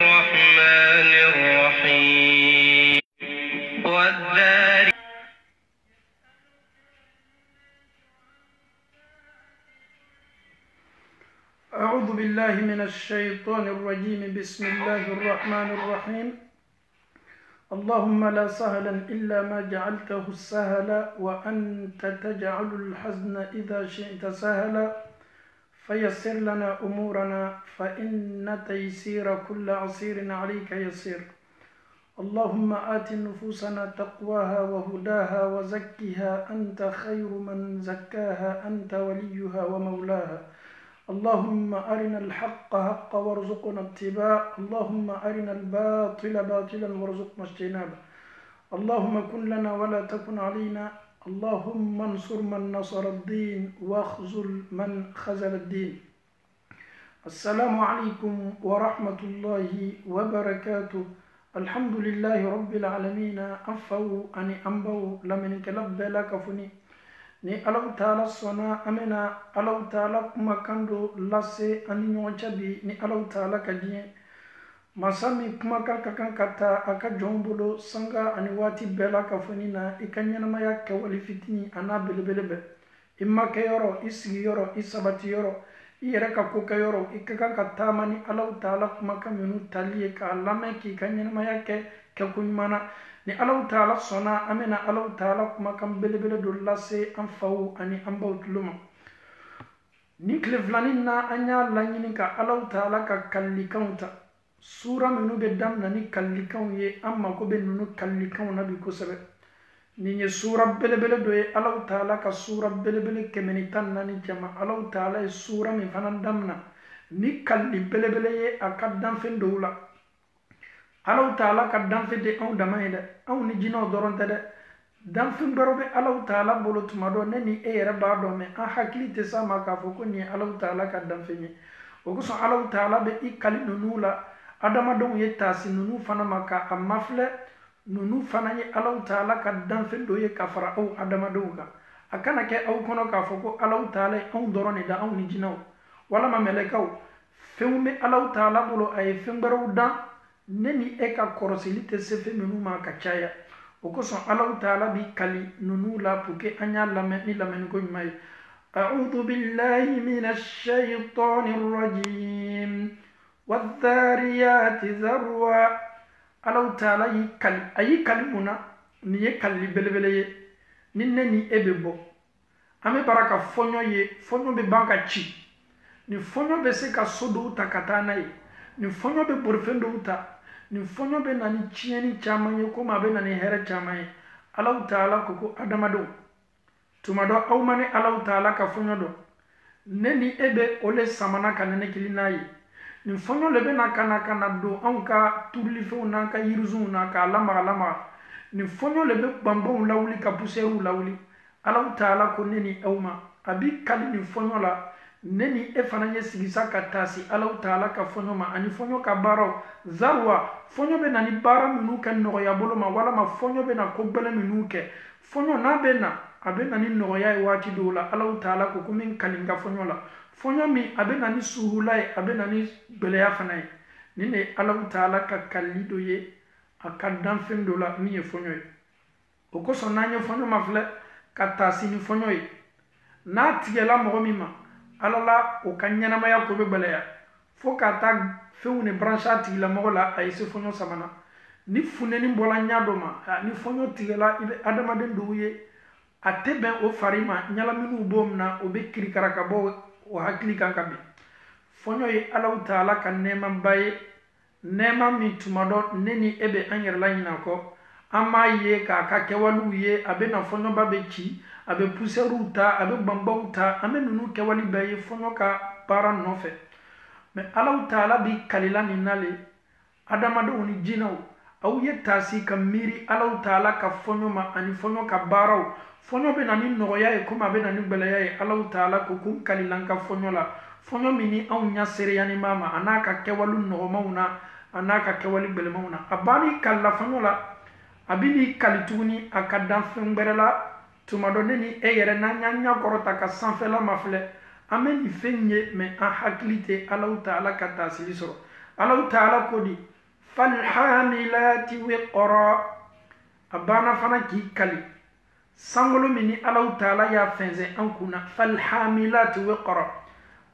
الرحمن الرحيم والذاريات. أعوذ بالله من الشيطان الرجيم. بسم الله الرحمن الرحيم. اللهم لا سهلا إلا ما جعلته سهلا وأنت تجعل الحزن إذا شئت سهلا فيسر لنا أمورنا فإن تيسير كل عسير عليك يسير. اللهم آت نفوسنا تقواها وهداها وزكها أنت خير من زكاها أنت وليها ومولاها. اللهم أرنا الحق حقا وارزقنا اتباعه. اللهم أرنا الباطل باطلا وارزقنا اجتنابه. اللهم كن لنا ولا تكن علينا. اللهم انصر من نصر الدين واخذل من خذل الدين. السلام عليكم ورحمة الله وبركاته. الحمد لله رب العالمين. أفو أني أنبو لمن كلب لك فني ni Allahu Ta'ala sona amena Allahu Ta'ala kuma kando lase ani nyonchabi ni Allahu Ta'ala kadiye masami kuma kan kata aka jombolo sanga ani wati bela kafuni na ikanyana maya ke wali fitini ana belebelebe imma ke yoro isi yoro isabati yoro iyere ka ko ke yoro ikaka kata mani Allahu Ta'ala kuma kaminu taliye ka lame ki kanyana maya ke kunyana ni Allahu Ta'ala sona amena Allahu Ta'ala kuma kan belebele do lase an fawu ani an bawtuluma ni klevlanin na anya lanyini ka Allahu Ta'ala ka kallikanta sura minu be damna ni kallikan ye amma ko be nunu kallikan na bi ko sebe ni nye sura belebele do ye Allahu Ta'ala ka sura belebele kemeni tan nani jama Allahu Ta'ala e sura mi fanan damna ni kalli belebele ye akaddan fen dowla Allahu Ta'ala ka danfe de aw damay de aw ni jino doronte de danfe barobe Allahu Ta'ala bolo tumado ne ni e yere ba do me a hakilite sama ka fo ko ni Allahu Ta'ala ka danfe ni o ko so Allahu Ta'ala be ikali nunula adama don ye tasi nunu fana maka amafle nunu fana ye Allahu Ta'ala ka danfe do ye kafara aw adama do ka akana ke aw kono ka fo ko Allahu Ta'ala aw dorone da aw ni jino wala ma melekaw fewme Allahu Ta'ala bolo ay fembaro dan neni eka korosilite sefe menu ma kachaya okoso Allahu Ta'ala bi kali nunu la puke anya lame ni lame ko mai. A'udhu billahi minash shaytanir rajim wadh-dhariyati dharwa. Allahu Ta'ala yi kali ayi kali muna ni ye kali belebele ye ni neni ebebo ame baraka fonyo ye fonyo be banka chi ni fonyo be se ka sodo takatana ye ni fonyo be borfendo uta ni fonyo be nani chieni chamanye ko ma be nani here chamaye Allahu Ta'ala ko adamado tumado awmane Allahu Ta'ala ka fonyo do neni ebe ole samana kanene kilinayi ni fonyo lebe na kana do anka turlifu na ka yiruzu na ka lama ni fonyo lebe bambo lawli ka puseru lawli Allahu Ta'ala ko neni awma abi kali ni fonyo la neni e fana ye sigisa ka tasi Allahu Ta'ala ka fonyo ma ani fonyo ka baro zarwa fonyo be nani bara minu ka noya bolo ma wala ma fonyo be na ko bele minu ke fonyo na be na abe nani noya e wati dola Allahu Ta'ala ko kumin kalinga fonyo la fonyo mi abe nani suhulai abe nani bele ya fana ni ne Allahu Ta'ala ka kalido ye akaddan fen dola mi e fonyo e o ko so nanyo fonyo ma fle ka tasi ni fonyo e na tigela mo mi ma alala o kanyana maya ko be balaya fo ka ta fewne brancha tigila mo la ay se fonyo samana ni funeni mbola nyado ma ni fonyo tigela ibe adama den douye ateben o farima nyala minu bomna o be kiri karaka bo o hakli kanka be fonyo yi Allahu Ta'ala kan nema baye nema mi tumado neni ebe anyer la nyina ko ama ye ka kewalu ye abe na fonyo babe chi abe puseru ta abe bambau ta ame nunu kewali baye fonyo ka para nofe me Allahu Ta'ala bi kalila ni nale adama do ni jinaw aw ye tasi ka miri Allahu Ta'ala ka fonyo ma ani fonyo ka baraw fonyo be nani noya e kuma be nani belaya e Allahu Ta'ala ko kun kalilan ka fonyo la fonyo mini aw nya sere yani mama anaka kewalu no mauna anaka kewali bele mauna abani kala fonyo la abini kalituni akadan fengberela tumado neni e yere na nyanya korota ka sanfela mafle ameni fenye me a haklite Allahu Ta'ala ka tasili soro Allah ta'ala ko di falhamilati wiqra abana fana ki kali sangolo mini Allah ta'ala ya fenze an kuna falhamilati wiqra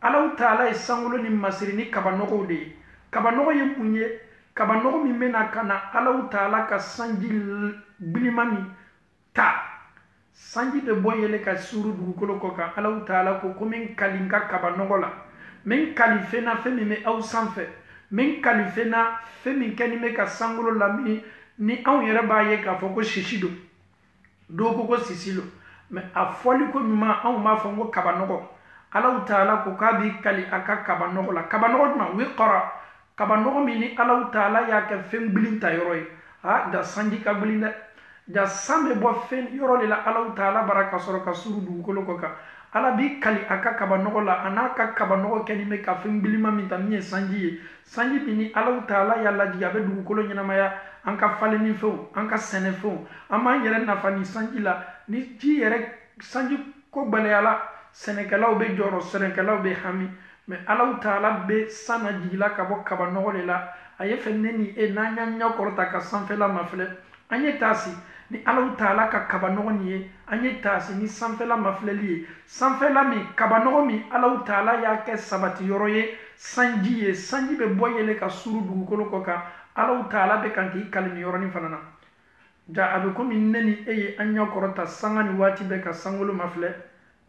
Allah ta'ala e sangolo ni masiri ni kabanogo de kabanogo ye munye kabanogo mi mena kana Allah ta'ala ka sanji bilimani ta sanji be boyele ka suru dugukolo ko ka Allah ta'ala ko komin kalinka kabanogo la min kalifena fe mi me aw sanfɛ min kalifena fe min kɛni me ka sangolo lamini ni anw yɛrɛ b'a ye k'a fɔ ko sisi do dɔw ko sisi lo mɛ a fɔli ko ɲuman anw b'a fɔ ko kabanɔgɔ Allahu Taala ko k'a b'i kali a ka kabanɔgɔ la kabanɔgɔ jumɛn o ye kɔrɔ kabanɔgɔ min ni Allahu Taala y'a kɛ fɛn gbilin ta yɔrɔ ye ja sanji ka gbilin dɛ ja san bɛ bɔ fɛn yɔrɔ de la Allahu Taala bara ka sɔrɔ ka suru dugukolo kɔ kan Ala b'i kali a ka kabanɔgɔ la a n'a ka kabanɔgɔ kɛni bɛ ka fɛn gbilima min ta min ye sanji ye sanji min ni Allahu Taala y'a lajigin a bɛ dugukolo ɲɛnamaya an ka falenni fɛnw an ka sɛnɛfɛnw an b'an yɛrɛ nafa ni sanji la ni ji yɛrɛ sanji ko gɛlɛyala sɛnɛkɛlaw bɛ jɔrɔ sɛnɛkɛlaw bɛ hami mɛ Allahu Taala bɛ san najigila ka bɔ kabanɔgɔ de la a ye fɛn ne ni e n'an y'an ɲɛ kɔrɔta ka sanfɛla mafilɛ an ye taasi ni Allahu Taala ka kabanɔgɔ nin ye an ye taasi ni sanfɛla mafilɛli ye sanfɛla min kabanɔgɔ min Allahu Taala y'a kɛ sabati yɔrɔ ye sanji ye sanji bɛ bɔ yɛlɛ ka suru dugukolo kɔ kan Allahu Taala bɛ kan k'i kali nin yɔrɔnin fana na ja a bɛ komi ne ni e ye an ɲɛ kɔrɔta sanga ni waati bɛɛ ka sankolo mafilɛ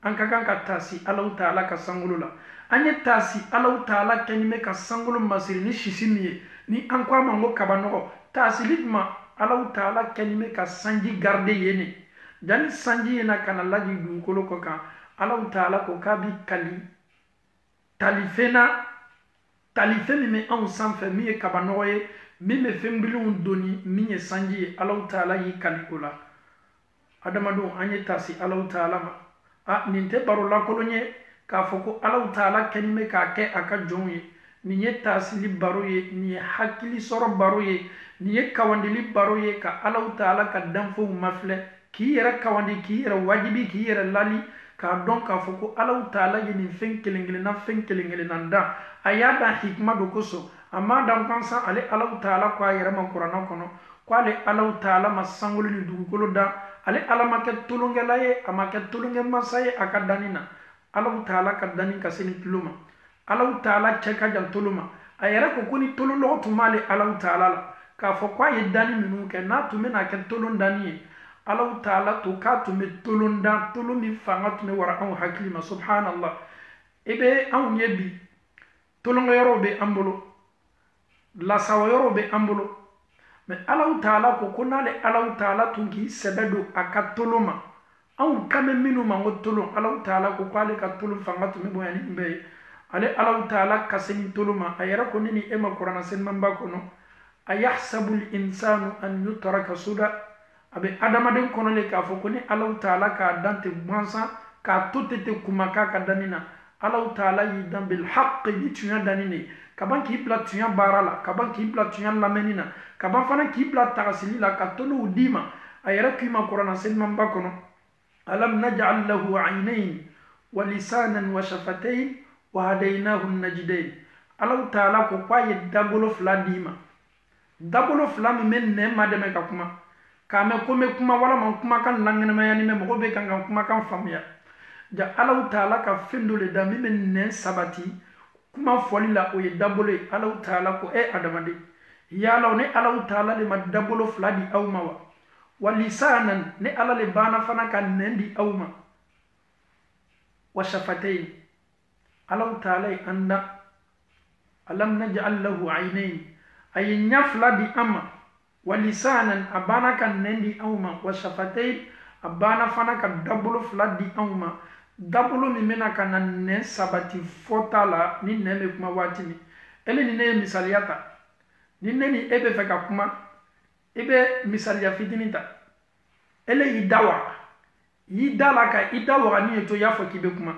an ka kan ka taasi Allahu Taala ka sankolo la an ye taasi Allahu Taala kɛni bɛ ka sankolo masiri ni sisi min ye ni an ko a ma ko kabanɔgɔ taasili jumɛn Allahu Taala kɛni bɛ ka sanji garde yen ne jani sanji ye na ka na lajigin dugukolo kɔ kan Allahu Taala ko k'a b'i kali talifɛn min bɛ anw sanfɛ min ye kabanɔgɔ ye min bɛ fɛn gbilinw doni min ye sanji ye Allahu Taala y'i kali o la adamadenw an ye taasi Allahu Taala ma nin tɛ baro lankolon ye k'a fɔ ko Allahu Taala kɛni bɛ k'a kɛ a ka jɔnw ye nin ye taasili baro ye nin ye hakili sɔrɔ baro ye nin ye kawandili baro ye ka Allahu Taala ka danfɛnw mafilɛ k'i yɛrɛ kawandi k'i yɛrɛ wajibi k'i yɛrɛ lali k'a dɔn k'a fɔ ko Allahu Taala ye nin fɛn kelen kelenna dan a y'a dan hikima do kosɔn a m'a dan gansan ale Allahu Taala ko a yɛrɛ ma kuranɛ kɔnɔ ko ale Allahu Taala ma sankolo ni dugukolo dan ale Ala ma kɛ tolonkɛla ye a ma kɛ tolonkɛmasa ye a ka danni na Allahu Taala ka danni ka se ni tulo ma Allahu Taala cɛ ka jan tolo ma a yɛrɛ ko ni tolonlɔgɔ tun b'ale Allahu Taala la k'a fɔ k'a ye danni minnu kɛ n'a tun bɛna kɛ tolon danni ye Allahu Taala to k'a tun bɛ tolon dan tolo min fanga tun bɛ wara anw hakili ma subhanallah i bɛ anw ye bi tolonkɛyɔrɔw bɛ an bolo lasawa yɔrɔ bɛ an bolo mɛ Allahu Taala ko n'ale Allahu Taala tun k'i sɛbɛ don a ka tolo ma anw kan bɛ minnu ma ko tolon Allahu Taala ko k'ale ka tolo fanga tun bɛ bonya ni bɛɛ ye ale Allahu Taala ka se ni tolo ma a yɛrɛ ko ne ni e ma kuranɛ selimanba kɔnɔ ayahsabu l-insanu an yutraka suda a bɛ adamaden kɔnɔ le k'a fɔ ko ni Allahu Taala k'a dan tɛ gansan k'a to ten ten kuma k'a ka danni na Allahu Taala y'i dan bil haqq ni tiɲɛ danni de ka ban k'i bila tiɲɛ baara la ka ban k'i bila tiɲɛ lamɛnni na ka ban fana k'i bila tagasili la ka tolow d'i ma a yɛrɛ k'i ma kuranɛ selimanba kɔnɔ alam naj'al lahu aynayn wa lisanan wa shafatayn wa hadaynahu najdayn Allahu Taala ko k'a ye dagolo fila d'i ma dagolo fila min bɛ nɛn ma dɛmɛ ka kuma k'a mɛn ko n bɛ kuma walama kumakan lankɛnɛmaya ni mɛ mɔgɔ bɛ kan ka kumakan faamuya ja Allahu Taala ka fɛn dɔ de da min bɛ nɛn sabati kuma fɔli la o ye dabolo ye Allahu Taala ko adamaden yala ne Allahu Taala le ma dabolo fila di aw ma wa lisanan ne Ala le banna fana ka nɛn di aw ma wa shafatayn Allahu Taala ye an da alam naj'al lahu aynayn a ye ɲɛ fila di an ma wa lisanan a banna ka nɛn di anw ma wa shafatayn a banna fana ka dabolo fila di anw ma dabolo min bɛna ka na nɛn sabati fɔta la ni nɛn bɛ kuma waati min ele ni ne ye misaliya ta ni ne ni e bɛ fɛ ka kuma i bɛ misaliya fitinin ta ele y'i da waga y'i da la ka i da waga ni ye to i y'a fɔ k'i bɛ kuma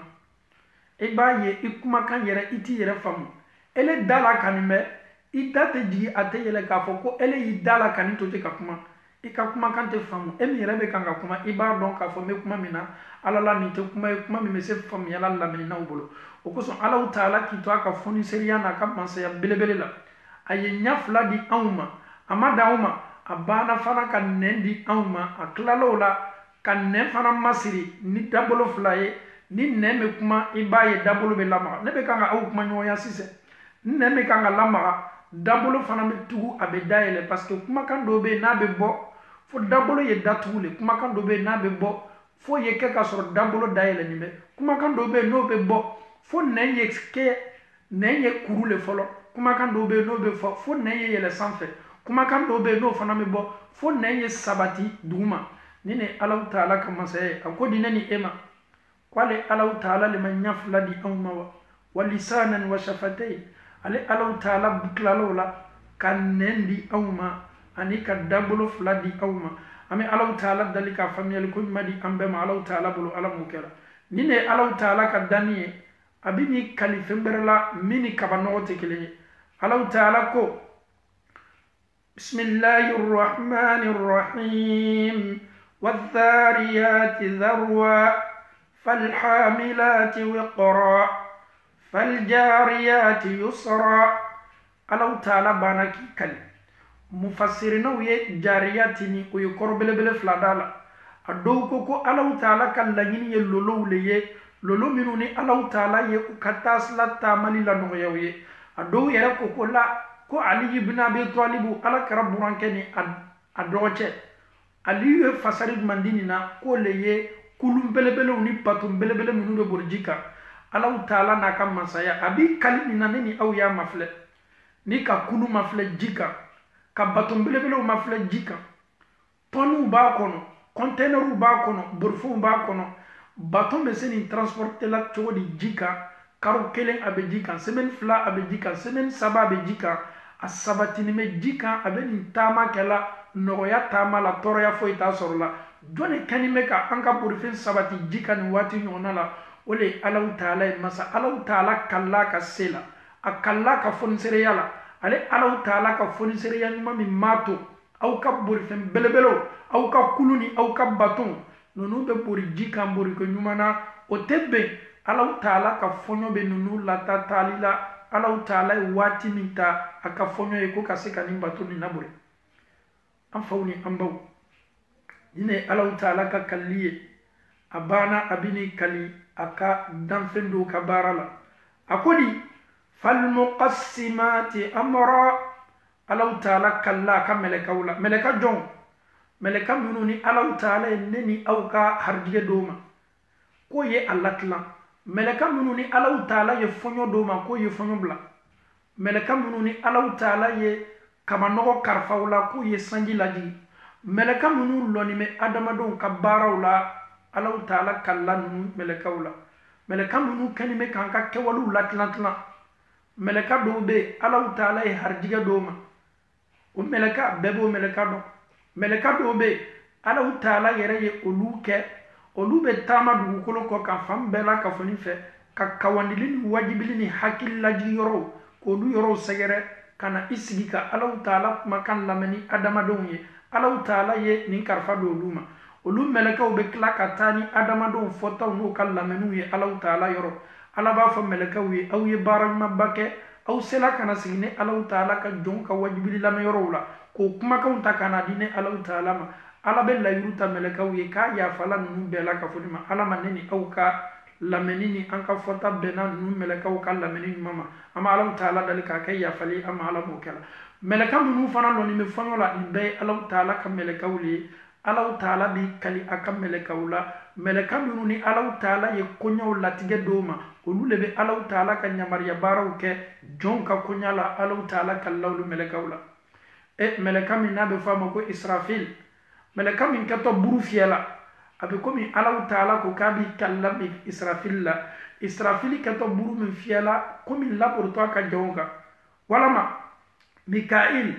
i b'a ye i kumakan yɛrɛ i t'i yɛrɛ faamu ele da la ka nin bɛ i da tɛ jigin a tɛ yɛlɛ k'a fɔ ko ele y'i da la ka nin to ten ka kuma i ka kumakan tɛ faamu e min yɛrɛ bɛ kan ka kuma i b'a dɔn k'a fɔ n bɛ kuma min na Ala la nin tɛ kuma ye kuma min bɛ se faamuyala lamɛninaw bolo o kosɔn Allahu Taala k'i to a ka foniseriya n'a ka mansaya belebele la a ye ɲa fila di anw ma a ma dan anw ma a banna fana ka nɛn di anw ma a tilala o la ka nɛn fana masiri ni dabolo fila ye ni nɛn bɛ kuma i b'a ye dabolo bɛ lamaga ne bɛ kan ka aw kuma ɲɔgɔnya sisan ni nɛn bɛ kan ka lamaga dabolo fana bɛ tugu a bɛ dayɛlɛ parce que kumakan dɔw bɛ yen n'a bɛ bɔ fo dabolo ye datugu le kumakan dɔw bɛ yen n'a bɛ bɔ fo ye kɛ ka sɔrɔ dabolo dayɛlɛlen bɛ kumakan dɔw bɛ yen n'o bɛ bɔ fo nɛn ye kɛ nɛn ye kuru le fɔlɔ kumakan dɔw bɛ yen n'o bɛ fɔ fo nɛn ye yɛlɛ sanfɛ kumakan dɔw bɛ yen n'o fana bɛ bɔ fo nɛn ye sabati duguma ni ne Alahu Taala ka masaya ye a ko di ne ni e ma k'ale Alahu Taala le ma ɲa fila di anw ma wa lisanan wa shafatayn ale Alahu Taala tilala o la ka nɛn di anw ma ani ka dabolo fila di anw ma an bɛ Alahu Taala dali ka faamuyali ko ɲuman di an bɛɛ ma Alahu Taala bolo Ala m'o kɛra ni ne Alahu Taala ka danni ye a bɛ n'i kali fɛn wɛrɛ la min ni kaba nɔgɔ tɛ kelen ye Alahu Taala ko bismillahir rahmanir rahim wadhariyati dharwa falhamilati wiqra faljariyati yusra Alahu Taala bana k'i kali mufassirinaw ye jariyati ni o ye kɔrɔ belebele fila da la a dɔw ko Alahu Taala ka laɲini ye lolow le ye lolo minnu ni Alahu Taala ye u ka taasila taamali la nɔgɔyaw ye a dɔw yɛrɛ ko ko Ali ibn Abi Talibu Alakira burankɛ ni a dɔgɔcɛ Aliyu ye fasari jumɛn di nin na k'o le ye kulun belebelew ni baton belebele minnu bɛ boli ji kan Alahu Taala n'a ka masaya a b'i kali nin na ne ni aw y'a mafilɛ ni ka kulun mafilɛ ji kan ka baton belebelew mafilɛ ji kan tɔniw b'a kɔnɔ kɔntɛnɛriw b'a kɔnɔ borifow b'a kɔnɔ baton bɛ se nin transporter la cogo di ji kan karo kelen a bɛ ji kan semaine fila a bɛ ji kan semaine saba a bɛ ji kan a sabatinin bɛ ji kan a bɛ nin taama kɛla nɔgɔya taama la tɔɔrɔya foyi t'a sɔrɔ la jɔn de kɛnin bɛ ka an ka bolifɛn sabati ji kan nin waati ɲɔgɔnna la o de ye Alahu Taala ye masa Alahu Taala kalla ka se la a kalla ka fonisereya la ale Alahu Taala ka fonisereya ɲuman min m'a to aw ka bolifɛn belebelew aw ka kulu ni aw ka baton ninnu bɛ bori ji kan boriko ɲuman na o tɛ bɛn Alahu Taala ka fɔɲɔ bɛ ninnu lata taali la Alahu Taala ye waati min ta a ka fɔɲɔ ye ko ka se ka nin baton nin labori an faw ni an baw nin ye Alahu Taala ka kalili ye a banna a bɛ nin kali a ka danfɛn dɔw ka baara la a ko di falmuqassimati amra Alahu Taala kalla a ka mɛlɛkaw la mɛlɛka jɔnw mɛlɛka minnu ni Alahu Taala ye ne ni aw ka harijigɛ dɔw ma k'o ye a latilan mɛlɛka minnu ni Alahu Taala ye fɔɲɔ dɔw ma k'o ye fɔɲɔ bila mɛlɛka minnu ni Alahu Taala ye kabanɔgɔ karifaw la k'o ye sanji lajigi mɛlɛka minnu lɔnni bɛ adamadenw ka baaraw la Alahu Taala kalla ninnu mɛlɛkaw la mɛlɛka minnu kɛnin bɛ k'an ka kɛwalew latilan tilan mɛlɛka dɔw bɛ yen Alahu Taala ye harijigɛ dɔw ma o mɛlɛka bɛɛ b'o mɛlɛka dɔn mɛlɛka dɔw bɛ yen Alahu Taala yɛrɛ ye olu kɛ olu bɛ taama dugukolo kɔ kan fan bɛɛ la kafoni fɛ ka kawandili ni wajibili ni hakili lajigi yɔrɔw k'olu yɔrɔw sɛgɛrɛ ka na i sigi ka Alahu Taala kumakan lamɛn ni adamadenw ye Alahu Taala ye nin kalifa don olu ma olu mɛlɛkaw bɛ tila ka taa ni adamadenw fɔtaw n'u ka lamɛnniw ye Alahu Taala yɔrɔ Ala b'a fɔ mɛlɛkaw ye aw ye baara ɲumanba kɛ aw sela ka na sigi ni Alahu Taala ka jɔnw ka wajibili lamɛn yɔrɔw la k'o kumakanw ta ka na di ni Alahu Taala ma Ala bɛ layiru ta mɛlɛkaw ye k'a yafala ninnu bɛɛ la ka fɔ ma Ala ma ne ni aw ka lamɛnni ni an ka fɔta bɛnna ninnu mɛlɛkaw ka lamɛnni ɲuman ma an bɛ Alahu Taala dali k'a kɛ yafali an ma Ala m'o kɛ la mɛlɛka minnu fana lɔnni bɛ fɔɲɔ la nin bɛɛ ye Alahu Taala ka mɛlɛkaw le ye Alahu Taala b'i kali a ka mɛlɛkaw la mɛlɛka minnu ni Alahu Taala ye koɲɛw latigɛ dɔw ma olu le bɛ Alahu Taala ka yamariya baaraw kɛ jɔnw ka koɲa la Alahu Taala kalilaw olu mɛlɛkaw la mɛlɛka min n'a bɛ fɔ a ma ko Israfil mɛlɛka min kɛtɔ buru fiyɛ la a bɛ komi Alahu Taala ko k'a b'i kalila Israfil la Israfil kɛtɔ buru min fiyɛ la komi laborotɔ a ka jɔnw kan walama Mikail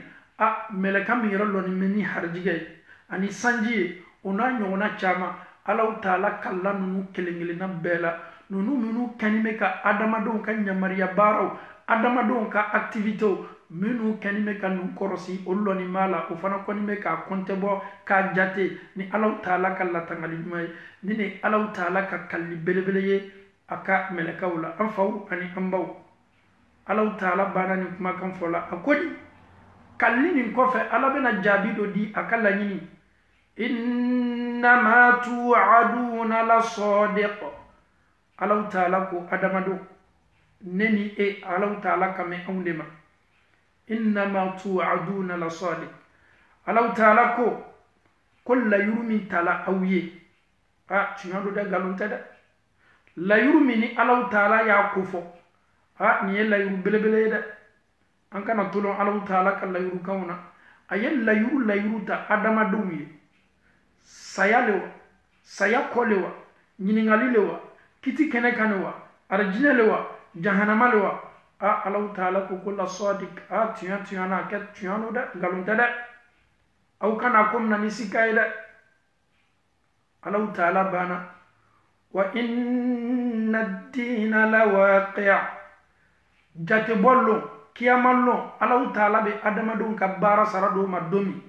mɛlɛka min yɛrɛ lɔnni bɛ ni harijigɛ ye ani sanji ye o n'a ɲɔgɔnna caman Alahu Taala kalila ninnu kelen kelenna bɛɛ la ninnu minnu kɛnin bɛ ka adamadenw ka yamariya baaraw adamadenw ka activitéw minnu kɛnin bɛ ka ninnu kɔrɔsi olu lɔnni b'a la o fana kɔni bɛ k'a compter bɔ k'a jate ni Alahu Taala ka latangali ɲuman ye ni ne Alahu Taala ka kalili belebele ye a ka mɛlɛkaw la an faw ani an baw Allah ta'ala bana ni kuma kan fola akodi kalli nin kofe Allah bena jabi do di akalla nyini innama tu'aduna la sadiq. Allah ta'ala ko adamado neni Allah ta'ala kame awndema innama tu'aduna la sadiq. Allah ta'ala ko la yurmi tala awye chingando da galunta da la yurmi ni Allah ta'ala ya kufo ni la yuru belebele da an kana tulon Allah ta'ala kan la yuru kauna ayen la yuru ta adama duwi sayalewa saya kolewa nyiningalilewa kiti kene kanewa arjinelewa jahanamalewa Allah ta'ala ko la sadiq tiyana ket tiyano da galunta da au kana komna ni sikaida Allah ta'ala bana wa inna ad-dina lawaqi' jate bollo kiyamallo Allah ta'ala be adama don ka bara sarado ma domi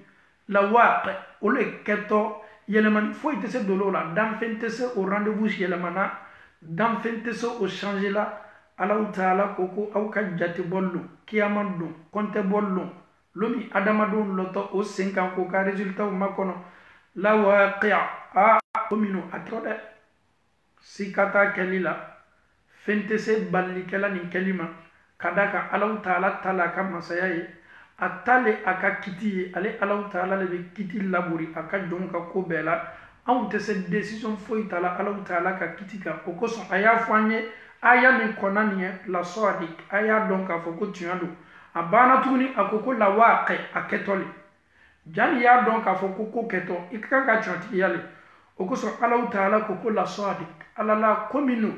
lawaqi' ole keto yeleman foite se dolola dan fente se au rendez-vous yelemana dan fente se au changer la Allah ta'ala koko au ka jate bollo kiyamando konte bollo lomi adama don loto o 5 ko ka résultat o makono lawaqi' omino atrode sikata kelila fente se balli kela ni kelima kadaka Allah ta'ala tala kam masayaye atale aka kiti ale Allah ta'ala le be kiti laburi aka jonka ko bela on te se décision foi tala Allah ta'ala ka kiti ka o ko son aya fanye aya mi konani la sadiq aya donc afo ko tuando abana tuni akoko la waqi aketole jani ya donc afo ko keto ikaka chanti yale o ko son Allah ta'ala ko la sadiq ala la komino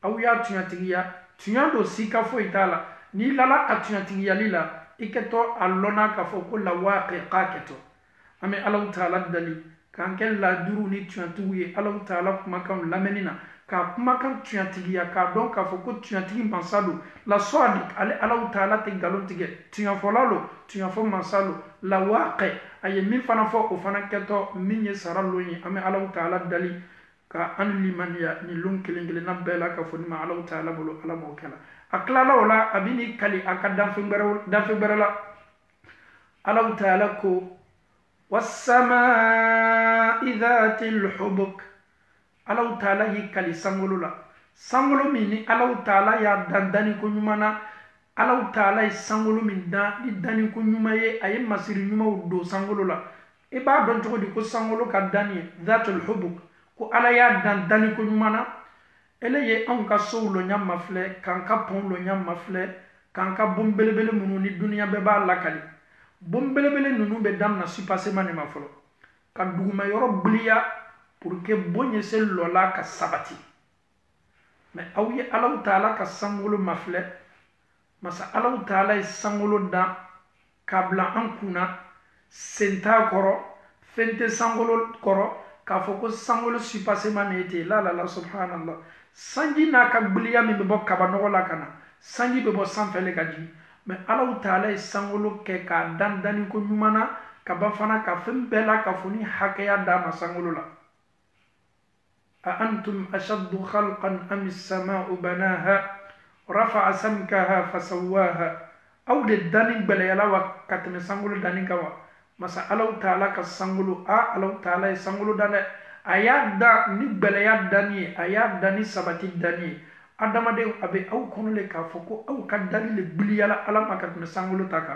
aw ya tunyatigiya tunyando sika fo itala ni lala atunyatigiya lila iketo allona ka fo ko la waqi qaketo ame Allah ta'ala dali kan ken la duru ni tunyatuye Allah ta'ala kuma kan lamenina ka kuma kan tunyatigiya ka don ka fo ko tunyatigi mansalo la sadiq ale Allah ta'ala te galontige tunyafolalo tunyafo mansalo la waqi aye min fana fo o fana keto min ye saraloyi ame Allah ta'ala dali ka an limaniya ni lon kelengele na bela ka foni ma Allah ta'ala bolo ala mo kala aklala wala abini kali aka danfe berala Allah ta'ala ko was-samaa'i dhatil hubuk. Allah ta'ala yi kali sangolo mini Allah ta'ala ya dandani ko nyumana Allah ta'ala yi sangolo min di dani ko nyumaye ay masiri nyuma do sangolo la e ba don to di ko sangolo ka dani dhatul hubuk ko ala ya dandani ko nyumana ele ye an ka sowlo nyamma fle kan ka ponlo nyamma fle kan ka bombelebele munu ni dunya be ba lakali bombelebele nunu be damna supase mane ma folo ka duguma yoro bliya pour que bonye se lola ka sabati mais awye Allah ta'ala ka sangolo mafle masa Allah ta'ala sangolo da kabla an kuna senta koro fente sangolo koro ka foko sangolo supase manete la subhanallah sanji na ka bliya mi be bo kabano la kana sanji be bo sanfele kaji mais Allah ta'ala sangolo ke ka dandani ko nyumana ka bafana ka fembela ka funi hakaya da masangolo la أأنتم أشد خلقا أم السماء بناها رفع سمكها فسواها أو للدانين بليلا وكتم سنغلو دانين كوا مسا الله تعالى كسنغلو الله تعالى سنغلو داني آيات دا نبليا داني آيات داني سباتي داني adama de abe au kono le ka foko au kadali le biliala ala makatme sangolo taka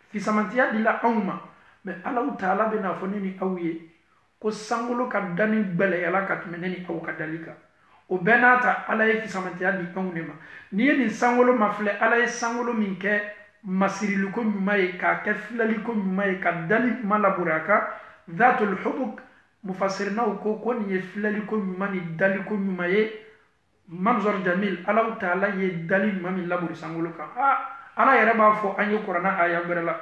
fi samantiya dila awma me Allah ta'ala be na fonini awye ko sangolo ka dani bele yala katme neni au kadalika o benata ala ye fi samantiya di awnema ni ni sangolo mafle ala ye sangolo minke masirilu ko nyumaye ka ke filali ko nyumaye ka dali malaburaka dhatul hubuk mufassirna ko ni filali ko nyumani dali ko nyumaye Manzor Jamil Allah ta'ala ye dalil mami laburi sangolo ka ala yere ba fo anyi qur'ana aya berala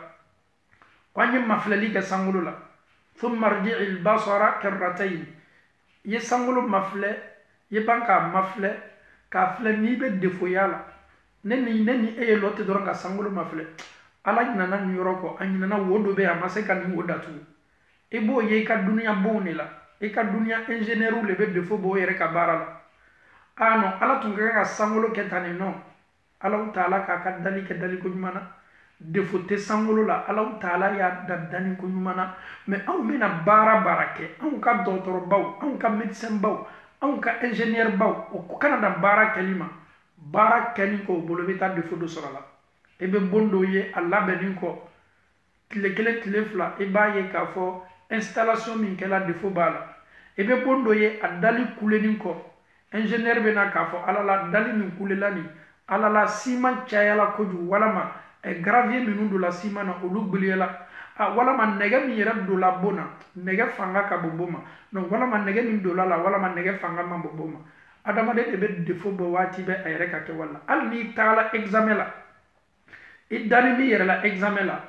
kwanye maflali ka sangolo la thumma rji'il basara karratayn ye sangolo mafle ye banka mafle ka fle ni be defo yala neni e lotte doron ka sangolo mafle ala nana ni yoroko anyi nana wodo be amase kan ni wodatu e bo ye ka dunya bonela e ka dunya ingénieuru le be defo bo yere ka barala ano ala tunga ka sangolo ketani no Allahu Taala k'a ka dali kɛ daliko ɲuman na défaut tɛ sankolo la Allahu Taala y'a da daniko ɲuman na mais anw bɛna baara kɛ anw ka dɔgɔtɔrɔbaw anw ka médecin baw anw ka ingénieur baw o kana da baara kɛli ma baara kɛli kɔ o bolo bɛ taa défaut dɔ sɔrɔ a la i bɛ bon dɔw ye a labɛnni kɔ tile kelen tile fila i b'a ye k'a fɔ installation min kɛla défaut b'a la i bɛ bon dɔ ye a dali kulenin kɔ ingénieur bɛ na k'a fɔ ala la dali min kulela nin ala la ciment cayala kojugu walama gravier minnu donna ciment na olu gbeliyala walama nɛgɛ min yɛrɛ donna bon na nɛgɛ fanga ka bon bon ma donc walama nɛgɛ min donna la walama nɛgɛ fanga ma bon bon ma adamaden de bɛ défaut bɔ waati bɛɛ a yɛrɛ ka kɛ wala hali n'i tagala examen la i dali min yɛrɛ la examen la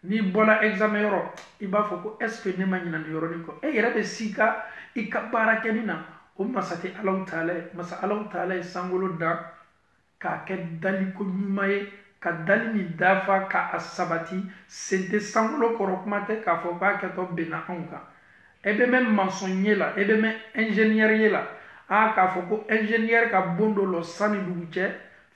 n'i bɔra examen yɔrɔ i b'a fɔ ko est ce que ne ma ɲinɛ nin yɔrɔnin kɔ e yɛrɛ bɛ si ka i ka baara kɛli na o masa tɛ Alahu Taala ye masa Alahu Taala ye sankolo da k'a kɛ daliko ɲuman ye ka dali min dafa k'a sabati sen tɛ sankolo kɔrɔ kuma tɛ k'a fɔ k'a kɛtɔ benna anw kan e bɛ mɛn maçon ye la e bɛ mɛn ingénieur ye la k'a fɔ ko ingénieur ka bon dɔ lɔ sani dugu cɛ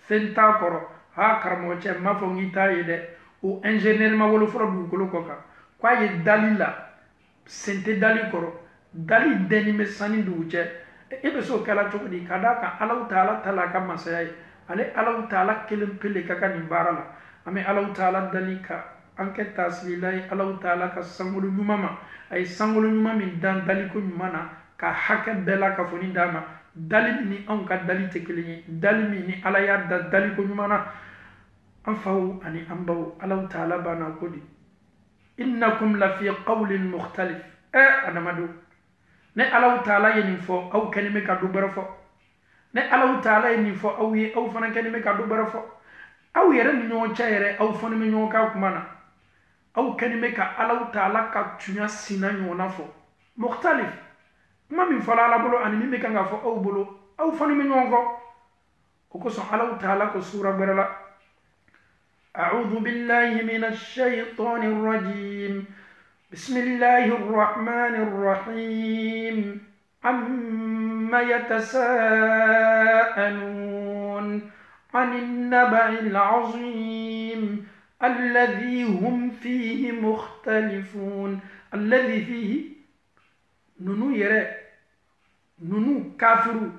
fɛn t'a kɔrɔ karamɔgɔ cɛ n m'a fɔ n k'i t'a ye dɛ o ingénieur ma wolo fɔlɔ dugukolo kɔ kan k'a ye dali la sen tɛ dali kɔrɔ dali dɛnni bɛ sani dugu cɛ e bɛ se o kɛla cogo di ka d'a kan Alahu Taala ta la a ka masaya ye ale Alahu Taala kelen pe le ka kan nin baara la an bɛ Alahu Taala dali ka an kɛ taasirila ye Alahu Taala ka sankolo ɲuman ma a ye sankolo ɲuman min dan daliko ɲuman na ka hakɛ bɛɛ la ka fɔ nin d'a ma dali min ni anw ka dali tɛ kelen ye dali min ni ala y'a da daliko ɲuman na an faw ani an baw Alahu Taala b'an ko di innakum lafi qawlin mukhtalif adamadenw ne Alahu Taala ye nin fɔ aw kɛlen bɛ ka dɔ wɛrɛ fɔ ne Alahu Taala ye nin fɔ aw ye aw fana kɛlen bɛ ka dɔ wɛrɛ fɔ aw yɛrɛ ni ɲɔgɔn cɛ yɛrɛ aw fana bɛ ɲɔgɔn kan kuma na aw kɛlen bɛ ka Alahu Taala ka tunya sina ɲɔgɔnna fɔ mukhtalif kuma min fɔra ala bolo ani min bɛ kan ka fɔ aw bolo aw fana bɛ ɲɔgɔn kɔ o kosɔn Alahu Taala ko sura wɛrɛ la أعوذ بالله من الشيطان الرجيم بسم الله الرحمن الرحيم عما يتساءلون عن النبأ العظيم الذي هم فيه مختلفون الذي فيه نونو يرى نونو كافرو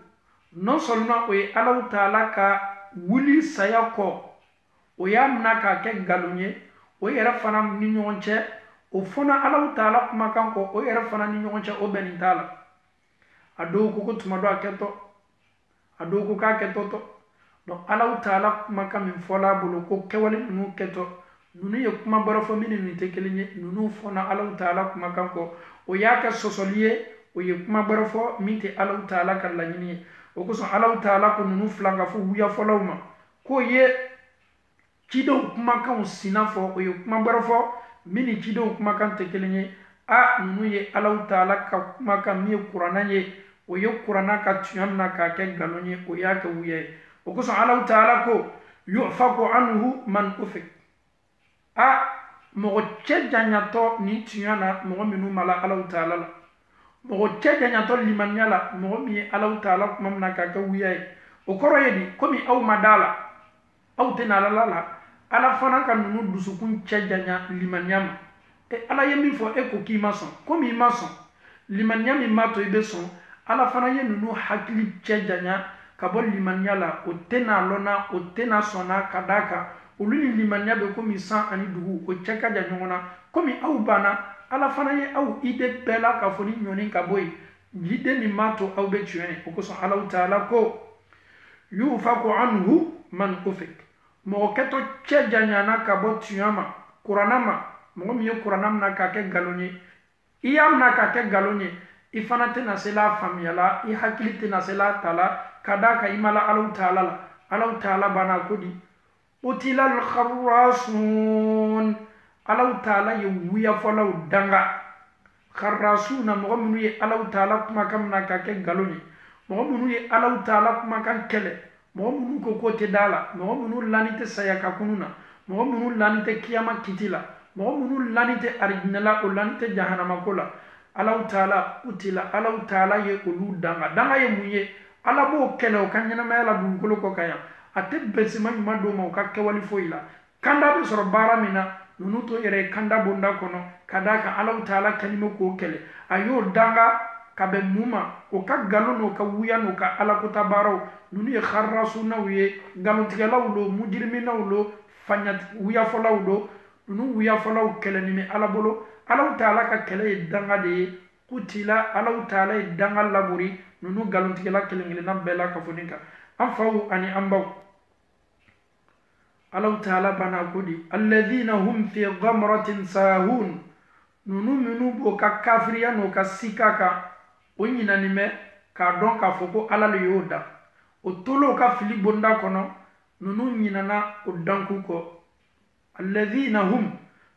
non seulement o ye Alahu Taala ka wuli saya kɔ o y'a mina k'a kɛ nkalon ye o yɛrɛ fana ni ɲɔgɔn cɛ o fɔna Alahu Taala kumakan kɔ o yɛrɛ fana ni ɲɔgɔn cɛ o bɛnnen t'a la a dɔw ko tuma dɔ a kɛtɔ a dɔw ko k'a kɛtɔ tɔ donc Alahu Taala kumakan min fɔla a bolo ko kɛwale ninnu kɛtɔ ninnu ye kuma bɛrɛ fɔ min ni nin tɛ kelen ye ninnu fɔna Alahu Taala kumakan kɔ o y'a kɛ sɔsɔli ye o ye kuma bɛrɛ fɔ min tɛ Alahu Taala ka laɲini ye o kosɔn Alahu Taala ko ninnu fila ka fɔ wuya fɔlaw ma k'o ye cidenw kumakanw sina fɔ o ye kuma bɛrɛ fɔ min ni cidenw kumakan tɛ kelen ye ninnu ye Alahu Taala ka kumakan min ye kuranna ye o ye kuranna ka tunya mina k'a kɛ nkalon ye o y'a kɛ wuya ye o kosɔn Alahu Taala ko yu'faku anhu man ufik mɔgɔ cɛ janyatɔ nin tunya na mɔgɔ minnu ma la Alahu Taala la mɔgɔ cɛ janyatɔ limaniya la mɔgɔ min ye Alahu Taala kuma mina k'a kɛ wuya ye o kɔrɔ ye di komi aw ma da la aw tɛ na ala la ala fana ka ninnu dusukun cɛ janya limaniya ma ala ye min fɔ e ko k'i ma sɔn komi i ma sɔn limaniya min b'a to i bɛ sɔn ala fana ye ninnu hakili cɛ janya ka bɔ limaniya la o tɛ na lɔnna o tɛ na sɔnna ka d'a kan olu ni limaniya bɛ komi san ani dugu o cɛ ka jan ɲɔgɔn na komi aw banna ala fana ye aw ide bɛɛ la ka fɔ ni ɲɔni ka bɔ yen ide min b'a to aw bɛ tiɲɛ o kosɔn Alahu Taala ko yufaku anhu man ufik mɔgɔ kɛtɔ cɛ janyana ka bɔ tiɲɛ ma kuranna ma mɔgɔ min ye kuranna mina k'a kɛ nkalon ye i y'a mina k'a kɛ nkalon ye i fana tɛna se la faamuya la i hakili tɛna se la ta la ka d'a kan i ma la Alahu Taala la Alahu Taala banna ko di utila al-kharrasun Alahu Taala ye wuyafɔlaw danga kharrasun na mɔgɔ minnu ye Alahu Taala kumakan mina k'a kɛ nkalon ye mɔgɔ minnu ye Alahu Taala kumakan kɛlɛ mɔgɔ minnu ko k'o tɛ da la mɔgɔ minnu lani tɛ saya ka kunu na mɔgɔ minnu lani tɛ kiyama kiti la mɔgɔ minnu lani tɛ arijinɛ la o lani tɛ jahanama ko la Alahu Taala utila Alahu Taala ye olu danga danga ye mun ye ala b'o kɛlɛ o ka ɲɛnamaya la dugukolo kɔ kan yan ate besima ɲuman do ma u ka kɛwali foyi la kanda bɛ sɔrɔ baara min na nunu to yɛrɛ kanda bonda kɔnɔ ka da kan Alahu Taala kalime k'o kɛlɛ a y'o danga ka bɛn mun ma o ka galon n'o ka wuya n'o ka alakota baaraw nunu ye kharrasunaw ye galontigɛlaw do mujiriminaw do wuyafɔlaw do nunu wuyafɔlaw kɛlɛ nin bɛ Ala bolo Alahu Taala ka kɛlɛ ye danga de ye kutila Alahu Taala ye danga labori nunu galontigɛla kelen-kelenna bɛɛ la ka fɔ nin kan an faw ani an baw Alahu Taala bana ko di alladhina hum fi ghamratin sahun nunu minnu b'o ka kafiriya n'o ka sika kan o ɲinani bɛ k'a dɔn k'a fɔ ko Ala le y'o da o tolo ka fili bonda kɔnɔ nunu ɲinana o danku kɔ alladhina hum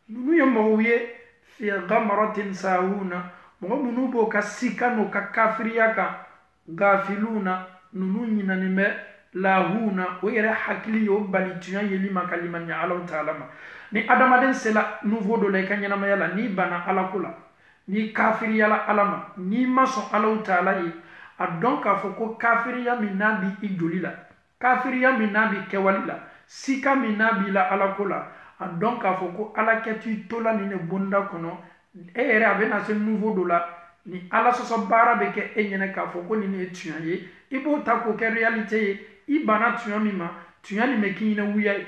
nunu ye mɔgɔw ye fi ghamratin sahuna mɔgɔ minnu b'o ka sika n'o ka kafiriya kan gafiluna nunu ɲinani bɛ lahuna o yɛrɛ hakili y'o bali tiɲɛ yeli ma ka limaniya Alahu Taala ma ni adamaden sela nouveau dɔ la i ka ɲɛnamaya la n'i banna Alako la n'i kafiriyala Ala ma n'i ma sɔn Alahu Taala ye a dɔn k'a fɔ ko kafiriya min n'a bi i joli la kafiriya min n'a bi kɛwali la sika min n'a b'i la Alako la a dɔn k'a fɔ ko Ala kɛt'i tola nin ne bonda kɔnɔ e yɛrɛ a bɛna se nouveau dɔ la ni Ala sɔsɔ baara bɛ kɛ e ɲɛnɛ k'a fɔ ko nin ye tiɲɛ ye i b'o ta k'o kɛ réalité ye i banna tiɲɛ min ma tiɲɛ nin bɛ k'i ɲɛnɛ wuya ye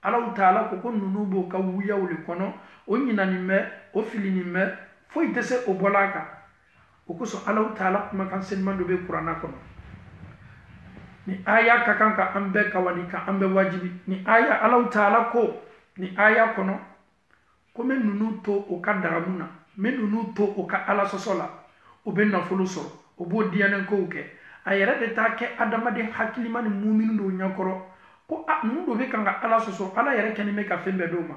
Alahu Taala ko ko nunu b'o ka wuyaw le kɔnɔ o ɲinanin bɛ o filinin bɛ foyi tɛ se o bɔla a kan o kosɔn Alahu Taala kumakan seliman dɔ bɛ kuranna kɔnɔ ni aya ka kan ka an bɛɛ kawani ka an bɛɛ wajibi ni aya Alahu Taala ko ni aya kɔnɔ ko n bɛ nunu to o ka dagamu na n bɛ nunu to o ka Ala sɔsɔ la o bɛ nafolo sɔrɔ o b'o diyanɛkow kɛ a yɛrɛ bɛ taa kɛ adamaden hakilima ni mumini dɔw ɲɛkɔrɔ ko ninnu dɔ bɛ kan ka Ala sɔsɔ Ala yɛrɛ kɛlen bɛ ka fɛn bɛɛ d'o ma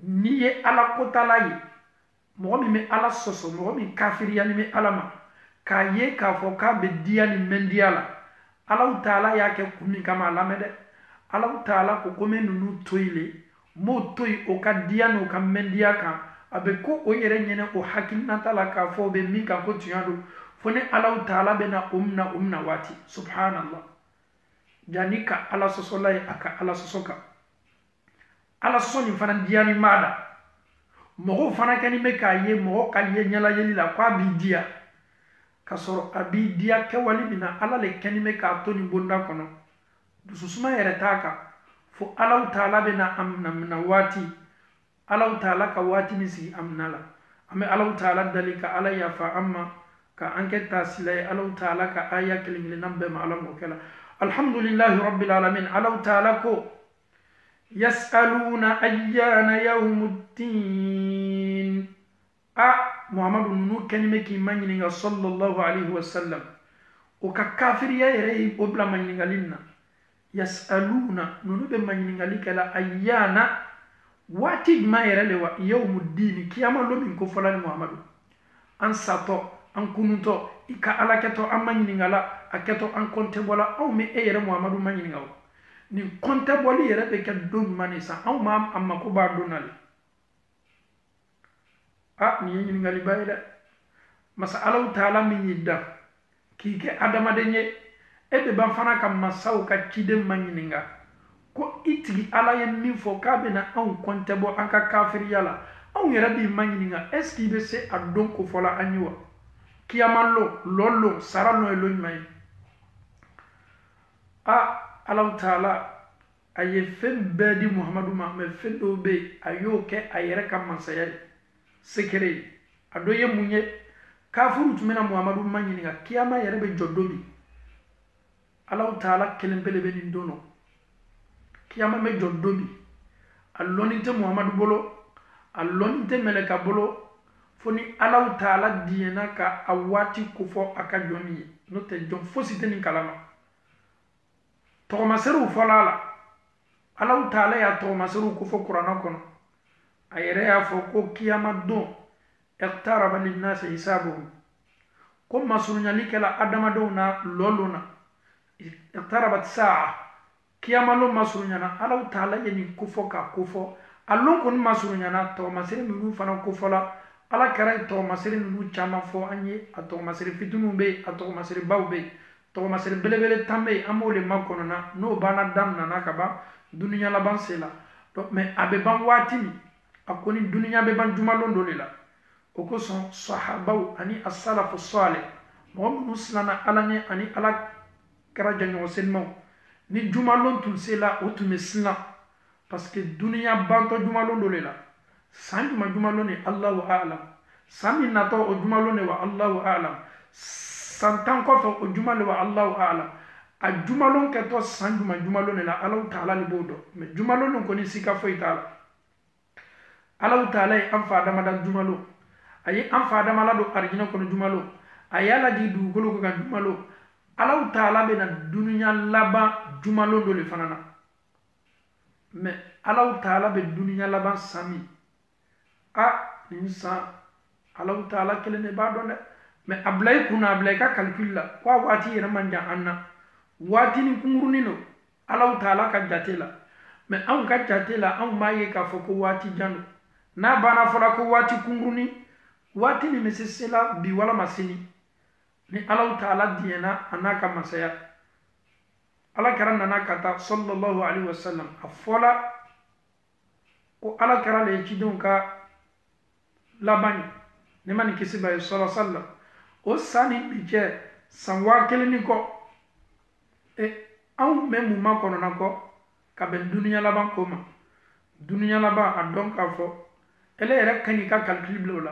n'i ye Ala kotala ye mɔgɔ min bɛ Ala sɔsɔ mɔgɔ min kafiriyani bɛ Ala ma k'a ye k'a fɔ k'a bɛ diya ni mɛndiya la Alahu Taala y'a kɛ kun min kama a lamɛn dɛ Alahu Taala ko n bɛ ninnu to yen le n b'o to yen o ka diya n'o ka mɛndiya kan a bɛ ko o yɛrɛ ɲɛnɛ o hakilinata la k'a fɔ o bɛ min kan ko tiɲɛ don fo ni Alahu Taala bɛna o mina waati subhanallah jani ka Ala sɔsɔ la ye a ka Ala sɔsɔ kan Ala sɔsɔ nin fana diyani maa da mɔgɔw fana kɛlen bɛ k'a ye mɔgɔ ka ye ɲɛla yeli la k'a b'i diya ka sɔrɔ a b'i diya kɛwale min na Ala le kɛlen bɛ k'a to nin bonda kɔnɔ dususuma yɛrɛ t'a kan fo Alahu Taala bɛna a mina waati Alahu Taala ka waati min sigi a mina la an bɛ Alahu Taala dali ka Ala yafa an ma ka an kɛ taasila ye Alahu Taala ka aya kelen-kelenna bɛɛ ma Ala m'o kɛ la alhamdulillahi rabbil alamin Alahu Taala ko yas'aluna ayyana yawmuddin Muhammadu nunu kɛlen bɛ k'i ma ɲininka sallallahu alaihi wasallam o ka kafiriya yɛrɛ ye o bila ma ɲininkali na yas'aluna nunu bɛ ma ɲininkali kɛla ayyana waati jumɛn yɛrɛ le wa yawmuddin kiyama lo min ko fɔla ni Muhammadu an satɔ an kunutɔ i ka Ala kɛtɔ an ma ɲininkala a kɛtɔ an kɔntɛ bɔla anw bɛ e yɛrɛ Muhammadu ma ɲininka o nin kɔntɛ bɔli yɛrɛ bɛ kɛ don jumɛn de san anw ma a mako b'a don na le nin ye ɲininkali ba ye dɛ masa Alahu Taala min y'i da k'i kɛ adamaden ye e bɛ ban fana ka masaw ka ciden ma ɲininka ko i tigi Ala ye min fɔ k'a bɛna anw kɔntɛ bɔ an ka kafiriya la anw yɛrɛ b'i ma ɲininka est ce que i bɛ se a don ko fɔla an ye wa kiyama lɔ sara lɔ ye lɔ ɲuman ye Alahu Taala a ye fɛn bɛɛ di Muhammadu ma mais fɛn dɔw bɛ yen a y'o kɛ a yɛrɛ ka masaya ye secret ye a dɔ ye mun ye kafiru tun bɛna Muhammadu ma ɲininka kiyama yɛrɛ bɛ jɔ don min Alahu Taala kelen pe de bɛ nin don na kiyama bɛ jɔ don min a lɔnni tɛ Muhammadu bolo a lɔnni tɛ mɛlɛka bolo fo ni Alahu Taala diɲɛna ka a waati kofɔ a ka jɔn ye n'o tɛ jɔn fosi tɛ nin kalama tɔgɔmasɛriw fɔla a la Alahu Taala y'a tɔgɔmasɛriw kofɔ kuranna kɔnɔ a yɛrɛ y'a fɔ ko kiyama don iqtaraba linnasi hisabuhum ko masurunyali kɛla adamadenw na lɔlɔ na iqtarabat saa kiyama lo masurunyana Alahu Taala ye nin kofɔ ka kofɔ a lon kɔni masurunyana tɔgɔmasɛri ninnu fana kofɔla Ala kɛra tɔgɔmasɛri ninnu caman fɔ an ye a tɔgɔmasɛri fitininw bɛ yen a tɔgɔmasɛri baw bɛ yen to masere belebele tambe amole makono na no bana dam na kaba dunya laban sela to mais abe ban watini akoni dunya be ban jumalondo lela o ko son sahabaw ani as-salaf as-salih mo muslana alane ani ala kara janyo senmo ni jumalon tul sela o tume sila parce que dunya banto jumalondo lela sanju ma jumalone Allahu a'lam sami nato o jumalone wa Allahu a'lam santan ko fa o jumale wa Allahu a'lam a jumalon ke to sanju ma jumalone la Allah ta'ala li bodo me jumalon ko ni sika fo itala Allah ta'ala am fa dama da jumalo ayi am fa dama la do arjina ko jumalo ayala di du golo ko kan jumalo Allah ta'ala be na dunya laba jumalo do le fanana me Allah ta'ala be dunya laba sami ninsa Allah ta'ala kelene ba do ne mais ablay kuna ablay ka calcul la kwa wati yere manja anna wati ni kumuruni no Allah ta'ala ka jatela mais an ka jatela an maye ka foko wati jando na bana fora ko wati kumuruni wati ni mesesela bi wala masini ni Allah ta'ala diena anaka masaya Allah karanna nakata sallallahu alaihi wasallam afola ko Allah karale ci ka labani ne mani kisi baye sallallahu alaihi wasallam o sani bije sanwa keleni ko an memu makono nako ka ben dunya laban ko ma dunya laban adon ka fo ele ere kani ka calcul blola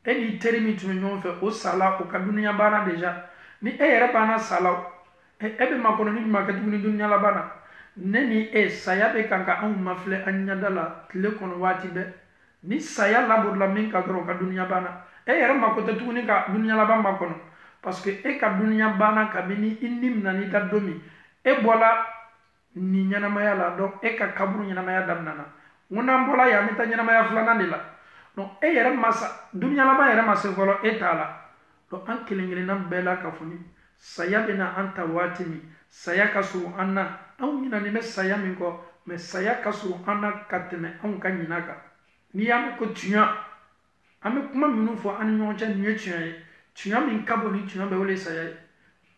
eni terimi tu nyon fe o sala o ka dunya bana deja ni ere bana sala ebe makono ni makati ni dunya labana neni sayabe kanka an mafle anya dala tile kono wati be ni saya labor la min ka dro ka dunya bana yere makoto tuguni ka dunya laban makono parce que ka dunya bana ka bini innim na ni tadomi bola ni nyana maya la donc ka kaburu nyana maya damnana ngona mbola ya mita nyana maya flana ndila no yere masa dunya laban yere masa folo etala do an kelengele nam bela ka funi saya bena anta watimi saya kasu anna an nyina ni me saya min ko me saya kasu anna kateme an kan nyinaka ni yam ko tuya ame kuma minu fo an nyon cha ni tuya min kabo ni tuya be wole saya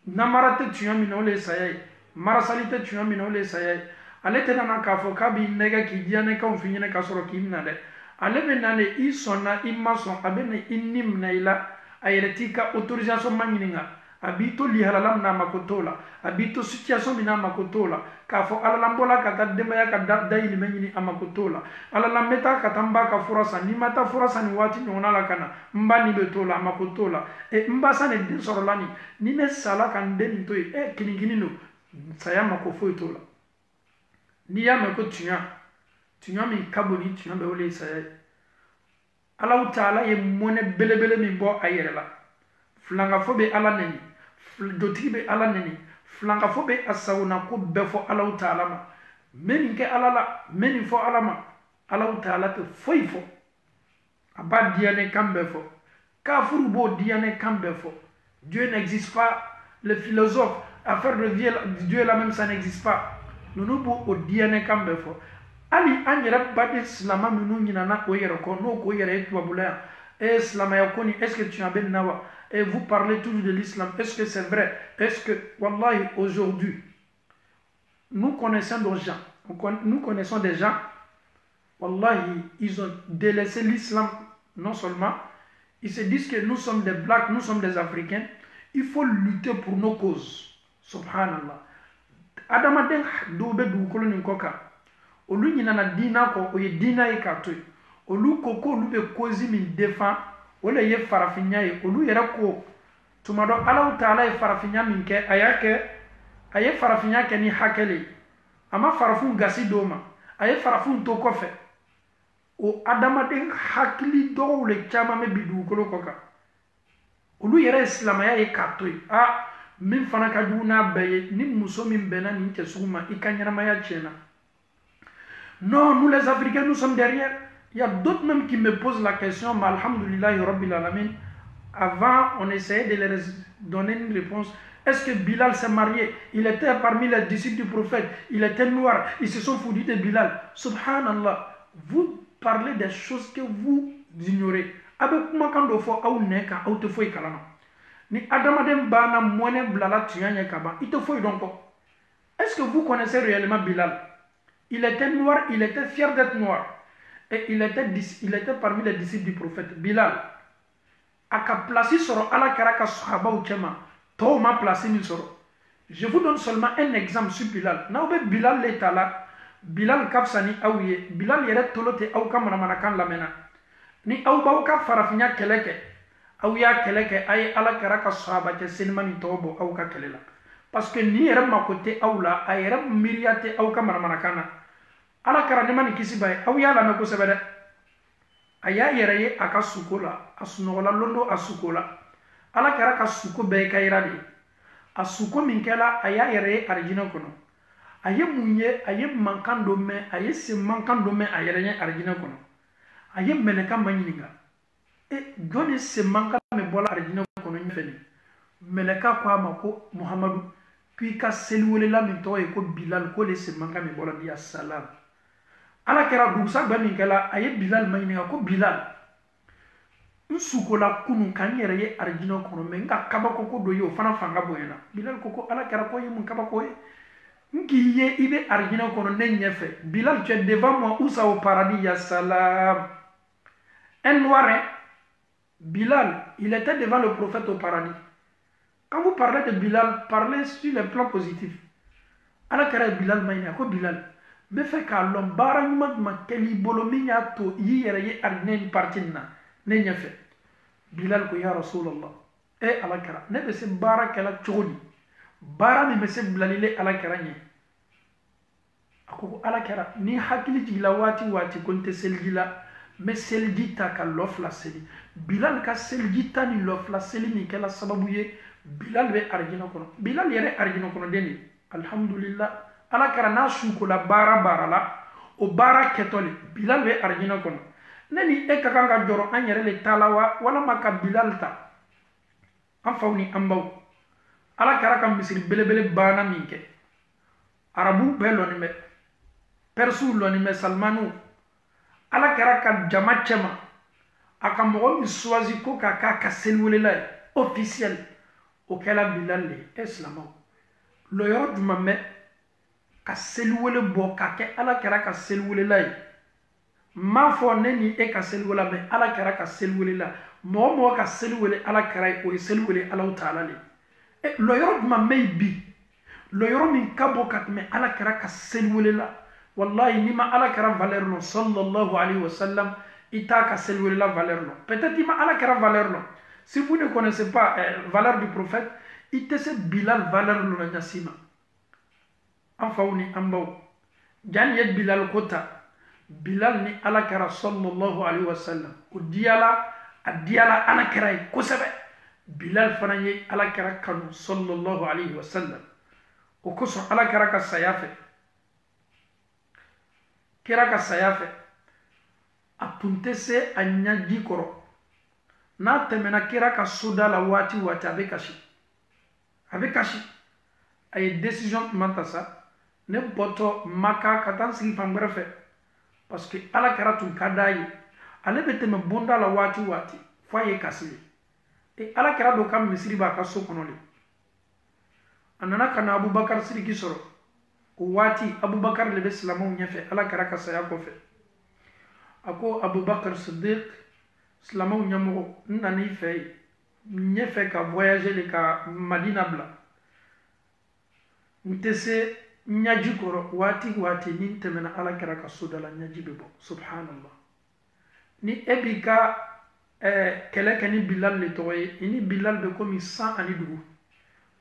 namarate tuya min wole saya marasalite tuya min wole saya ale te na ka fo ka bi nega ki diane ka fi nyene ka soro ki mina de ale be nane i sonna imason abene innim na ila ayretika autorisation manyininga abito li halalam na makotola abito situation mina makotola ka fo alalambola ka tadema ya ka daili menyini amakotola alalameta ka tamba ka furasa ni mata furasa ni wati nyona la kana mbani betola amakotola mbasa ne disorolani ni ne sala kan deni to kiningini no saya makofo itola ni ya mako tunya mi kaboni tunya be wole saya Allah Ta'ala ye mone belebele mi bo ayerela flanga fo be ala neni dotibe ala neni flanga fo be asawna ko be fo Allah Ta'ala ma meni ke ala la meni fo ala ma Allah Ta'ala te foi fo aba diane kambe fo kafuru bo diane kambe fo Dieu n'existe pas le philosophe affaire de Dieu là même ça n'existe pas nous bo o diane kambe fo ali anyere bade islama minu nyina na ko yere ko no ko yere tubabula islam ya koni est-ce que tu as ben nawa et vous parlez toujours de l'islam est-ce que c'est vrai est-ce que wallahi aujourd'hui nous connaissons des gens wallahi ils ont délaissé l'islam non seulement ils se disent que nous sommes des blacks nous sommes des africains il faut lutter pour nos causes subhanallah adama den do be du ko ni koka olu nyina na dina ko o ye dina e kato olu koko olu be kozi min défend ole ye farafinya ye olu yera ko tumado Allah Ta'ala e farafinya min ke aye farafinya ke ni hakele ama farafun gasi doma aye farafun to kofe o adama den hakili do le chama me bidu ko koka olu yera islam ya e kato min fana ka duna baye ni muso min bena ni te suma ikanyara maya chena. Non, nous les Africains, nous sommes derrière. Il y a d'autres même qui me posent la question, mais alhamdoulillahi rabbil alamin. Avant, on essayait de leur donner une réponse. Est-ce que Bilal s'est marié? Il était parmi les disciples du prophète. Il était noir. Ils se sont foutus de Bilal. Subhanallah. Vous parlez des choses que vous ignorez. ni adamaden bana mɔnɛ bilala tuya ɲɛ ka ban i tɛ foyi dɔn kɔ. Est-ce que vous connaissez réellement Bilal? Il était noir, il était fier d'être noir. Et il était parmi les disciples du prophète. Bilal, a ka place soro ala kɛra ka sahaba u cɛma tɔw ma place min sɔrɔ. Je vous donne seulement un exemple sur Bilal. N'aw bɛ Bilal le ta la, Bilal ka fisa ni aw ye. Bilal yɛrɛ tolo tɛ aw ka manamanakan lamɛnna. Ni aw b'aw ka farafinya kɛlɛ kɛ, aw y'a kɛlɛ kɛ, a ye ala kɛra ka sahaba cɛ selima ni tɔw bɔ aw ka kɛlɛ la. Parce que ni yɛrɛ mako tɛ aw la, a yɛrɛ miiriya tɛ aw ka manamanakan na. Ala kɛra nɛma ni kisi ba ye, aw y'a lamɛn kosɛbɛ dɛ. A y'a yɛrɛ ye a ka suko la, a sunɔgɔla londo a suko la. Ala kɛra ka suko bɛɛ ka yira de ye. A suko min kɛla, a y'a yɛrɛ ye arijinɛ kɔnɔ. A ye mun ye, a ye mankan dɔ mɛn, a ye sen mankan dɔ mɛn a yɛrɛ ye arijinɛ kɔnɔ. A ye mɛlɛka ma ɲininka. Jɔn ni sen mankan min bɔla arijinɛ kɔnɔ ɲɛfɛ nin? Mɛlɛka ko a ma ko Muhamadu, k'i ka seliwelela min tɔgɔ ye ko Bilal, ko le sen mankan min bɔla ni ya salam. Ala kɛra dugusa bɛɛ min kɛla, a ye Bilal ma ɲininka ko Bilal, n sukola kunun ka n yɛrɛ ye arijinɛ kɔnɔ mɛ n ka kabako ko dɔ ye o fana fanga bonyana. Bilal ko ala kɛra ko ye mun kabako ye? N k'i ye i bɛ arijinɛ kɔnɔ ne ɲɛfɛ. Bilal, tu es devant moi où ça au paradis, ya salam. Un noir, hein? Bilal, il était devant le prophète au paradis. Quand vous parlez de Bilal, parlez sur le plan positif. Ala kɛra Bilal ma ɲininka ko Bilal, n bɛ fɛ k'a lɔn baara ɲuman jumɛn kɛl'i bolo min y'a to i y'i yɛrɛ ye arijinɛ ni parti nin na ne ɲɛfɛ. Bilal ko ya Rasulallah, ala kɛra ne bɛ se baara kɛla cogo di? Baara min bɛ se bilalile ala kɛra ɲɛ. A ko ala kɛra ni hakili jigila waati waati ko n tɛ seliji la, n bɛ seliji ta ka lɔ fila seli. Bilal ka seliji ta ni lɔ fila seli min kɛla sababu ye Bilal bɛ arijinɛ kɔnɔ. Bilal yɛrɛ arijinɛ kɔnɔ den de. Alhamdulillah, ala kɛra n'a sukola baara baara la, o baara kɛtɔ le Bilal bɛ arijinɛ kɔnɔ. Ne ni e ka kan ka jɔrɔ an yɛrɛ le ta la wa walama ka Bilal ta? An faw ni an baw. Ala kɛra ka misiri belebele baana min kɛ. Arabu bɛɛ lɔnni bɛ, Persiw lɔnni bɛ, Salmanu. Ala kɛra ka jama cɛma, a ka mɔgɔ min choisi ko k'a k'a ka seliwelela ye officiel, o kɛla Bilal le ye. Silamɛw, lɔyɔrɔ jumɛn bɛ ka seliwele bɔ k'a kɛ ala kɛra ka seliwelela ye? M'a fɔ ne ni e ka seliwela, mɛ ala kɛra ka seliwelela. Mɔgɔ mɔgɔ ka seliwele ala kɛra ye, o ye seliwele Alahu Taala le. Lɔyɔrɔ jumɛn bɛ yen bi? Lɔyɔrɔ min ka bɔ ka tɛmɛ ala kɛra ka seliwelela. Wallahi, n'i ma ala kɛra valeur lɔn sallallahu alayhi wa sallam, i t'a ka seliwelela valeur lɔn. Peut-être i ma ala kɛra valeur lɔn. Si vous ne connaissez pas valeur du prophète, i tɛ se Bilal valeur lɔn ɲasima. An faw ni an baw, jani ye Bilal ko ta, Bilal ni ala kɛra sallallahu alayhi wa sallam, o diyala ala kɛra ye kosɛbɛ. Bilal fana ye ala kɛra kanu sallallahu alayhi wa sallam. O kosɔn ala kɛra ka saya fɛ, kɛra ka saya fɛ, a tun tɛ se a ɲaji kɔrɔ. N'a tɛmɛna kɛra ka soda la waati waati a bɛ kasi, a bɛ kasi. A ye décision jumɛn ta sa? Ne bɔtɔ Maka ka taa n sigi fan wɛrɛ fɛ, parce que ala kɛra tun ka d'a ye. Ale bɛ tɛmɛ bonda la waati waati fo a ye kasi le. Ala kɛra dɔ ka misiri b'a ka so kɔnɔ le. A nana ka na Abubakar Sidiki sɔrɔ. O waati Abubakar le bɛ silamɛw ɲɛfɛ ala kɛra ka saya kɔfɛ. A ko Abubakar Sidik, silamɛw ɲɛmɔgɔ, n nan'i fɛ yen, n ɲɛfɛ ka voyager le ka Madina bila. N tɛ se ɲaji kɔrɔ waati waati ni n tɛmɛna ala kɛra ka so da la ɲaji bɛ bɔ. Subhanallah. Ni e b'i ka kɛlɛ kɛ ni Bilal le tɔgɔ ye, i ni Bilal bɛ komi 102.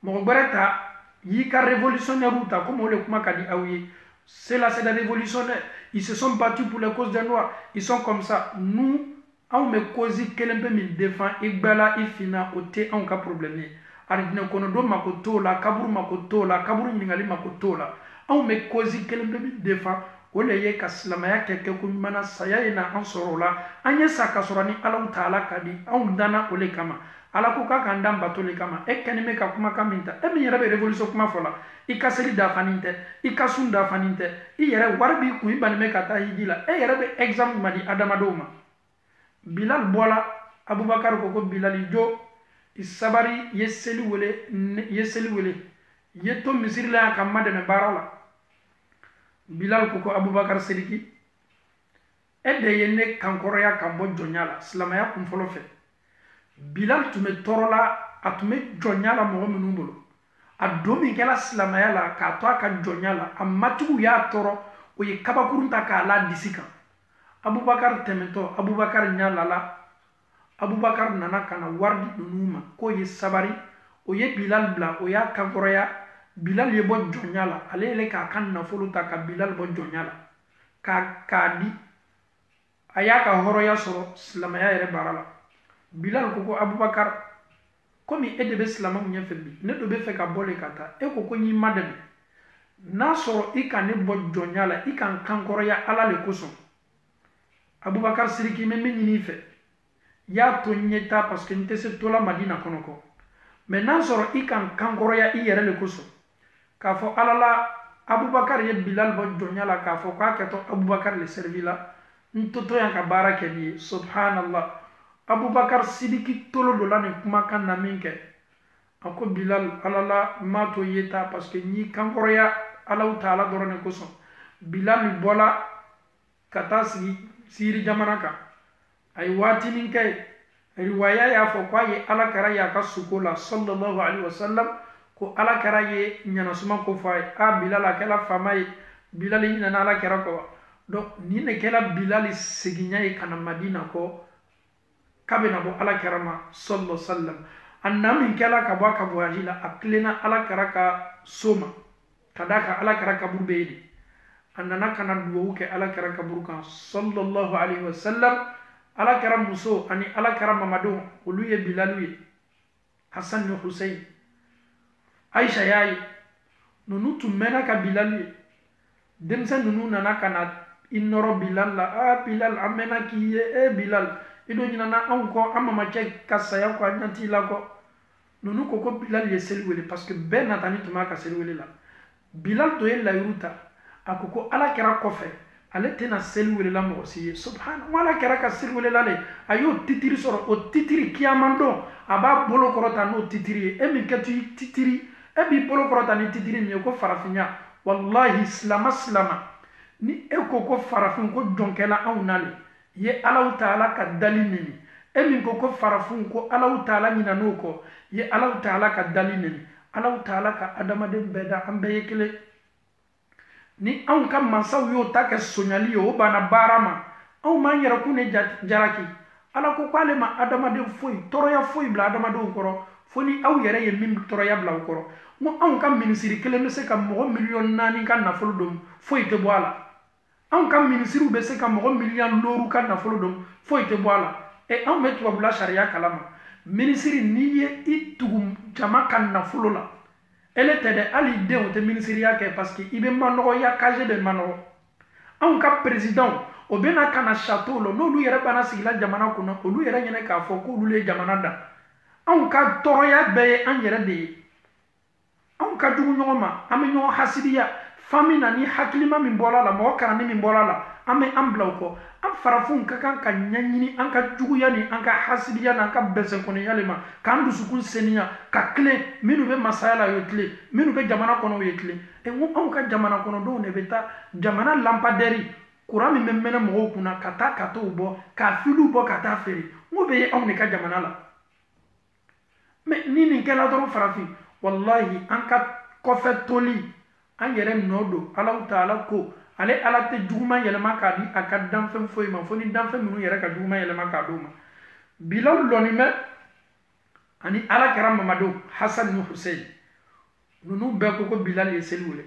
Mɔgɔ wɛrɛ ta y'i ka révolutionnaire ta comme o le kuma ka di aw ye. C'est des révolutionnaires. Ils se sont battus pour les causes des Noirs. Ils sont comme ça. Nous, anw bɛ cause kelen pe min défend i gbɛla i finna, o tɛ anw ka problème ye. Arijinɛ kɔnɔdon mako t'o la, kaburu mako t'o la, kaburu ɲininkali mako t'o la. Anw bɛ cause kelen pe min défend, o le ye ka silamɛya kɛ ko ɲuman na, saya ye na an sɔrɔ o la. An ye sa ka sɔrɔ ni Alahu Taala ka di, anw danna o le kama. Ala ko k'a k'an dan bato le kama. E kɛni bɛ ka kumakan min ta, e min yɛrɛ bɛ révolution kuma fɔ la, i ka seli dafanin tɛ, i ka sun dafanin tɛ, i yɛrɛ wari b'i kun, i bannen bɛ ka taa hiji la, e yɛrɛ bɛ exemple ma di adamadenw ma. Bilal bɔla, Abubakar ko ko Bilal i jɔ, isabari yeseli wele yeto misiri la ka madame barala Bilal ko Abubakar Sidiki ede yenne kankoroya kambo jonyala silamaya kun folo fe Bilal tume torola atume jonyala mo minnu bolo adomi kala silamaya la ka to aka jonyala amatu ya toro o ye kabakurunta ka la disika Abubakar temento Abubakar nyala la Abubakar nana kana wardi nunuma ko ye sabari o ye Bilal bla o ya kankoroya Bilal ye bo jonyala ale le ka kan na foluta ka Bilal bo jonyala ka di aya ka horoya soro silamaya yere barala Bilal ko Abubakar komi edebe silama nya febi ne do be fe ka bole kata e ko nyi madame na soro ikane bo jonyala ikan kankoroya ala le koso Abubakar Sidiki me nyini fe ya to nyeta parce que ntese tola Madina konoko mais na soro ikan kankoroya i yere le koso ka fo alala Abubakar ye Bilal bo jonyala ka fo ka keto Abubakar le servila ntoto yan ka baraka di subhanallah Abubakar Sidiki tolo do la ni kuma kan na minke ako Bilal alala mato yeta parce que ni kankoroya Allah taala dorone ko so Bilal bola kata siri jamanaka ay watinin kay riwaya ya fo kwa ye ala kara ya ka sukola sallallahu alaihi wasallam ko ala kara ye nyana suma ko fay a Bilal akela famay Bilal ni na ala kara ko donc ni ne kela Bilal seginya e kana Madina ko kabena bo ala kara ma sallallahu alaihi wasallam annam kela ka bo ka voyagila aklena ala kara ka soma kadaka ala kara ka burbeedi annana kana duwo ke ala kara ka burkan sallallahu alaihi wasallam ala kara muso ani ala kara mamadu uluye Bilal Hassan ni Hussein Aisha yayi nunu tumena ka Bilal demsa nunu nana kana inoro Bilal la Bilal amena kiye Bilal ido nyina na anko amama che kasaya ko anti la ko nunu ko Bilal ye selwele parce que ben natani tuma ka selwele la Bilal to yella yuruta akoko ala kera kofe ale tena selwele la mo si subhana wala kera ka selwele la le ayo titiri soro o titiri kiamando aba bolo korota no titiri e mi kati titiri e bi bolo korota ni titiri mi ko farafinya wallahi islama ni e ko farafin ko jonkela awnale ye Allah taala ka dalilini e min ko farafin ko Allah taala nyina no ko ye Allah taala ka dalilini Allah taala ka adama de beda ambe yekele ni an ka mansaw yo ta ka sonyali yo bana barama aw man yara ku ne jaraki ala ko kwale ma adama de foi toroya foi bla adama de koro foni aw yara ye min toroya bla koro mo an ka ministry kele me se ka mo million nani kan na folo dum foi te boala an ka ministry be se ka mo million loru kan na folo dum foi te boala e an metu bla sharia kalama ministry ni ye itugum jama kan na folo la ele tede ali de o te ministry yake parce que ibe manogo ya kaje de manogo an ka president o bena kana chateau lo no lu yere bana sigila jamana kuno o lu yere nyene ka fo ko lu le jamana da an ka toroya be an yere de an ka dugu nyoma ame nyo hasidiya famina ni hakilima min bola la mo karani min bola la ame amblaw ko am farafun ka kan ka nyanyini an ka dugu yani an ka hasidiya na ka besen kono yalema kan du sukun seniya ka kle minu be masala yo kle minu be jamana kono yo kle e mo an ka jamana kono do ne beta jamana lampaderi kurami memena mo kuna kata kato bo ka filu bo kata feri mo be an ne ka jamana la me nini kala do farafi wallahi an ka kofet toli an yere nodo Allah taala ko ale ala te juma yelema ka di aka danfem foy ma foni danfem minu yere ka juma yelema ka do ma Bilal loni me ani ala karam Mamadu Hassan ni Hussein nunu be ko Bilal ye selwele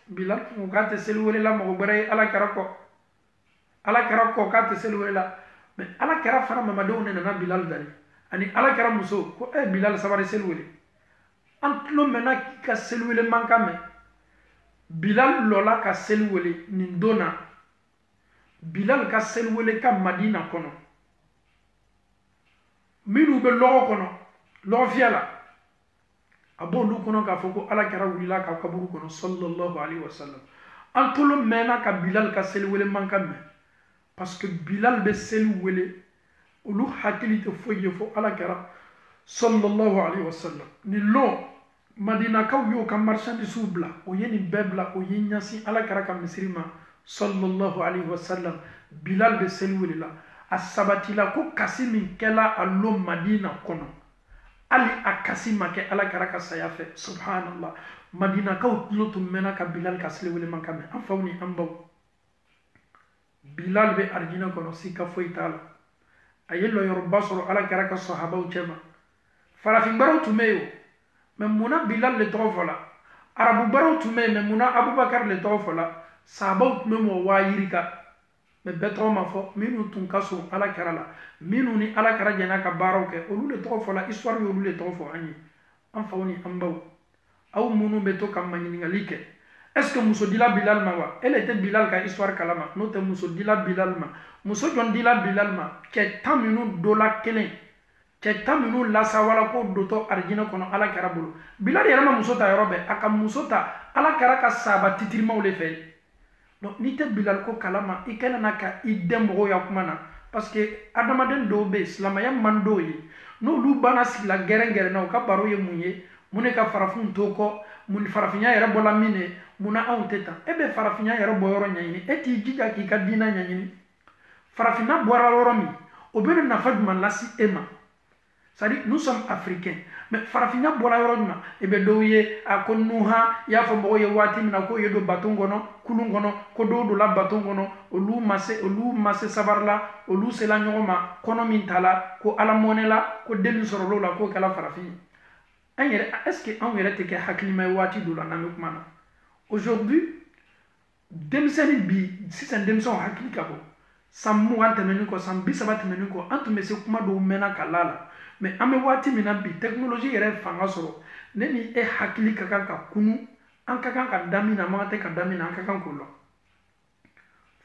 Bilal ko ka te selwele la mo bare ala karako ka te selwele la mais ala kara fara Mamadu ne na Bilal dali ani ala karam muso ko Bilal sabari selwele antlo mena ka selwele mankame Bilal lola ka selwele nindona Bilal ka selwele ka Madina kono minu be logo kono lo fiala abo lu kono ka foko ala kara wulila ka kaburu kono sallallahu alaihi wasallam antolo mena ka Bilal ka selwele mankame parce que Bilal be selwele ulu hakili te foye fo ala kara sallallahu alayhi wa sallam ni lo madina kaw yo ka marchandise bla o yeni bebla o yinyasi ala karaka misrima sallallahu alayhi wa sallam bilal be selwilila asabatila ko kasimi kela allo madina kono ali akasima ke ala karaka sayafe subhanallah madina kaw lotu mena ka bilal ka selwili man kame an fawni an baw bilal be arjina kono sika foitala ayelo yorba soro ala karaka sahabaw chema farafin baro tumeyo mais muna bilal le tofola arabu baro tume mais muna abubakar le tofola sahabaw tume mo wayirika mais betro ma fo minu tun kaso ala karala minu ni ala kara jena ka baro ke olu le tofola histoire yo le tofo ani an fawni an baw aw munu beto kam mani ngalike est-ce que muso dila bilal ma wa elle était bilal ka histoire kalama no te muso dila bilal ma muso jon dila bilal ma ke taminu dola kelen ke taminu lasa wala ko doto arjina kono ala kara bulu bilal yara ma muso ta yorobe aka muso ta ala kara ka saba titirima ole fe donc ni te bilal ko kalama ikena naka idem go ya kumana parce que adamaden do be islamaya mando yi no lu bana sila gere na ka baro ye munye mune ka farafun toko mun farafinya yara bola mine muna auteta ebe farafinya yara boyoro nyayini eti jija ki ka dina nyayini farafina boara loromi obene na fadman lasi ema c'est-à-dire nous sommes africains mais farafina bola yoroma ebe doye akonuha ya fo moye wati mina ko yedo batongono kulungono ko do la batongono olu masse sabarla olu sela nyoma kono min tala ko ala monela ko delu sorolo la ko kala farafina est-ce que on yɛrɛ tɛ kɛ hakilima ye waati dɔ la n'an bɛ kuma na aujourd'hui denmisɛnnin bi sisan denmisɛnw hakili ka bɔ san 20 tɛmɛnen kɔ san 30 tɛmɛnen kɔ an tun bɛ se kuma dɔw mɛnna ka la la mais an bɛ waati min na bi technologie yɛrɛ fanga sɔrɔ ne ni e hakili ka kan ka kunu an ka kan ka da min na an man tɛ ka da min na an ka kan k'o lɔn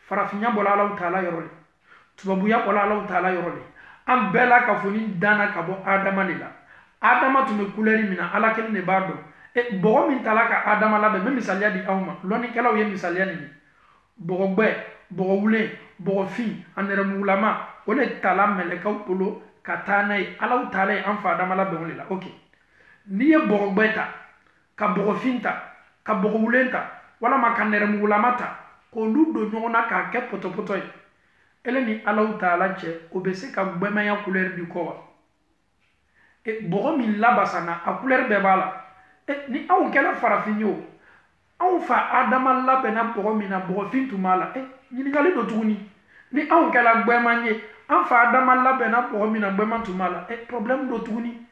farafinya bɔra Alahu Taala yɔrɔ de tubabuya bɔra Alahu Taala yɔrɔ de an bɛɛ la ka fɔ ni danna ka bɔ Adama de la adama tun bɛ couleur mina ala kelen de b'a dɔn bɔgɔ min tala ka adama labɛn n bɛ misaliya di aw ma lɔnnikɛlaw ye misaliya nin ye bɔgɔgbɛ bɔgɔwulen bɔgɔfin a nɛrɛmugulama o de tala mɛlɛkaw bolo ka taa n'a ye alaw taala ye an fa adama labɛn o de la ok n'i ye bɔgɔgbɛ ta ka bɔgɔfin ta ka bɔgɔwulen ta walama ka nɛrɛmugulama ta k'olu don ɲɔgɔn na k'a kɛ pɔtɔpɔtɔ ye ele ni alaw taala cɛ o bɛ se ka gbɛmaya couleur di kɔ wa bɔgɔ min labasana a couleur bɛɛ b'a la ni anw kɛla farafin ye o anw fa adama labɛnna bɔgɔ min na bɔgɔfin tun b'a la ɲininkali don tuguni ni anw kɛla gbɛman ye an fa adama labɛnna bɔgɔ min na gbɛman tun b'a la problème don tuguni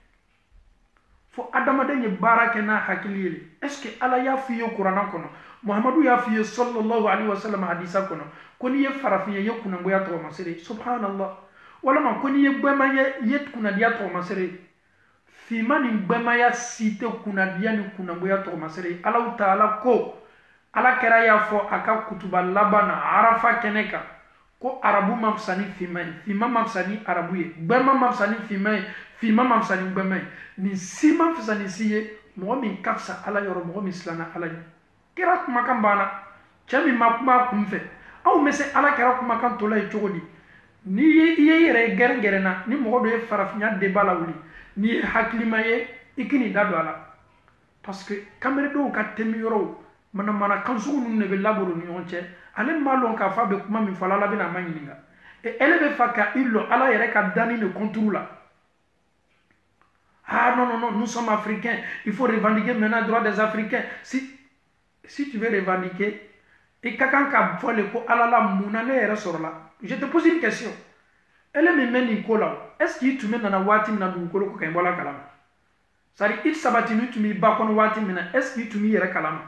fo adamaden ye baara kɛ n'a hakili ye est ce que ala y'a f'i ye kuranna kɔnɔ muhamadu y'a f'i ye sallallahu alaihi wa sallam hadisa kɔnɔ ko n'i ye farafin ye kunnangoya tɔgɔmasere subhanallah walama ko n'i ye gbɛman ye kunnadiya tɔgɔmasere fima ni gbɛmaya si tɛ kunnadiya ni kunnangoya tɔgɔmasere alaw taala ko ala kɛra y'a fɔ a ka kutuba laban na arafa kɛnɛ kan ko arabu ma fisa ni fima ye fima ma fisa ni arabu ye gbɛma ma fisa ni fima ye fima ma fisa ni gbɛma ye nin si ma fisa ni si ye mɔgɔ min ka fisa ala yɔrɔ mɔgɔ min silanna ala ye kɛra kumakan banna cɛ min ma kuma a kun fɛ anw bɛ se ala kɛra kumakan tɔ la ye cogo di n'i ye i ye yɛrɛ gɛrɛgɛrɛ na ni mɔgɔ dɔ ye farafinya débat lawuli n'i ye hakilima ye i k'i da don a la parce que kameredenw ka temi yɔrɔw mana kansugu ninnu de bɛ laboro ni ɲɔgɔn cɛ ale m'a lɔn k'a fɔ a bɛ kuma min fɔ ala bɛna a ma ɲininka ele bɛ fɛ ka i lɔ ala yɛrɛ ka danni de contour la ah non nous sommes africains il faut revendiquer maintenant droit des africains si tu veux revendiquer i ka kan ka fɔ le ko ala la munna ne yɛrɛ sɔrɔ la je te pose une question ele min bɛ nin ko la est-ce que i tun bɛ nana waati min na dugukolo ko ka i bɔla kalama c'est-à-dire i sabatini tun b'i ba kɔnɔ waati min na est-ce que i tun b'i yɛrɛ kalama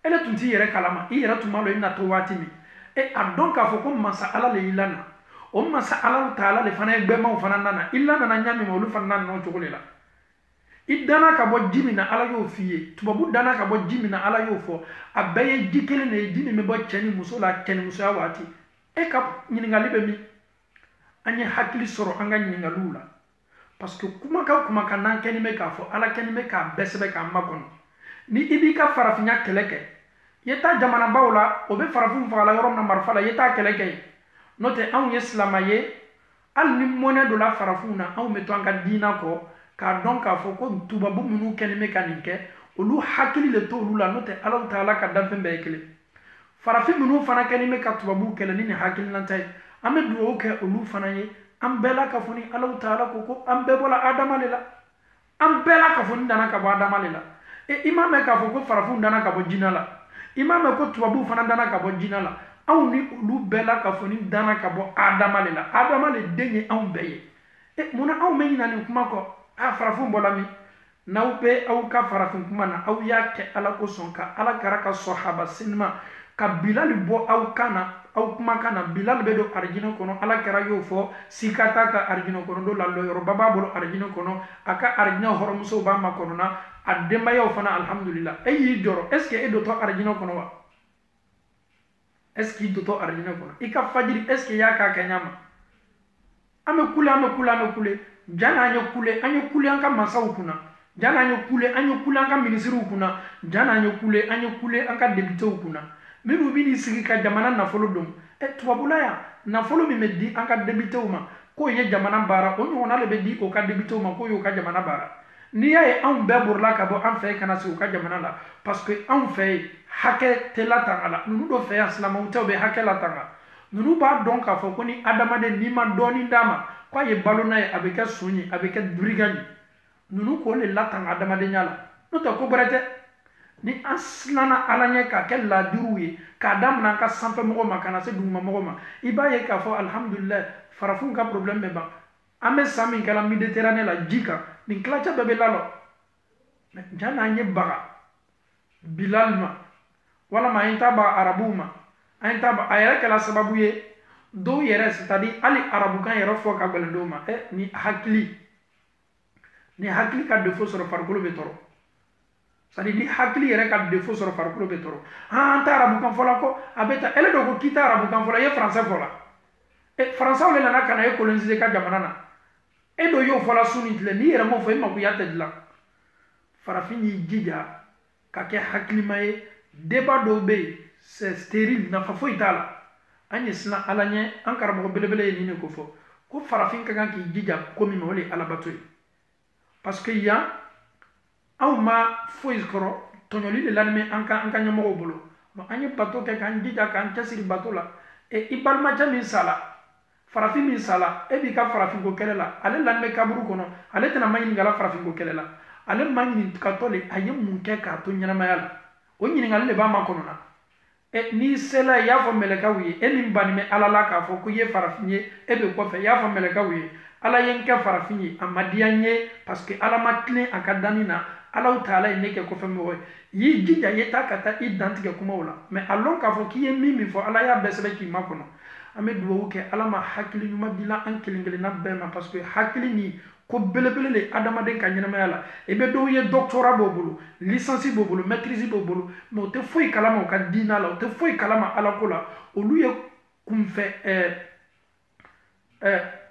ele tun t'i yɛrɛ kalama i yɛrɛ tun b'a lɔn i natɔ waati min a dɔn k'a fɔ ko masa ala le y'i lana o masa ala taala le fana ye gbɛmaw fana nana i lanana ɲa min ma olu fana nana o cogo de la i danna ka bɔ ji min na ala y'o f'i ye tubabu danna ka bɔ ji min na ala y'o fɔ a bɛɛ ye ji kelen de ye ji min bɛ bɔ cɛ ni muso la cɛnimusoya waati ka ɲininkali bɛ min an ye hakili sɔrɔ an ka ɲininkaliw la parce que kumakan n'an kɛni bɛ k'a fɔ ala kɛni bɛ k'a bɛɛ sɛbɛn k'an makɔnɔ ni i b'i ka farafinya kɛlɛ kɛ i ye taa jamanabaw la o bɛ farafin fagala yɔrɔ min na marifa la i ye taa kɛlɛ kɛ yen n'o tɛ anw ye silama ye al ni mɔnɛ dɔ la farafinw na anw bɛ to an ka diina kɔ k'a dɔn k'a fɔ ko tubabu minnu kɛlen bɛ ka nin kɛ olu hakili le to olu la n'o tɛ Alahu Taala ka danfɛn bɛɛ ye kelen farafin minnu fana kɛlen bɛ ka tubabu kɛlɛ ni nin hakilinata ye an bɛ dugawu kɛ olu fana ye an bɛɛ la ka fɔ ni Alahu Taala ko an bɛɛ bɔra Adama de la an bɛɛ la ka fɔ ni dana ka bɔ Adama de la i m'a mɛn k'a fɔ ko farafinw dana ka bɔ jinɛ la i m'a mɛn ko tubabuw fana dana ka bɔ jinɛ la anw ni olu bɛɛ la ka fɔ ni dana ka bɔ Adama de la Adama de den ye anw bɛɛ ye munna anw bɛ ɲinɛ nin kuma kɔ farafinw bɔla min n'aw bɛ aw ka farafin kuma na aw y'a kɛ Ala kosɔn ka Ala kɛra ka sɔhaba sinima ka Bilali bɔ aw kan na aw kumakan na Bilali bɛ don arijinɛ kɔnɔ Ala kɛra y'o fɔ sika t'a ka arijinɛ kɔnɔ don la lɔyɔrɔba b'a bolo arijinɛ kɔnɔ a ka arijinɛ hɔrɔnmusow b'a makɔnɔna a denbayaw fana alhamdulillah e y'i jɔrɔ est ce que e dotɔ arijinɛ kɔnɔ wa est ce que i dotɔ arijinɛ kɔnɔ i ka fajiri est ce que i y'a k'a kɛ ɲa ma an bɛ kule an bɛ kule an bɛ kule jana an ye kule an ka masaw kunna jana an ye kule an ka minisiriw kunna jana an ye kule an ka debitew kunna minnu bɛ n'i sigi ka jamana nafolo dɔn tubabula yan nafolo min bɛ di an ka debitew ma k'o ye jamana baara o ɲɔgɔnna de bɛ di o ka debitew ma k'o y'o ka jamana baara n'i y'a ye anw bɛɛ borila ka bɔ an fɛ kana sigi u ka jamana la parce que anw fɛ yen hakɛ tɛ latanga la ninnu dɔ fɛ yan silamɛw tɛw bɛ hakɛ latanga ninnu b'a dɔn k'a fɔ ko ni adamaden n'i ma dɔɔnin d'a ma k'a ye balo n'a ye a bɛ kɛ sun ye a bɛ kɛ birigan ye ninnu k'o le latanga adamadenya la n'o tɛ ko bɛrɛ tɛ ni an silanna Ala ɲɛ k'a kɛ laadiriw ye k'a daminɛ an ka sanfɛmɔgɔw ma ka na se dugumamɔgɔw ma i b'a ye k'a fɔ alhamdulilayi farafinw ka problème bɛ ban an bɛ san min kɛla Méditerranée la ji kan nin tilacɛ bɛɛ bɛ lalɔ jaa n'an ye baga Bilal ma walama an ye taa baga arabuw ma an ye taa baga a yɛrɛ kɛla sababu ye dɔw yɛrɛ c'est à dire hali arabukan yɛrɛ fɔ ka gɛlɛn dɔw ma ni hakili ka défaut sɔrɔ farikolo bɛ tɔrɔ c'est à dire ni hakili yɛrɛ ka défaut sɔrɔ farikolo bɛ tɔrɔ an tɛ arabukan fɔla kɔ a bɛ taa ele dɔ ko k'i tɛ arabukan fɔla i ye français fɔla français le nana ka na e coloniser ka jamana na e dɔ y'o fɔla su ni tile n'i yɛrɛ m'o fɔ i magoya tɛ dilan farafin y'i jija ka kɛ hakilima ye débat dɔw bɛ yen c'est stérile nafa foyi t'a la an ye siran Ala ɲɛ an karamɔgɔ belebele ye nin de ko fɔ ko farafin ka kan k'i jija ko min ma o de ye Alabato ye parce que yan anw ma foyi kɔrɔ tɔɲɔli de lamɛn an ka ɲɛmɔgɔw bolo an ye bato kɛ k'an jija k'an cɛsiri bato la i balimacɛ min sala farafin min sala e b'i ka farafinko kɛlɛ la ale lamɛn kaburu kɔnɔ ale tɛna ma ɲininkala farafinko kɛlɛ la ale ma ɲininkatɔ le a ye mun kɛ k'a to ɲɛnamaya la o ɲininkali de b'a ma kɔnɔna n'i sela i y'a fɔ mɛlɛkaw ye e min bannen bɛ Ala la k'a fɔ ko i ye farafin ye e bɛ kɔfɛ i y'a fɔ mɛlɛkaw ye Ala ye n kɛ farafin ye a ma diya n ye parce que Ala ma tilen a ka danni na Alahu Taala ye ne kɛ kɔfɛmɔgɔ ye y'i jija i taa ka taa i dantigɛ kumaw la mais a lɔn k'a fɔ k'i ye min fɔ Ala y'a bɛɛ sɛbɛn k'i makɔnɔ an bɛ dugawu kɛ Ala ma hakili ɲuman di la an kelen kelenna bɛɛ ma parce que hakili nin ko belebele le adamaden ka ɲɛnamaya la i bɛ dɔw ye doctorat b'o bolo licence b'o bolo maîtrise b'o bolo mais o tɛ foyi kalama o ka diina la o tɛ foyi kalama Ala ko la olu ye kunfɛ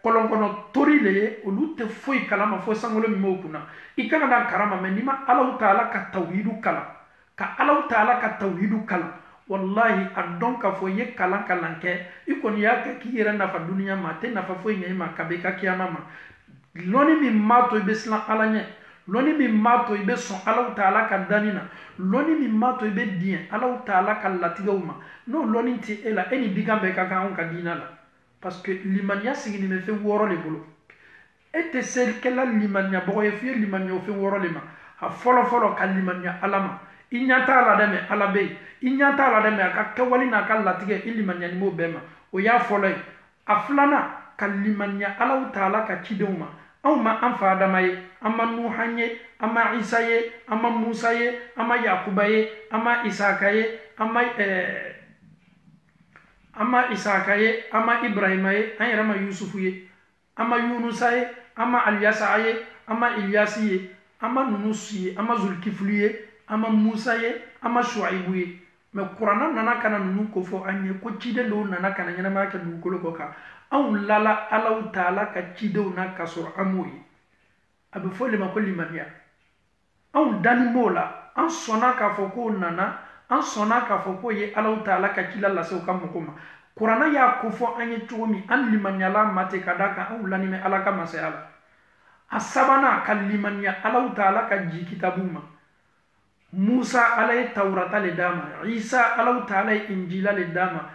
kɔlɔnkɔnɔ tori le ye olu tɛ foyi kalama fo sankolo min b'o kunna i kana dan karama mais n'i ma Alahu Taala ka tawhidu kalan ka Alahu Taala ka tawhidu kalan wallahi a dɔn k'a fɔ i ye kalan kɛ i kɔni y'a kɛ k'i yɛrɛ nafa duniya ma a tɛ nafa foyi ɲɛ i ma ka bɛn i ka kiyama ma lɔnni min b'a to i bɛ siran Ala ɲɛ lɔnni min b'a to i bɛ sɔn Alahu Taala ka danni na lɔnni min b'a to i bɛ diɲɛ Alahu Taala ka latigɛw ma n'o lɔnni tɛ e la e ni dikan bɛɛ ka kan anw ka diinɛ la parce que limaniya sigilen bɛ fɛn 6 de bolo e tɛ selikɛla limaniyabagaw ye f'i ye limaniya o fɛn 6 de ma a fɔlɔ ka limaniya Ala ma i ɲɛ t'a la dɛ mais Ala bɛ yen i ɲɛ t'a la dɛ mais a ka kɛwale n'a ka latigɛ i limaniyani b'o bɛɛ ma o y'a fɔlɔ ye a filanan ka limaniya Alahu Taala ka cidenw ma anw ma an fa Adama ye an ma Nuhan ye an ma Isa ye an ma Musa ye an ma Yakuba ye an ma Isaka ye an ma Isaka ye an ma Ibrahima ye an yɛrɛ ma Yusufu ye an ma Yunusa ye an ma Aliyasa ye an ma Iliyasi ye an ma Nunusi ye an ma Zulkifli ye an ma Musa ye an ma Shuaibu ye mais kuranna nana kana ninnu ko fɔ an ye ko ciden dɔw nana kana ɲɛnamaya kɛ dugukolo kɔ kan anw lala Alahu Taala ka cidenw na ka sɔrɔ an m'o ye a bɛ fɔ de ma ko limaniya anw danni b'o la an sɔnna k'a fɔ k'o nana an sɔnna k'a fɔ k'o ye Alahu Taala ka cila lase u ka mɔgɔw ma Kurana y'a ko fɔ an ye cogo min an limaniya mate ka da kan an lamɛ Ala ka masaya la. A sabanan ka limaniya Ala Ta'ala ka ji kitabu ma. Musa Ala ye Tawrata le d'a ma, Isa Ala Ta'ala ye Injila le d'a ma,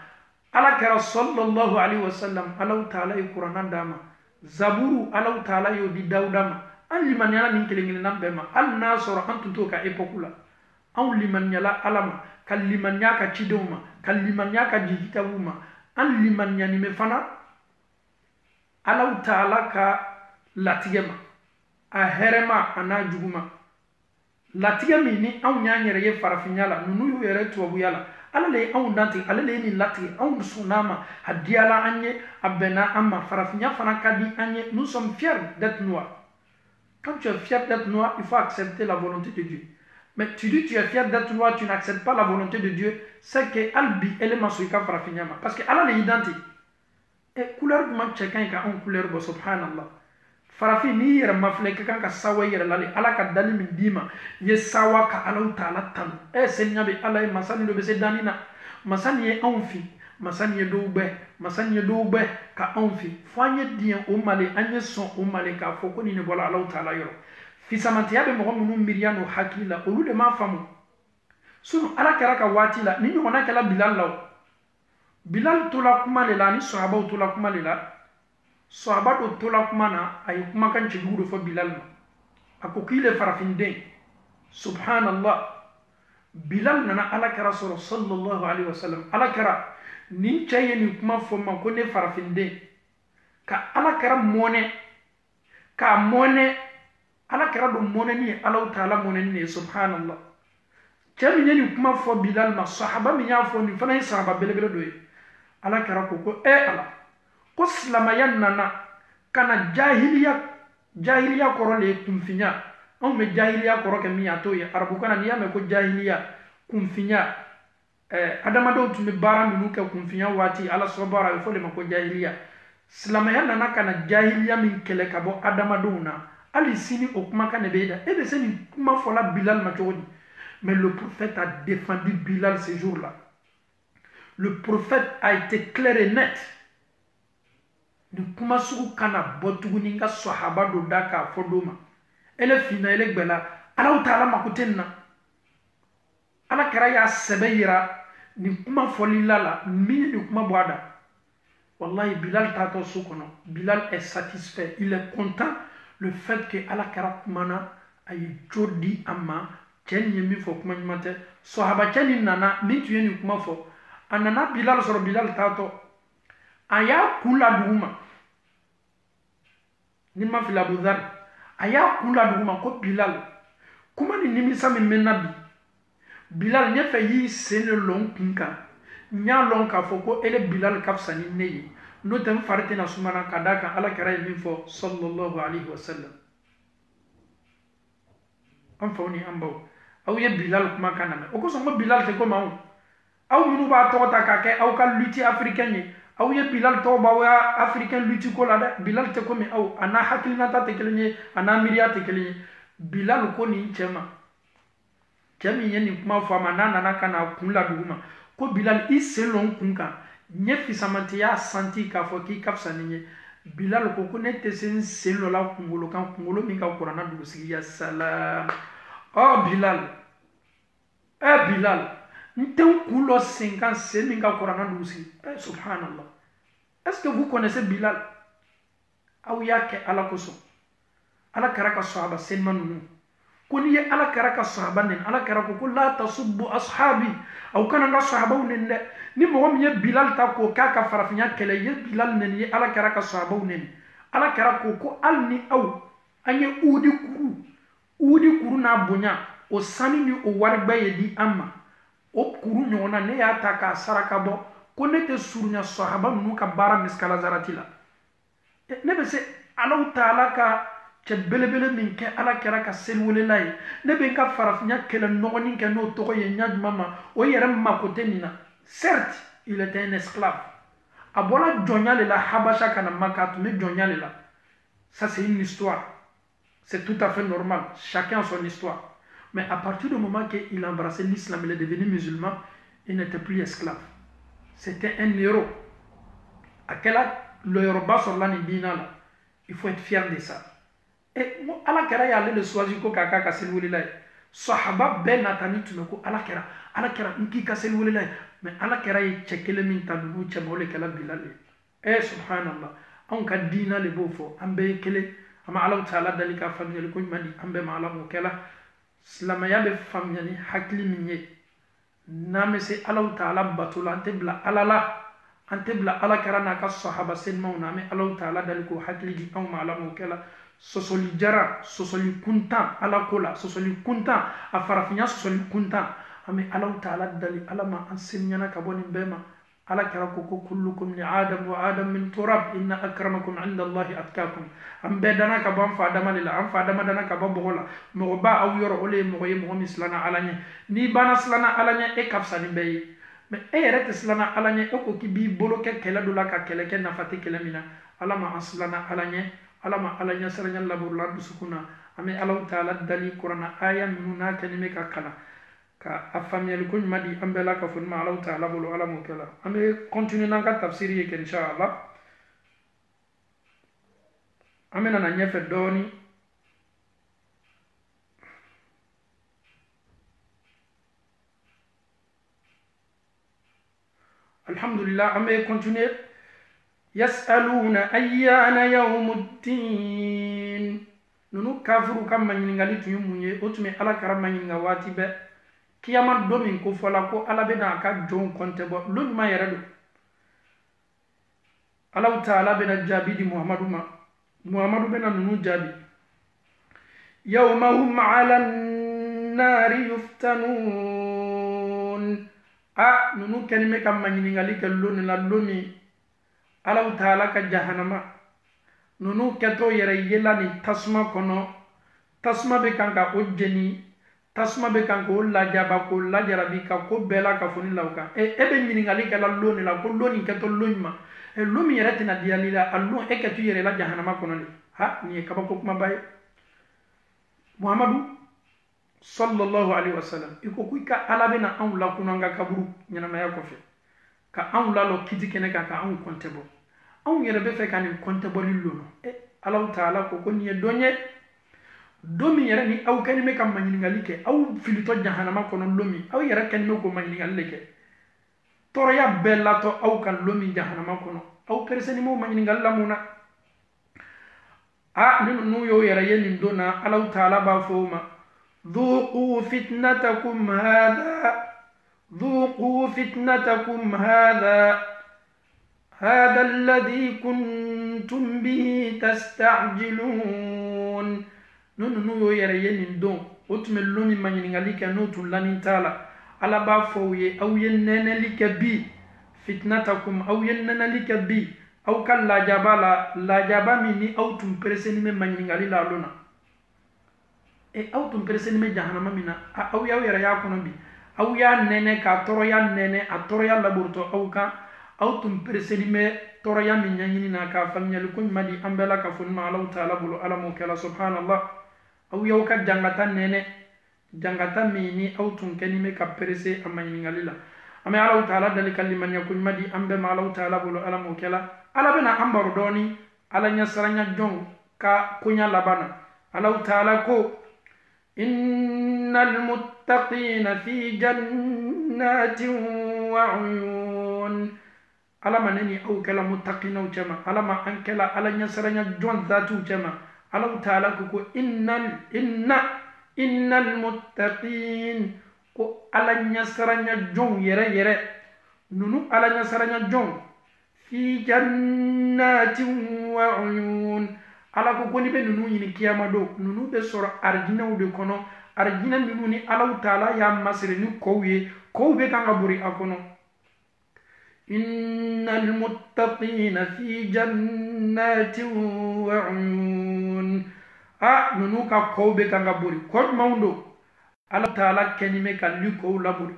Alakira sallallahu alaihi wa sallam Ala Ta'ala ye Kurana d'a ma, Zaburu Ala Ta'ala y'o di Dawuda ma. An limaniyala nin kelen-kelenna bɛɛ ma hali n'a sɔrɔ an tun t'o ka époque la. An limaniyala Ala ma, ka limaniya ka cidenw ma, ka limaniya ka ji kitabu ma. An limaniyani mɛ fana Ala Ta'ala ka latigɛ ma, a hɛrɛ ma a n'a jugu ma. Latigɛ min ni anw y'an yɛrɛ ye farafinya la, ninnu y'u yɛrɛ tubabuya la. Ala le ye anw dantigɛ, ale le ye nin latigɛ, anw sɔnn'a ma, a diyala an ye, a bɛnna an ma. Farafinya fana ka di an ye. Nous sommes fiers d'être noirs. Quand tu es fier d'être noir, il faut accepter la volonté de Dieu. Mais tu dis tu es fier d'être noir, tu n'acceptes pas la volonté de Dieu, c'est que Albi, elle est masoïka farafinya ma. Parce que Allah est identique. Et couleur du man chacun ka on couleur bo subhanallah. Farafi ni yɛrɛ mafilɛ ka kan ka sawa yɛrɛ la Ala ka dali min d'i ma ye sawa ka Ala Ta'ala tanu. Seliya bɛ Ala ye masa ni dɔ bɛ se danni na. Masa ni ye anw fi, masa ni ye dɔw bɛɛ, masa ni ye dɔw bɛɛ ka anw fi. Fo an ye diɲɛ o male, an ye sɔn o male k'a fɔ ko nin de bɔra Ala Ta'ala yɔrɔ. Fisamantiya bɛ mɔgɔ minnu miiriya n'o hakili la, olu de m'a faamu. Sinon Ala kɛra ka waati la, ni ɲɔgɔnna kɛla Bilal la o. Bilal tola kuma le la, ani sahabaw tola kuma le la. Sahaba dɔ tola kuma na, a ye kumakan cɛjugu dɔ fɔ Bilal ma. A ko k'i le farafinden. Subhanallah. Bilal nana Ala kɛra sɔrɔ sallallahu alaihi wa sallam. Ala kɛra nin cɛ ye nin kuma fɔ ma ko ne farafinden. Ka Ala kɛra mɔnɛ, k'a mɔnɛ. Ala kɛra don mɔnɛni ye Ala Ta'ala mɔnɛni ye subhanallah. Cɛ min ye nin kuma fɔ Bilal ma, sahaba min y'a fɔ nin fana ye sahaba belebele dɔ ye. Ala kɛra ko Ala, ko silamɛya nana ka na jahiliya kɔrɔ le ye kunfinya. Anw bɛ jahiliya kɔrɔ kɛ min a t'o ye. Arabukan na n'i y'a mɛn ko jahiliya, kunfinya, adamadenw tun bɛ baara minnu kɛ kunfinya waati Ala sɔbara a bɛ fɔ de ma ko jahiliya. Silamɛya nana ka na jahiliya min kɛlɛ ka bɔ adamadenw na. Hali sini o kumakan de bɛ da. E bɛ se nin kuma fɔla Bilal ma cogo di? Mais le prophète a défendu Bilal ce jour-là. Le prophète a été clair et net. Nin kuma sugu kana bɔ tuguni ka sahaba dɔ da k'a fɔ dɔ ma. Ele fina ele gbɛla Ala Ta'ala mako tɛ nin na. Ala kɛra y'a sɛbɛ yira nin kuma fɔlila la min ye nin kuma bɔ a da. Wallahi Bilal taatɔ so kɔnɔ. Bilal est satisfait. Il est content le fait que Ala kɛra kumana a ye jo di a ma. Cɛ nin ye min fɔ kuma ɲuman tɛ. Sahaba cɛ nin nana min tun ye nin kuma fɔ. A nana Bilal sɔrɔ Bilal taatɔ. A y'a kun la dugu ma. Ni ma fili Abu Dhar. A y'a kun la dugu ma ko Bilal. Kuma ni nimisa min bɛ na bi. Bilal ne fɛ y'i sen le lɔn kun kan. N y'a lɔn k'a fɔ ko ele Bilal ka fisa ni ne ye. N'o tɛ n fari tɛna sumana ka d'a kan Ala kɛra ye min fɔ sallallahu alaihi wa sallam. An faw ni an baw. Aw ye Bilal kumakan lamɛn. O kosɔn ko Bilal tɛ komi anw. Aw minnu b'a tɔgɔ ta k'a kɛ aw ka lutte africaine ye. Aw ye Bilal tɔgɔ b'aw ya africain lutte ko la dɛ. Bilal tɛ komi aw. A n'a hakilinata tɛ kelen ye, a n'a miiriya tɛ kelen ye. Bilal ko nin cɛ ma. Cɛ min ye nin kuma fɔ a ma n'a nana ka na kun la dugu ma. Ko Bilal i sen lɔn kun kan. N ye fisamantiya santi k'a fɔ k'i ka fisa ni ye. Bilal ko ne tɛ se n sen dɔ la kunkolo kan, kunkolo min ka kuranna dugusigi ya salam. Bilal. Bilal. N tɛ n kun lɔ sen kan sen min ka kuranna dugusigi. Subhanallah. Est-ce que vous connaissez Bilal? Aw y'a kɛ Ala kosɔn. Ala kɛra ka sahaba senma ninnu. Ko n'i ye Ala kɛra ka sahaba nɛni, Ala kɛra ko la tasubbu ashabi. Aw kana n ka sahabaw nɛni dɛ. Ni mɔgɔ min ye Bilal ta k'o k'a ka farafinya kɛlɛ, ye Bilal nɛni, ye Ala kɛra ka sahabaw nɛni. Ala kɛra ko hali ni aw an ye Uhudi kuru n'a bonya, o sanu ni o waribɛ ye di an ma. O kuru ɲɔgɔnna ne y'a ta k'a saraka bɔ, ko ne tɛ surunya sahaba ninnu ka baara miskala zarati la. Ne bɛ se Ala Ta'ala ka cɛ belebele min kɛ Ala kɛra ka seliwelela ye. Ne bɛ n ka farafinya kɛlɛ nɔgɔnin kɛ n'o tɔgɔ ye ɲa jumɛn ma, o yɛrɛ mako tɛ nin na. Certes, il était un esclave. A bɔra jɔnya le la Habasha ka na Maka, a tun bɛ jɔnya le la. Ça c'est une histoire. C'est tout à fait normal. Chacun a son histoire. Mais à partir du moment qu'il a embrassé l'islam, il est devenu musulman, il n'était plus esclave. C'était un héros. akela lo yoroba sur la ni dina la il faut être fier de ça et ala kera ya le choisi ko kaka ka selwuli la sahaba ben natani tume ko ala kera nki ka selwuli la mais ala kera ye chekele min tanu che mole kala bilal subhanallah on ka dina le bofo ambe kele ama ala taala dalika famille ko mani ambe mala mo kala slama ya be famille hakli minye name se ala taala batula antebla ala kera na ka sahaba sen mauna me ala taala daliko hakli di on mala mo kala sosoli jara sosoli kuntan ala kola sosoli kuntan a farafinya sosoli kuntan ame ala taala dali ala ma ansinyana ka boni bema ala kera ko kullukum li adam wa adam min turab inna akramakum inda allahi atqakum ambe dana ka ban fa dama lila am fa dama dana ka bobola mo ba aw yoro ole mo ye mo mislana alanye ni bana slana alanye e kafsani be mais e yere slana alanye e ko ki bi bolo ke kala dula ka kele ke nafati kele mina ala ma aslana alanye alama alanya saranya labur lardu sukuna ame alaw taala dali qur'ana aya minuna kalime ka kala ka afamiyal kuñ madi ambela ka fun ma alaw taala bulu alamu kala ame continue nan ka tafsiri yake inshallah ame na nyefe doni alhamdulillah ame continue يسألون أيان يوم الدين نونو كافرو كم من ينغالي تيموني أتمي على كرام من ينغواتي بي كياما دومين كفولا كو على بنا كا جون كونتبو لون ما يردو الله تعالى بنا جابي دي محمد بنا نونو جابي يوم هم على النار يفتنون نونو كلمة كم من ينغالي كاللون للوني alaw taala ka jahannama nunu keto yere yela ni tasma kono tasma be kanka o jeni tasma be kanka o lajaba ko lajarabi ka ko bela ka foni lawka e be nyiningali kala loni la ko loni keto lonima e lumi yere tina dialila allo e keto yere la jahannama kono ni ha ni ka ko kuma bay muhammadu sallallahu alaihi wasallam iko kuika alabena an la kunanga kaburu nyanama ya kofe ka an la lo kiti kene ka an kontebo an yere be fe kan kontebo lillo Allah taala ko ni donye domi yere ni aw kan me kam manyini ngalike aw filito jahannama kono lomi aw yere kan me ko manyini ngalike toro ya bella to aw kan lomi jahannama kono aw perseni mo manyini ngalamuna ninu yo yere yenin dona Allah taala ba foma ذوقوا فتنتكم هذا الذي كنتم به تستعجلون نو يرين دون أتمل لوني من ينغاليك نوت لانين تالا على بافوي أو ينن لك بي فتنتكم أو ينن لك بي أو كان لا جابا مني أو تنبرسني من ينغالي لا لونا أو تنبرسني من جهنم منا أو يا يكون بي aw ya nene ka toro ya nene a toro ya laburto aw ka aw tum perseni me toro ya min nyini na ka famnyal kun madi ambela ka fun ma Allah taala bulu alamu kala subhanallah aw yaw ka jangata nene jangata mini aw tum keni me ka perse amani ngalila ame Allah taala dal kaliman yakun madi ambe ma Allah taala bulu alamu kala ala bena ambaru doni ala nya saranya jong ka kunya labana Allah taala ko إن المتقين في جنات وعيون على ما نني أو كلا متقين أو جمع على ما أنكلا على نسرنا جون ذاتو جمع على تعالى كو إن المتقين كو على نسرنا جون يرى نونو على نسرنا جون في جنات وعيون ala ko koni be nunu yini kiyama do nunu be soro arjina de kono arjina nunu ni Allah taala ya masre ni kowye kowbe kanga buri akono innal muttaqina fi jannatin wa uyun nunu ka kowbe kanga buri ko mawndo Allah taala kenime kan li ko laburi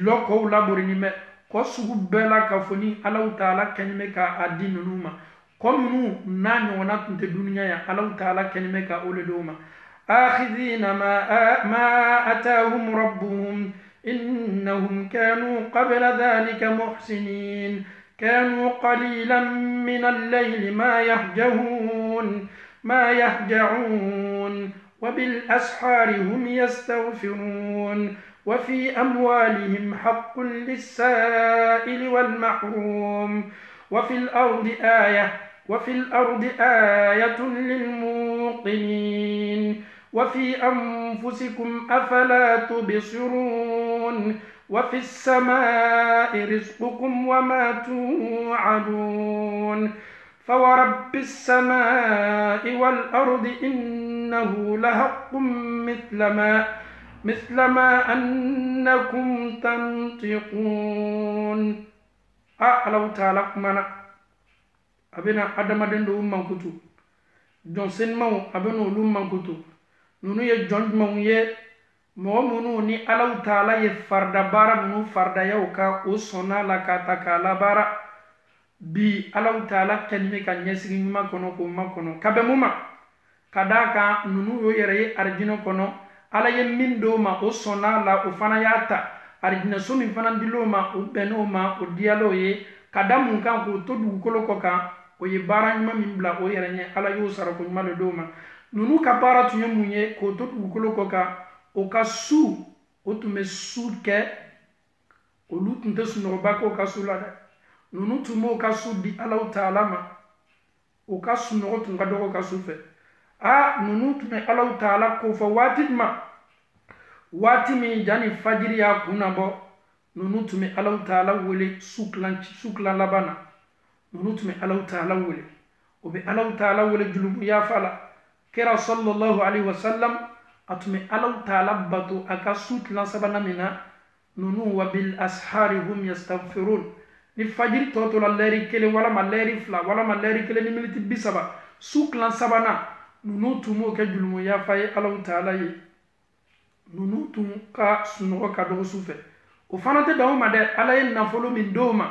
lo ko laburi ni me ko sugu bela ka foni Allah taala kenime ka adinu numa komunu nanyo na tunte dunya ya Allah taala kenime ka ole doma akhidina ma atahum rabbuhum innahum kanu qabla dhalika muhsinin كانوا قليلا من الليل ما يهجعون وبالأسحار هم يستغفرون وفي أموالهم حق للسائل والمحروم وفي الأرض آية للموقنين وفي أنفسكم أفلا تبصرون وفي السماء رزقكم وما توعدون فورب السماء والأرض إنه لحق مثل ما أنكم تنطقون الله تعالى كمانا أبنا أدم دندو منكتو جونسن مو أبنا ولوم منكتو نونو يجون مو مؤمنو ni Allah Ta'ala ye farda bara munu farda yauka usona la kataka la bara bi Allah Ta'ala kelme ka nyesigi nyuma kono ko makono kabe muma kadaka nunu yo yere arjino kono ala ye mindo ma usona la ufana yata arjina sumi fana diloma ubeno ma odialo ye kadamu kan ko todu kolo koka o ye bara nyuma mimbla o yere nye ala yo sara ko nyuma le doma nunu ka bara tunye munye ko todu kolo koka o ka su o tun bɛ su kɛ olu tun tɛ sunɔgɔba kɛ o ka su la dɛ ninnu tun b'o ka su di Alahu Taala ma o ka sunɔgɔ tun ka dɔgɔ o ka su fɛ ninnu tun bɛ Alahu Taala ko fɔ waati ma waati min jani fajiri y'a kun na bɔ ninnu tun bɛ Alahu Taala wele su kilan laban na ninnu tun bɛ Alahu Taala wele o bɛ Alahu Taala wele junubu yafa la kira sallallahu alaihi wasallam atume Alahu Taala bato aka sutlan sabana mina nunu wa bil ashari hum yastaghfirun ni fajiri toto la leri kele wala ma leri fla wala ma leri kele ni miniti bisaba suklan sabana nunu tumo ke julmo ya faye Alahu Taala ye nunu tum ka suno ka do sufe o fanate dawo ma de ala ye nafolo min do ma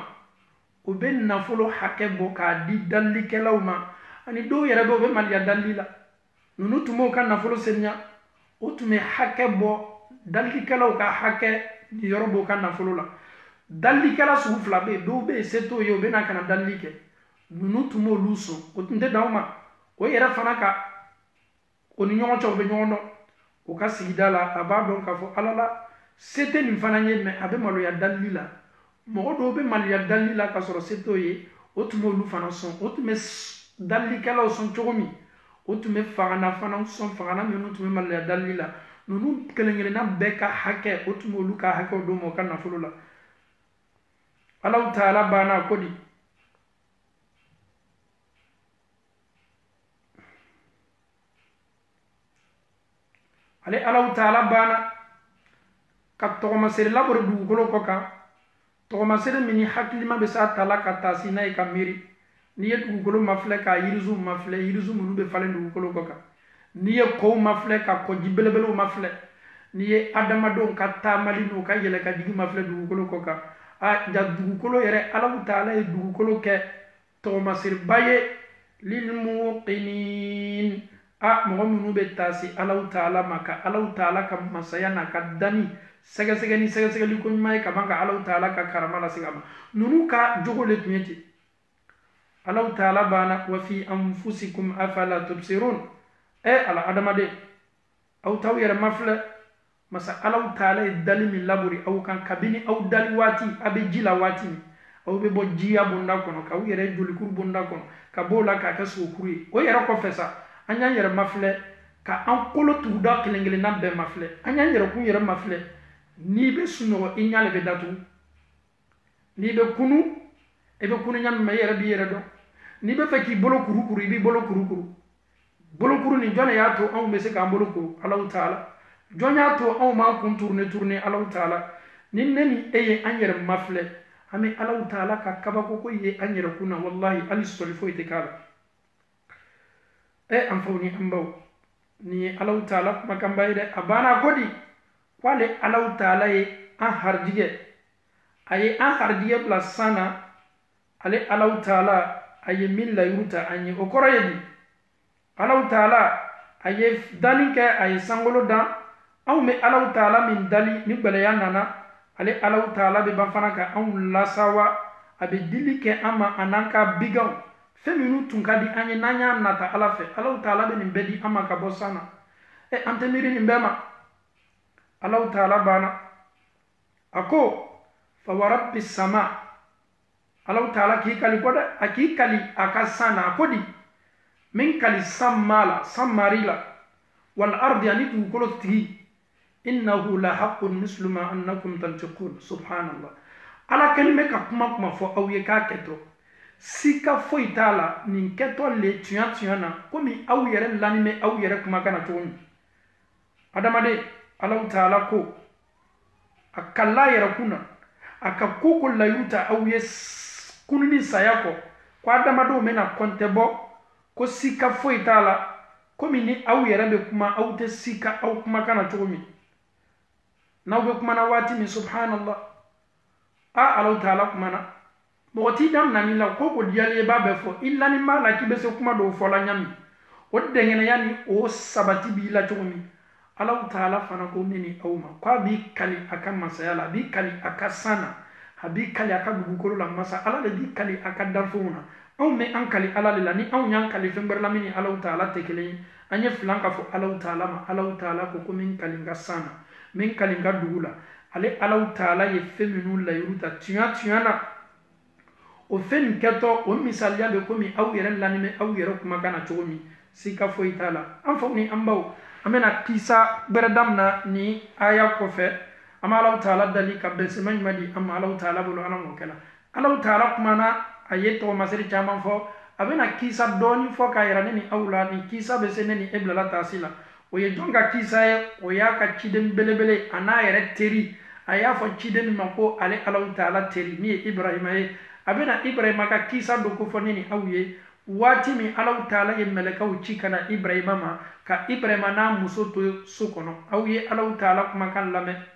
o be nafolo hake bo ka di dalli kelaw ma ani do yere bo be mal ya dalila nunu tumo ka nafolo senya o tun bɛ hakɛ bɔ dalikɛlaw ka hakɛ ni yɔrɔ b'o ka nafolo la dalikɛla sugu fila bɛ yen dɔw bɛ yen se t'o ye o bɛ na ka na dalili kɛ ninnu tun b'olu sɔn o tun tɛ dan o ma o yɛrɛ fana ka o ni ɲɔgɔn cɛ o bɛ ɲɔgɔn dɔn o ka sigida la a b'a dɔn k'a fɔ ala la se tɛ nin fana ye mɛ a bɛ maloya dalili la mɔgɔ dɔw bɛ maloya dalili la k'a sɔrɔ se t'o ye o tun b'olu fana sɔn o tun bɛ dalikɛlaw sɔn cogo min o tun bɛ fangana fana sɔn fangana minnu tun bɛ maloya dalili la ninnu kelen-kelenna bɛɛ ka hakɛ o tun b'olu ka hakɛw d'o ma o ka nafolo la Alahu Taala banna ko di ale Alahu Taala banna ka tɔgɔmasere labɔre dugukolo kɔ kan tɔgɔmasere min ni hakilima bɛ s'a ta la ka taa si n'a ye ka miiri n'i ye dugukolo mafilɛ ka yirizu mafilɛ yirizu minnu bɛ falen dugukolo kɔ kan n'i ye kɔw mafilɛ ka kɔji belebelew mafilɛ n'i ye adamadenw ka taamali n'u ka yɛlɛ ka jigi mafilɛ dugukolo kɔ kan ja dugukolo yɛrɛ Alahu Taala ye dugukolo kɛ tɔgɔmaseriba ye lilmuqinin mɔgɔ minnu bɛ taa se Alahu Taala ma ka Alahu Taala ka masaya n'a ka dani sɛgɛsɛgɛ ni sɛgɛsɛgɛli ko ɲuman ye ka ban ka Alahu Taala ka karama lase a ma ninnu ka jogo le tun ye ten Alahu Taala banna wa fi anfusikum afala tubsirun ala adamaden aw t'aw yɛrɛ mafilɛ masa Alahu Taala ye dali min labori aw kan kabini aw dali waati a bɛ ji la waati min aw bɛ bɔ jiya bonda kɔnɔ k'aw yɛrɛ jolikuru bonda kɔnɔ ka b'o la k'a kɛ sogokuru ye o yɛrɛ kɔfɛ sa an y'an yɛrɛ mafilɛ ka an kolo tuguda kelen-kelenna bɛɛ mafilɛ an y'an yɛrɛ kun yɛrɛ mafilɛ n'i bɛ sunɔgɔ i ɲa le bɛ datugu n'i bɛ kunu i bɛ kunu ɲa min ma i yɛrɛ b'i yɛrɛ dɔn n'i bɛ fɛ k'i bolo kurukuru i b'i bolo kurukuru bolokuru ni jɔn de y'a to anw bɛ se k'an bolo kuru Alahu Taala jɔn y'a to anw m'an kun turune Alahu Taala ni ne ni e ye an yɛrɛ mafilɛ an bɛ Alahu Taala ka kabako ko ye an yɛrɛ kun na wallahi hali sɔli foyi tɛ k'a la an faw ni an baw nin ye Alahu Taala kumakanba ye dɛ a banna ko di k'ale Alahu Taala ye an harijigɛ a ye an harijigɛ bila san na ale Alahu Taala a ye min layiru ta an ye o kɔrɔ ye di Alahu Taala a ye dali kɛ a ye sankolo dan anw bɛ Alahu Taala min dali ni gbɛlɛya nana ale Alahu Taala bɛ ban fana ka anw lasawa abe dili ke ama ananka bigaw feminu tunkadi anye nanya nata ala fe Allah taala be nimbedi ama ka bosana ante miri nimbema Allah taala bana ako fa warabbi sama Allah taala ki kali koda aki kali akasana akodi min kali sammala sammarila wal ardi ani tu koloti innahu la haqqun mislu ma annakum tantiqun subhanallah ala kalime ka kuma fo awye ka keto sika fo itala nin keto le tuyana komi aw yere lanime aw yere kuma kana toni adamade Allah taala ko akalla yere kuna akakoko la yuta awye kunni sayako ko adamado mena kontebo ko sika fo itala komi ni aw yere be kuma aw te sika aw kuma kana toni nawbe kuma na wati min subhanallah Allah taala kuma na moti dam nani la ko diyale babe fo illa ni mala ki be se kuma do fo la nyami o dengena yani o sabati bi la tumi Allah taala fana ko mini awma kwa bi kali akan masayala bi kali akasana habi kali akadugu ko la masa ala le bi kali akadafuna aw me an kali ala le ni aw nyan kali fember la mini Allah taala tekele anye flanka fo Allah taala ma Allah taala ko min kali ngasana min kali ngadugula ale Allah taala ye feminu la yuruta tuyana o fen keto o misalia be komi aw yere lanime aw yere kuma kana chomi sika fo itala am fo ni ambaw amena kisa beredamna ni aya ko fe ama Allah taala dali ka besman madi ama Allah taala bulu ana mo kala Allah taala kuma na ayeto masiri chama fo abena kisa doni fo ka yera ni awla ni kisa be seneni ebla la tasila o ye jonga kisa o ya ka chidem belebele ana yere teri aya fo chidem mako ale Allah taala teri ni Ibrahim abena Ibrahim ka kisa do ko fonini awye wati mi Allah taala ye meleka uchi kana Ibrahim ma ka Ibrahim na muso to sukono awye Allah taala kuma kan lame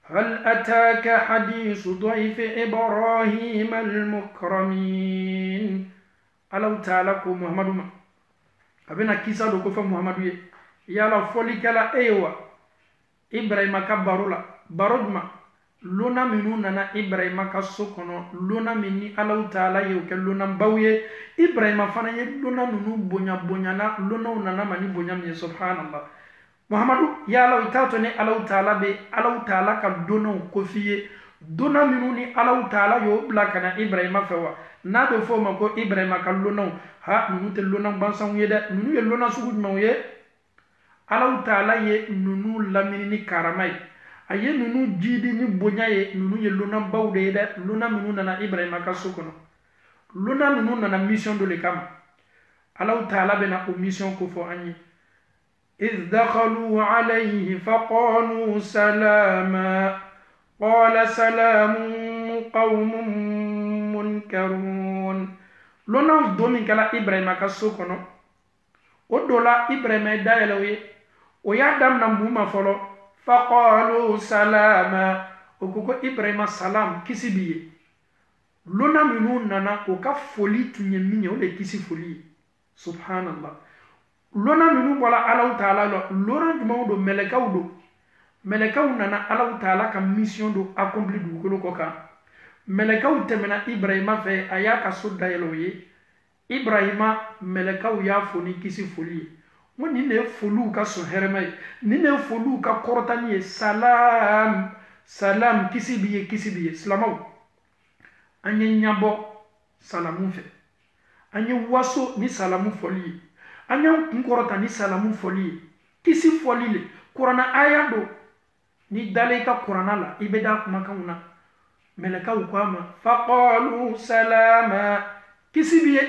hal ataka hadithu dhaif Ibrahim al-mukramin Allah taala ko Muhammadu ma abena kisa do ko fa Muhammadu ye yala foli kala ewa Ibrahim ka barodma luna minu nana Ibrahim ka sokono luna minni Allah taala ye ke luna bawye Ibrahim fana ye luna nunu bonya na luna nana mani bonya mi subhanallah Muhammadu ya Allah itato ne Allah taala be Allah taala ka dono kofiye dona minu ni Allah taala yo blakana Ibrahim fewa na do fo mako Ibrahim ka luna ha nunu te luna bansan ye de nunu ye luna sugu mawye Allah taala ye nunu lamini ni karamai aye nunu jidi ni bonya ye nunu ye luna bawde de luna minu nana Ibrahim ka sukono luna nunu nana mission do le kama Allah taala bena o mission ko fo anyi إذ دخلوا عليه فقالوا سلاما قال سلام قوم منكرون لنا دومين كلا إبراهيم كسوكنا ودولا إبراهيم دايلوي ويادم نموما فلو فقالوا سلاما وكوكو إبراهيم سلام كسبيه لنا منون نانا وكا فولي تنيميني ولا كسي فولي سبحان الله lona minu wala Allah taala lona dum do melekaw nana Allah taala ka mission do accompli du ko ka melekaw temena Ibrahima fe aya ka sudda yeloye Ibrahima melekaw ya foni kisi foli woni ne folu ka so hermay ni ne folu ka kortani salam salam kisi biye salamaw anye nyabo salamu fe anye waso ni salamu foli anyam kunkorota ni salamu foli kisi foli le qur'ana aya do ni dalika qur'ana la ibeda kuma kanuna meleka ukwama faqalu salama kisi biye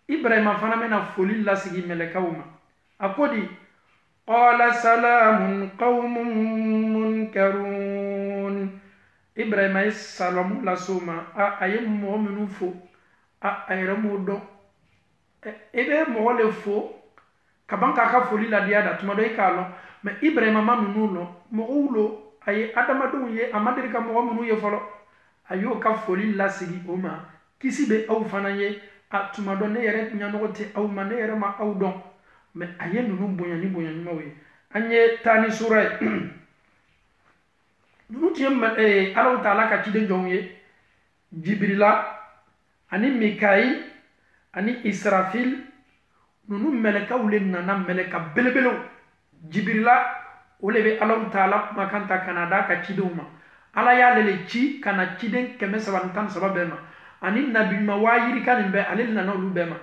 Ibrahima fana mena foli la sigi meleka uma akodi qala salamun qaumun munkarun Ibrahima salamu la suma ayem mu'minu fo ayramu do ebe mo le fo kabanka ka foli la dia da tuma do ikalo me Ibrahim manu no mo ulo ay adama do ye amadiri ka mo munu ye folo ayo ka foli la sigi oma kisibe au fana ye atuma do ne yere nyano te au mane yere ma au don me aye nunu bonya ni mawe anye tani sura nunu tiye Allahu Taala ka ciden jɔnw ye Jibrila ani Mikail ani Israfil nunu mɛlɛkaw le nana mɛlɛka belebelew Jibrila o le bɛ Allahu Taala kumakan ta kana da ka cidenw ma Ala y'ale le ci kana ciden 313 bɛɛ ma ani nabi ma waa yirika nin bɛɛ ale nana olu bɛɛ ma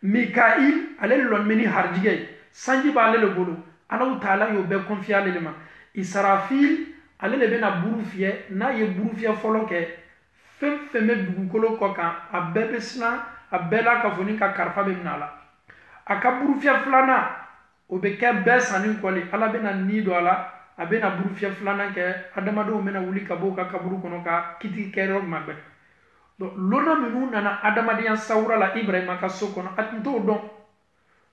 Mikail ale lɔnmɛ ni harijigɛ ye sanji b'ale le bolo Allahu Taala y'o bɛɛ confier ale le ma Israfil ale le bɛna buru fiyɛ n'a ye buru fiyɛ fɔlɔ kɛ fɛn fɛn bɛ dugukolo kɔ kan a bɛɛ bɛ siran a bɛɛ la ka fɔ ni ka karifa bɛ minɛ a la a ka buru fiyɛ filanan o bɛ kɛ bɛɛ sanni kɔli Ala bɛna ni don a la a bɛna buru fiyɛ filanan kɛ adamadenw bɛna wuli ka bɔ u ka kaburu kɔnɔ ka kiti kɛ yɔrɔ ma gbɛ donc lona minnu nana adamadenya sawura la Ibrahima ka so kɔnɔ a tun t'o dɔn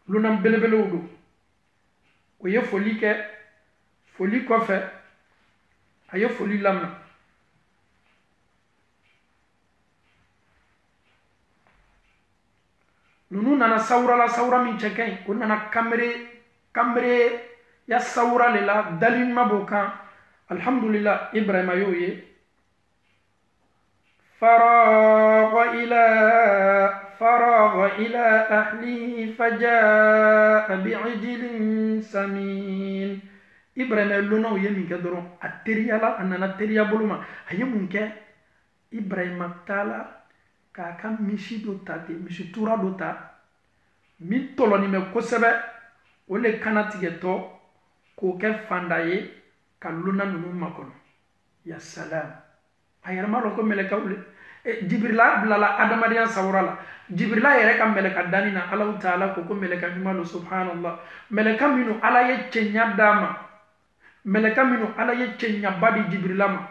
lona belebelew don o ye foli kɛ foli kɔfɛ a ye foli lamɛn nunu nana sawura la sawura min cɛ ka ɲi o nana kamere ya sawura le la dalinuma b'o kan alhamdulillah Ibrahima y'o ye faraga ila ahlihi faja'a bi'ijlin samin Ibrahima ye lonaw ye min kɛ dɔrɔn a teriyala a nana teriya bolo ma a ye mun kɛ Ibrahima taala k'a ka misi dɔ ta ten misi tura dɔ ta min tɔlɔnin bɛ kosɛbɛ o le kana tigɛtɔ k'o kɛ fanda ye ka lona ninnu makɔnɔ ya salam a yɛrɛ ma dɔn ko mɛlɛkaw le Jibrila bilala adamadenya sawura la Jibrila yɛrɛ ka mɛlɛka danni na Allahu Taala ko mɛlɛka ɲuman don subhanallah mɛlɛka minnu Ala ye cɛɲa d'a ma mɛlɛka minnu Ala ye cɛɲaba di Jibrila ma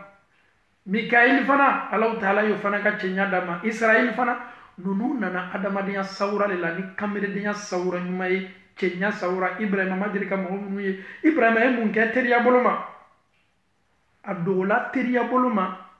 Mikail fana Allahu Taala y'o fana ka cɛɲa d'a ma Israel fana nunu nana adamadenya sawura le la ni kameredenya sawura ɲuman ye cɛɲa sawura Ibrahima ma deli ka mɔgɔ minnu ye Ibrahima ye mun kɛ teriya bolo ma a dogola teriya bolo ma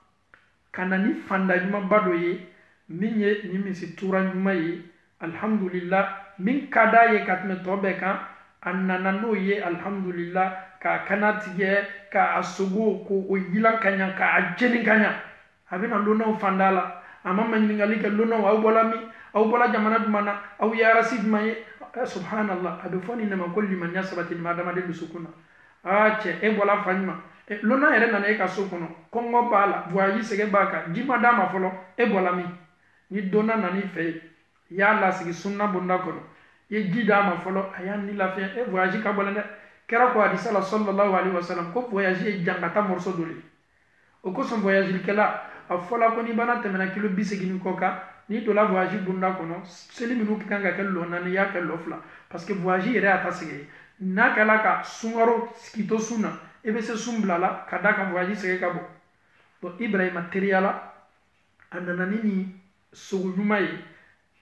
ka na ni fanda ɲumanba dɔ ye min ye ni misi tura ɲuman ye alhamdulillah min ka d'a ye ka tɛmɛ tɔ bɛɛ kan a nana n'o ye alhamdulillah k'a kana tigɛ k'a sogo k'o yilan ka ɲa k'a jeni ka ɲa a bɛna lonaw fanda la a ma ɲininkali kɛ lonaw aw bɔla min aw bɔla jamana jumɛn na aw ye arasi jumɛn ye subhanallah a bɛ fɔ nin de ma ko limaniya sabati ma adamaden dusukun na cɛ e bɔla fa ɲuman lona yɛrɛ nana e ka so kɔnɔ kɔngɔ b'a la voyage sɛgɛ b'a kan ji ma d'a ma fɔlɔ e bɔla min ni donna nan'i fɛ yen i y'a lasigi sunna bonda kɔnɔ i ye ji d'a ma fɔlɔ a y'a ni lafiya e voyage ka bɔlen dɛ kɛra ko hadisa la sallallahu alaihi wasallam ko voyage ye jankata morceau dɔ de ye o kosɔn voyagelikɛla a fɔla ko ni bana tɛmɛna kilo 80 kɔ kan n'i donna voyage bonda kɔnɔ seli minnu kan ka kɛ lɔ 4 i y'a kɛ lɔ 2 parce que voyage yɛrɛ y'a ta sɛgɛ ye n'a kɛla ka sunkaro k'i to sun na e bɛ se sun bila la ka da kan voyage sɛgɛ ka bɔ donc Ibrahima teriya la a nana ni nin sogo ɲuman ye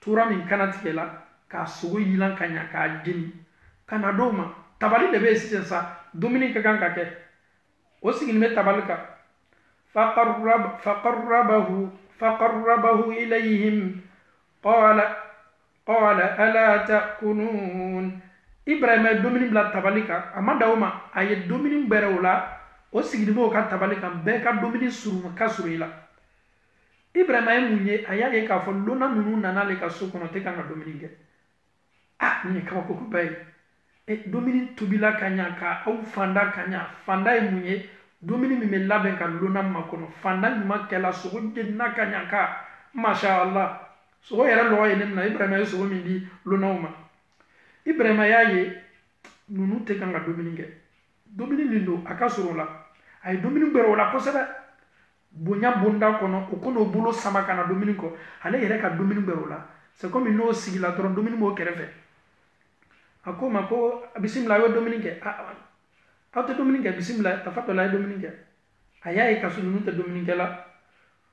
tura min kana tigɛ la k'a sogo yilan ka ɲa k'a jeni ka na d'o ma tabali de bɛ yen sisan sa dumuni ka kan ka kɛ o sigilen bɛ tabali kan faqarrabahu ilayhim qala ala ta'kulun Ibrahima ye dumuni bila tabali kan a ma da o ma a ye dumuni bɛrɛ o la o sigilen b'o ka tabali kan bɛɛ ka dumuni surun ka surun i la Ibrahima ye mun ye a y'a ye k'a fɔ lona ninnu nana ale ka so kɔnɔ tɛ kan ka dumuni kɛ nin ye kabakoba ye dumuni tobila ka ɲa ka aw fanda ka ɲa fanda ye mun ye dumuni min bɛ labɛn ka lona makɔnɔ fanda ɲuman kɛla sogo jenina ka ɲa ka masha Allah sogo yɛrɛ lɔgɔ ye ne minɛ Ibrahima ye sogo min di lonaw ma Ibrahima y'a ye ninnu tɛ kan ka dumuni kɛ dumuni min don a ka surun o la a ye dumuni bɛrɛ o la kosɛbɛ bonya bonda kɔnɔ o kɔnɔ bolo sama ka na dumuni kɔ ale yɛrɛ ka dumuni bɛrɛ o la c'est comme n'o sigila dɔrɔn dumuni b'o kɛrɛfɛ a ko ma ko bisimila a ye dumuni kɛ aw tɛ dumuni kɛ bisimila tafatɔla a ye dumuni kɛ a y'a ye ka so ninnu tɛ dumuni kɛ la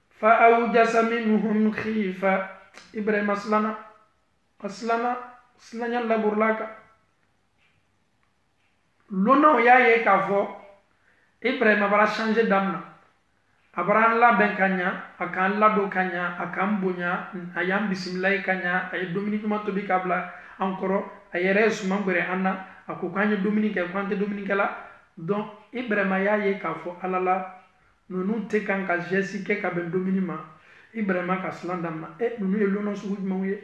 fa awjasa minhum khifa Ibrahima silanya laburula kan lonaw y'a ye k'a fɔ Ibrahima bara changer damina a bara an labɛn ka ɲa a k'an ladon ka ɲa a k'an bonya a y'an bisimilayi ka ɲa a ye dumuni ɲuman tobi k'a bila an kɔrɔ a yɛrɛ ye suman gbɛrɛ an na a ko k'an ye dumuni kɛ k'an tɛ dumuni kɛ la donc Ibrahima y'a ye k'a fɔ Ala la nunu te kan ka jesi ke ka ben domini ma Ibrahima ka silan damna nunu ye lono sugu jumɛnw ye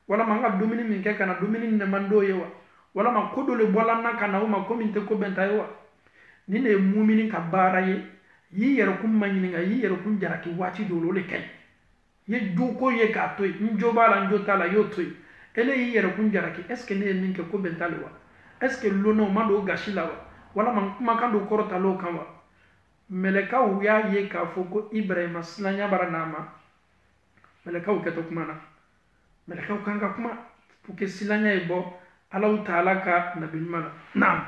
walama n ka dumuni min kɛ kana dumuni nɛman dɔw ye wa walama ko dɔ le bɔla n na ka na o ma ko min tɛ ko bɛnta ye wa ni ne ye mumini ka baara ye y'i yɛrɛkun ma ɲininka y'i yɛrɛkun jaraki waati dɔw la o le ka ɲi ye joko ye k'a to yen n jo b'a la n jo t'a la y'o to yen ele y'i yɛrɛkun jaraki est ce que ne ye min kɛ ko bɛnta le wa est ce que lonaw ma don gasi la wa walama kumakan dɔ kɔrɔtala o kan wa mɛlɛkaw y'a ye k'a fɔ ko Ibrahima silanya bara n'a ma mɛlɛkaw kɛtɔ kuma na mɛlɛkaw kan ka kuma pour que silanya ye bɔ Allahu Taala ka nabi ɲuman na naam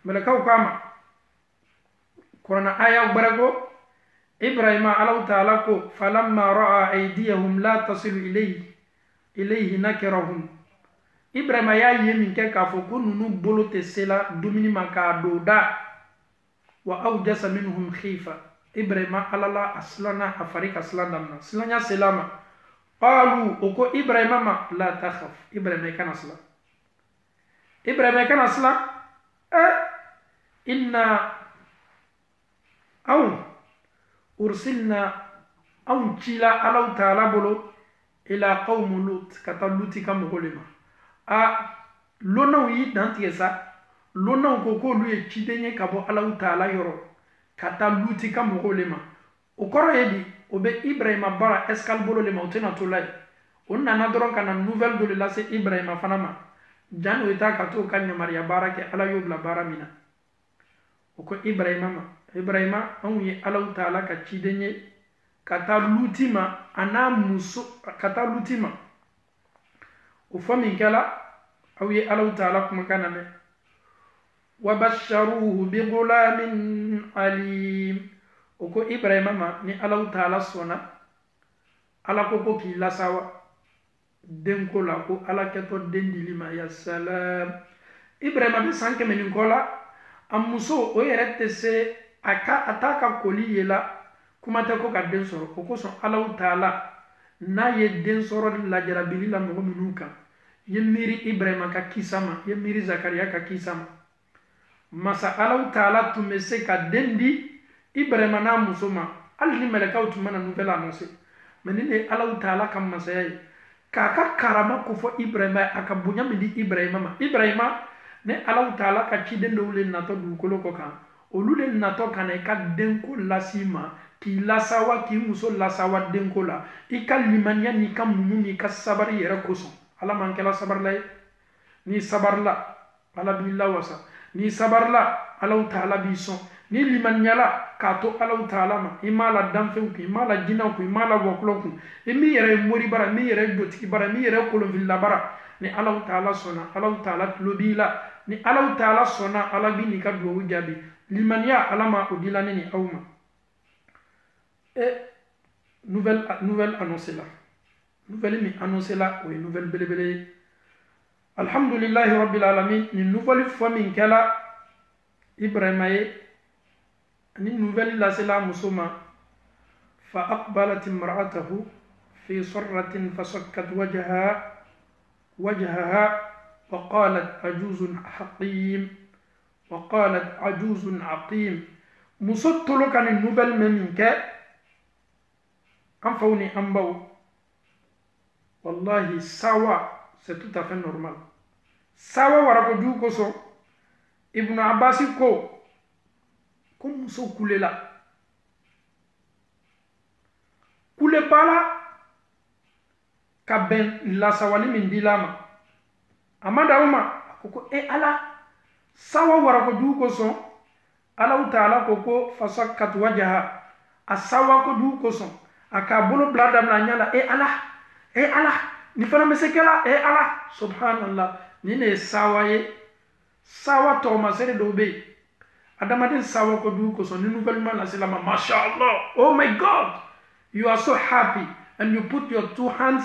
mɛlɛkaw k'a ma kuranna aya gbɛrɛ ko Ibrahima Allahu Taala ko falamma ra'a aydiyahum la tasilu ilayhi nakirahum Ibrahima y'a ye min kɛ k'a fɔ ko nunu bolo tɛ se la dumuni ma k'a don da wa awjasa minhum khifa Ibrahima alala a silana a fari ka silan damina silanya sela ma qalu o ko Ibrahima ma la takhaf Ibrahima i kana silan Ibrahima i kana silan inna aw ursilna aw cila Allahu Taala bolo ila qawmi Lut ka taa Luti ka mɔgɔ le ma lonaw y'i dantigɛ sa lonaw ko k'olu ye ciden ye ka bɔ Allahu Taala yɔrɔ ka taa Luti ka mɔgɔw le ma o kɔrɔ ye di o bɛ Ibrahima bara escale bolo le ma o tɛna to la ye o nana dɔrɔn ka na nouvelle dɔ le lase Ibrahima fana ma janni o ta ka to ka ɲamariya baara kɛ Ala y'o bila baara min na o ko Ibrahima ma Ibrahima anw ye Allahu Taala ka ciden ye ka taa Luti ma a n'a muso ka taa Luti ma o fɔ min kɛla aw ye Allahu Taala kumakan na mɛn وبشروه بغلام عليم o ko Ibrahima ma ni Allahu Taala sɔnna Ala ko ko k'i lasawa denko la ko Ala kɛtɔ den dili ma ya salam Ibrahima bɛ san 100 ni kɔ la a muso o yɛrɛ tɛ se a t'a ka koli ye la kuma tɛ ko ka den sɔrɔ o kosɔn Allahu Taala n'a ye den sɔrɔ lajarabili la mɔgɔ minnu kan ye miiri Ibrahima ka kisa ma ye miiri Zakariya ka kisa ma masa Allahu Taala tun bɛ se ka den di Ibrahima n'a muso ma hali ni mɛlɛkaw tun mana nouvelle annoncer mais ni ne Allahu Taala ka masaya ye k'a ka karama ko fɔ Ibrahima a ka bonya min di Ibrahima ma Ibrahima ne Allahu Taala ka ciden dɔw le natɔ dugukolo kɔ kan olu le natɔ ka na i ka denko lasi ma k'i lasawa k'i muso lasawa denko la i ka limaniya n'i ka muɲu n'i ka sabari yɛrɛ kosɔn Ala man kɛla sabarila ye n'i sabarila Ala b'i lawasa n'i sabarila Allahu Taala b'i sɔn ni limaniyala k'a to Allahu Taala ma i m'a la danfɛnw kun i m'a la jinɛw kun i m'a la wɔkulɔ kun i min yɛrɛ ye mori bara min yɛrɛ ye jotigi bara min yɛrɛ ye kolonfilila bara ni Allahu Taala sɔnna Allahu Taala tulo b'i la ni Allahu Taala sɔnna Ala b'i n'i ka duwawu jaabi limaniya Ala ma o dila ne ni aw ma nouvelle annoncée la nouvelle min annoncée la o ye nouvelle belebele ye alhamdulillahi rabbil alamin ni nouvelle fɔ min kɛla Ibrahima ye ni nouvelle lasela muso ma fa aqbalat imra'atahu fi sarratin fasakkat wajhaha wa qalat ajuzun haqim wa qalat ajuzun aqim muso tolo ka ni nouvelle min kɛ an faw ni an baw wallahi sawa c'est tout à fait normal sawa warako jugu kosɔn Ibn Abbas ko muso kulela kule bala ka bɛn lasawali min dila ma a ma da o ma ko Ala sawa warako jugu kosɔn Allahu Taala ko fasakkat wajhaha a sawa ko jugu kosɔn a k'a bolo bila damina a ɲa la Ala ni fana bɛ se kɛla Ala subhanallah ni ne ye sawa ye sawa tɔgɔmasere dɔw bɛ yen adamaden sawa ko jugu kosɔn ni nouvelle ma lasela ma mashallah oh my God you are so happy and you put your 2 hands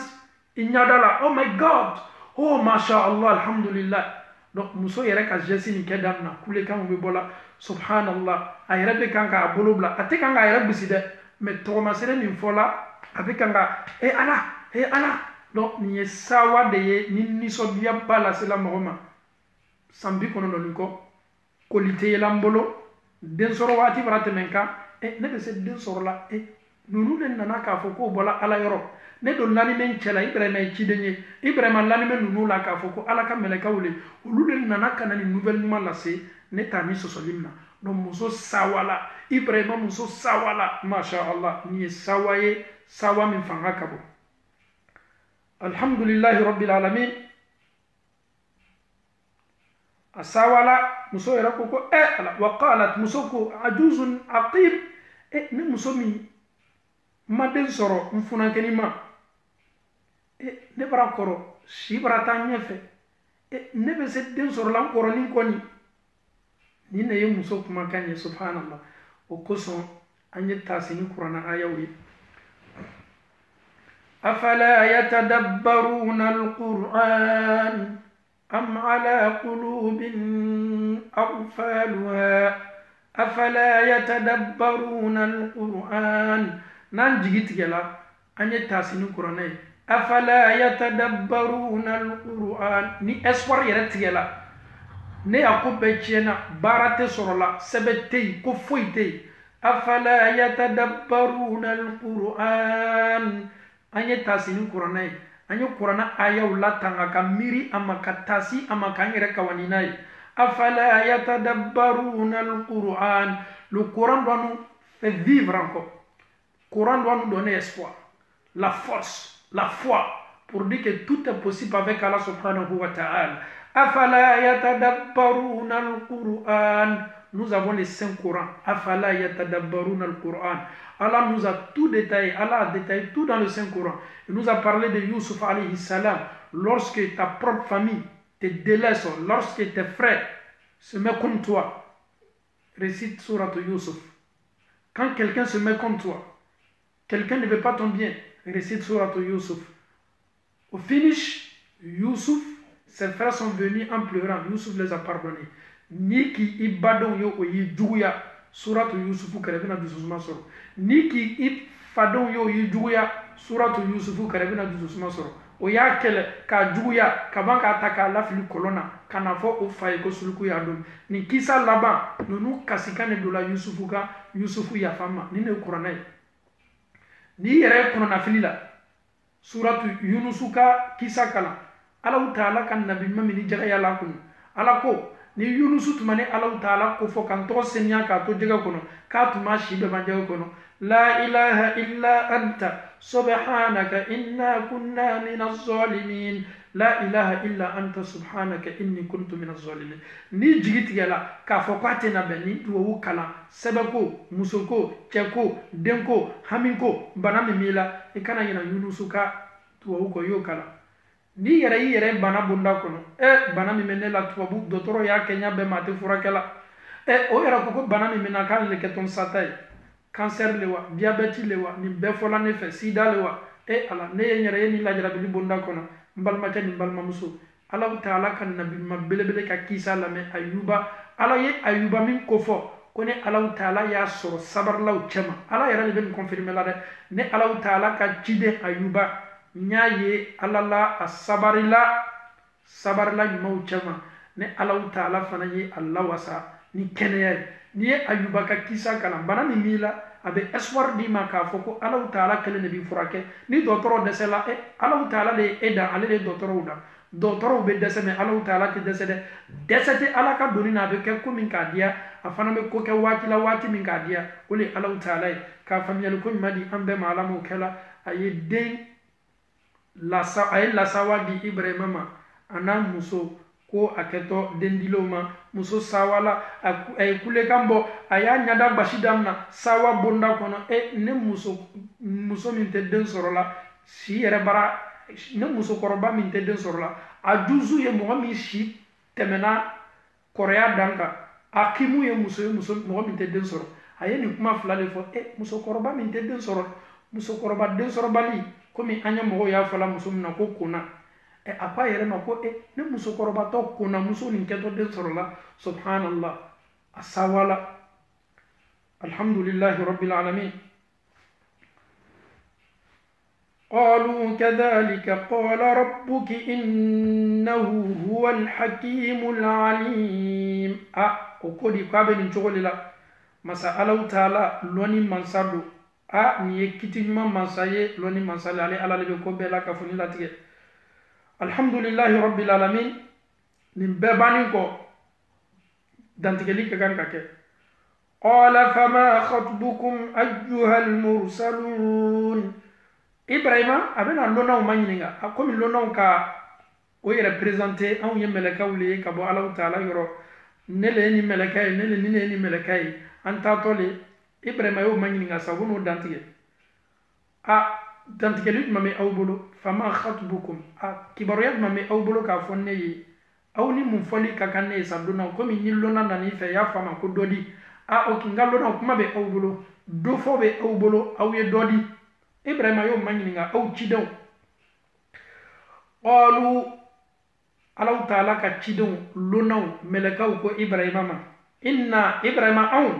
in ɲada la oh my God oh mashallah alhamdulillah donc muso yɛrɛ ka geste nin kɛ damina kulekan bɛ bɔ la subhanallah a yɛrɛ bɛ kan k'a bolo bila a tɛ kan k'a yɛrɛ bisi dɛ mais tɔgɔmasere min fɔla a bɛ kan ka Ala donc nin ye sawa de ye ni nisɔndiya ba lasela mɔgɔ ma san 90 kɔ koli tɛ yɛlɛ n bolo den sɔrɔ waati bara tɛmɛ n kan ne bɛ se den sɔrɔ la ninnu de nana k'a fɔ k'o bɔla ala yɔrɔ ne don lamɛn cɛla Ibrahima ye ciden ye Ibrahima lamɛn ninnu la k'a fɔ ko ala ka mɛlɛkɛw le olu de nana ka na ni nouvelle ɲuman lase ne ta ni sɔsɔli min na donc muso sawala Ibrahima muso sawala masha Allah ni ye sawa ye sawa min fanga ka bon alhamdulillahi rabbil alamin a sawala muso yɛrɛ ko ko ala wa qalat muso ko ajuzun aqim ne muso min ma den sɔrɔ n funankɛni ma ne bara kɔrɔ si bara taa ɲɛfɛ ne bɛ se den sɔrɔ la n kɔrɔnin kɔni ni ne ye muso kumakan ye subhanallah o kosɔn an ye taasini kuranna ayaw ye afala yatadabbaruna alquran am ala qulubin aqfaluha afala yatadabbaruna alquran nan jigi tigɛla an ye taasini kuranna ye afala yatadabbaruna alquran ni espoir yɛrɛ tigɛla ne y'a ko bɛɛ tiɲɛna baara tɛ sɔrɔ la sɛbɛ tɛ yen ko foyi tɛ yen afala yatadabbaruna alquran an ye taasini kuranna ye an ye kuranna ayaw latanga ka miiri a ma ka taasi a ma k'an yɛrɛ kawani n'a ye afala yatadabbaruna alquran le Coran doit nous faire vivre encore. Coran doit nous donner espoir, la force, la foi, pour dire que tout est possible avec Allah subhanahu wa ta'ala. Afala yatadabbaruna al-Qur'an. Nous avons les 5 Corans. Afala yatadabbaruna al-Qur'an. Allah nous a tout détaillé. Allah a détaillé tout dans le Saint-Coran. Il nous a parlé de Youssouf alayhi salam. Lorsque ta propre famille te délaisse, lorsque tes frères se mettent contre toi, récite Surat Youssouf. Quand quelqu'un se met contre toi, quelqu'un ne veut pas ton bien, récite Surat Youssouf. Au finish, Youssouf, ses frères sont venus en pleurant. Youssouf les a pardonnés. Ni ki ibadon yo oyi juguya, Surat Youssouf karabina dususuma soro. Ni ki ifadon yo oyi juguya, Surat Youssouf karabina dususuma soro. O y'a kɛlɛ k'a juguya ka ban k'a ta k'a lafili kɔlɔn na ka na fɔ o fa ye ko suluku y'a dɔn nin kisa laban ninnu kasikan de donna Yusufu kan Yusufu yafa ma ni ne ye kuranɛ ye n'i yɛrɛ ye kɔnɔnafili la suratu Yunusu ka kisa kalan Alahu Taala ka nabi ɲuman min ni jɛgɛ y'a kɔnɔ Ala ko ni Yunusu tun ma ni Alahu Taala ko fɔ ka n tɔgɔ seniya k'a to jɛgɛ kɔnɔ k'a tun ma si bɛɛ ma jɛgɛ kɔnɔ la ilaha illa anta subhanaka inna kunna minaz zalimin la ilaha illa anta subhanaka inni kuntu minaz zalimin ni jigi tigɛla k'a fɔ k'a tɛna bɛn ni duwawu kalan sɛbɛ ko muso ko cɛ ko den ko hami ko bana min b'i la i kana ɲina Yunusu ka duwawu kɔ i y'o kalan n'i yɛrɛ y'i yɛrɛ bana bonda kɔnɔ bana min bɛ ne la tubabu dɔgɔtɔrɔ y'a kɛ ɲa bɛɛ ma a tɛ furakɛ la o yɛrɛ ko ko bana min bɛ na k'ale le kɛ tɔn sata ye cancer le wa diabète le wa nin bɛɛ fɔla ne fɛ sida le wa ala ne ye n yɛrɛ ye nin lajarabili bonda kɔnɔ n balimakɛ ni n balimamuso Alahu Taala ka nabima belebele ka kisa lamɛn Ayuba ala ye Ayuba min ko fɔ ko ne Alahu Taala y'a sɔrɔ sabarilaw cɛma ala yɛrɛ de bɛ nin confirmer la dɛ ne Alahu Taala ka ciden Ayuba n y'a ye ala la a sabarila ɲumanw cɛma ne Alahu Taala fana ye a lawasa ni kɛnɛya ye n'i ye Ayuba ka kisa kalan bana min b'i la a bɛ espoir d'i ma k'a fɔ ko Alahu Taala kelen de b'i furakɛ ni dɔgɔtɔrɔ dɛsɛla Alahu Taala de ye e dan ale de ye dɔgɔtɔrɔw dan dɔgɔtɔrɔw bɛ dɛsɛ mɛ Alahu Taala tɛ dɛsɛ dɛ dɛsɛ tɛ ala ka doni na a bɛ kɛ ko min k'a diya a fana bɛ ko kɛ waati la waati min k'a diya o de ye Alahu Taala ye k'a faamuyali ko ɲuman di an bɛɛ ma ala m'o kɛ la a ye lasawa di Ibrahima ma a n'a muso ko a kɛtɔ den dilenw ma muso sawala a ye kulekan bɔ a y'a ɲada basi damina sawa bonda kɔnɔ ne muso min tɛ den sɔrɔ la si yɛrɛ bara ne musokɔrɔba min tɛ den sɔrɔ la a juzu ye mɔgɔ min si tɛmɛna kɔrɔya dan kan a kimu ye mɔgɔ min tɛ den sɔrɔ a ye nin kuma fila de fɔ musokɔrɔba min tɛ den sɔrɔ musokɔrɔba den sɔrɔbali komi an ye mɔgɔw y'a fɔla muso min na ko kona a ko a yɛrɛ ma ko ne musokɔrɔbatɔ kona muso nin kɛtɔ den sɔrɔ la subhanallah a sawala alhamdulillahi rabbil alamin قالوا كذلك قال ربك إنه هو الحكيم العليم o ko di k'a bɛ nin cogo de la masa Allahu taala loni mansado a ni ye kiti ɲuman mansa ye loni mansale ale ala le be ko bɛɛ la ka foni latigɛ alhamdulillahi rabbil alamin nin bɛɛ bannen kɔ dantigɛli ka kan ka kɛ qala fama khatbukum ayyuhal mursalun Ibrahima a bɛna lɔnaw ma ɲininka a komi lɔnaw ka o yɛrɛ présenter anw ye mɛlɛkɛw le ye ka bɔ Allahu taala yɔrɔ ne le ye ni mɛlɛkɛ ye ne le ni ne ye ni mɛlɛkɛ ye an taatɔ le Ibrahima y'o ma ɲininka sa u bɛn'o dantigɛ a dantigɛli jumɛn bɛ aw bolo fama khatbukum a kibaruya jumɛn bɛ aw bolo k'a fɔ ne ye aw ni mun fɔli ka kan ne ye sa lɔnaw komi ni lɔna nan'i fɛ y'a faamu ko dɔ di a o nka lɔnaw kuma bɛ aw bolo dɔfɔ bɛ aw bolo aw ye dɔ di Ibrahima y'o ma ɲininka aw cidenw qalu Allahu taala ka cidenw lɔnaw mɛlɛkɛw ko Ibrahima ma inna Ibrahima anw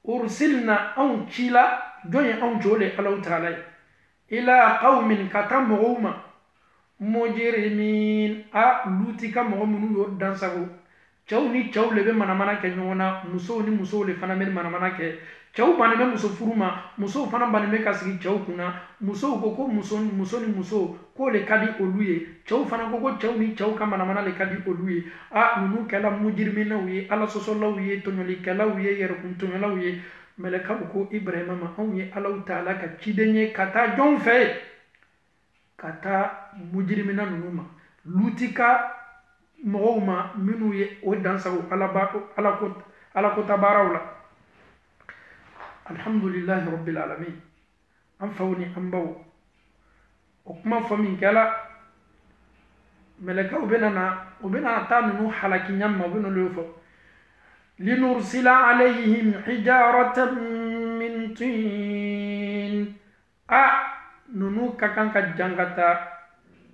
ursilna anw cila jɔn ye anw jole Allahu taala ye ila qawmin ka taa mɔgɔw ma mujrimin a luti ka mɔgɔ minnu y'o dansago cɛw ni cɛw le bɛ manamana kɛ ɲɔgɔn na musow ni musow le fana bɛ manamana kɛ cɛw bannen bɛ muso furu ma musow fana bannen bɛ ka sigi cɛw kunna musow ko muso ni muso k'o le ka di olu ye cɛw fana ko cɛw ni cɛw ka manamana le ka di olu ye a ninnu kɛla mujiriminaw ye ala sɔsɔlaw ye tɔɲɔlikɛlaw ye yɛrɛkun tɔɲɔlaw ye mɛlɛkaw ko Ibrahima ma anw ye Allahu taala ka ciden ye ka taa jɔnw fɛ ka taa mujirimina ninnu ma luti ka mɔgɔw ma minnu ye o dansago alakota baaraw la alhamdulillahi rabbil alamin an faw ni an baw o kuma fɔ min kɛla mɛlɛkaw u bɛna taa ninnu halaki ɲan ma u bɛna olu fɔ linursila alayhim hijaratan min tin a ninnu ka kan ka jangata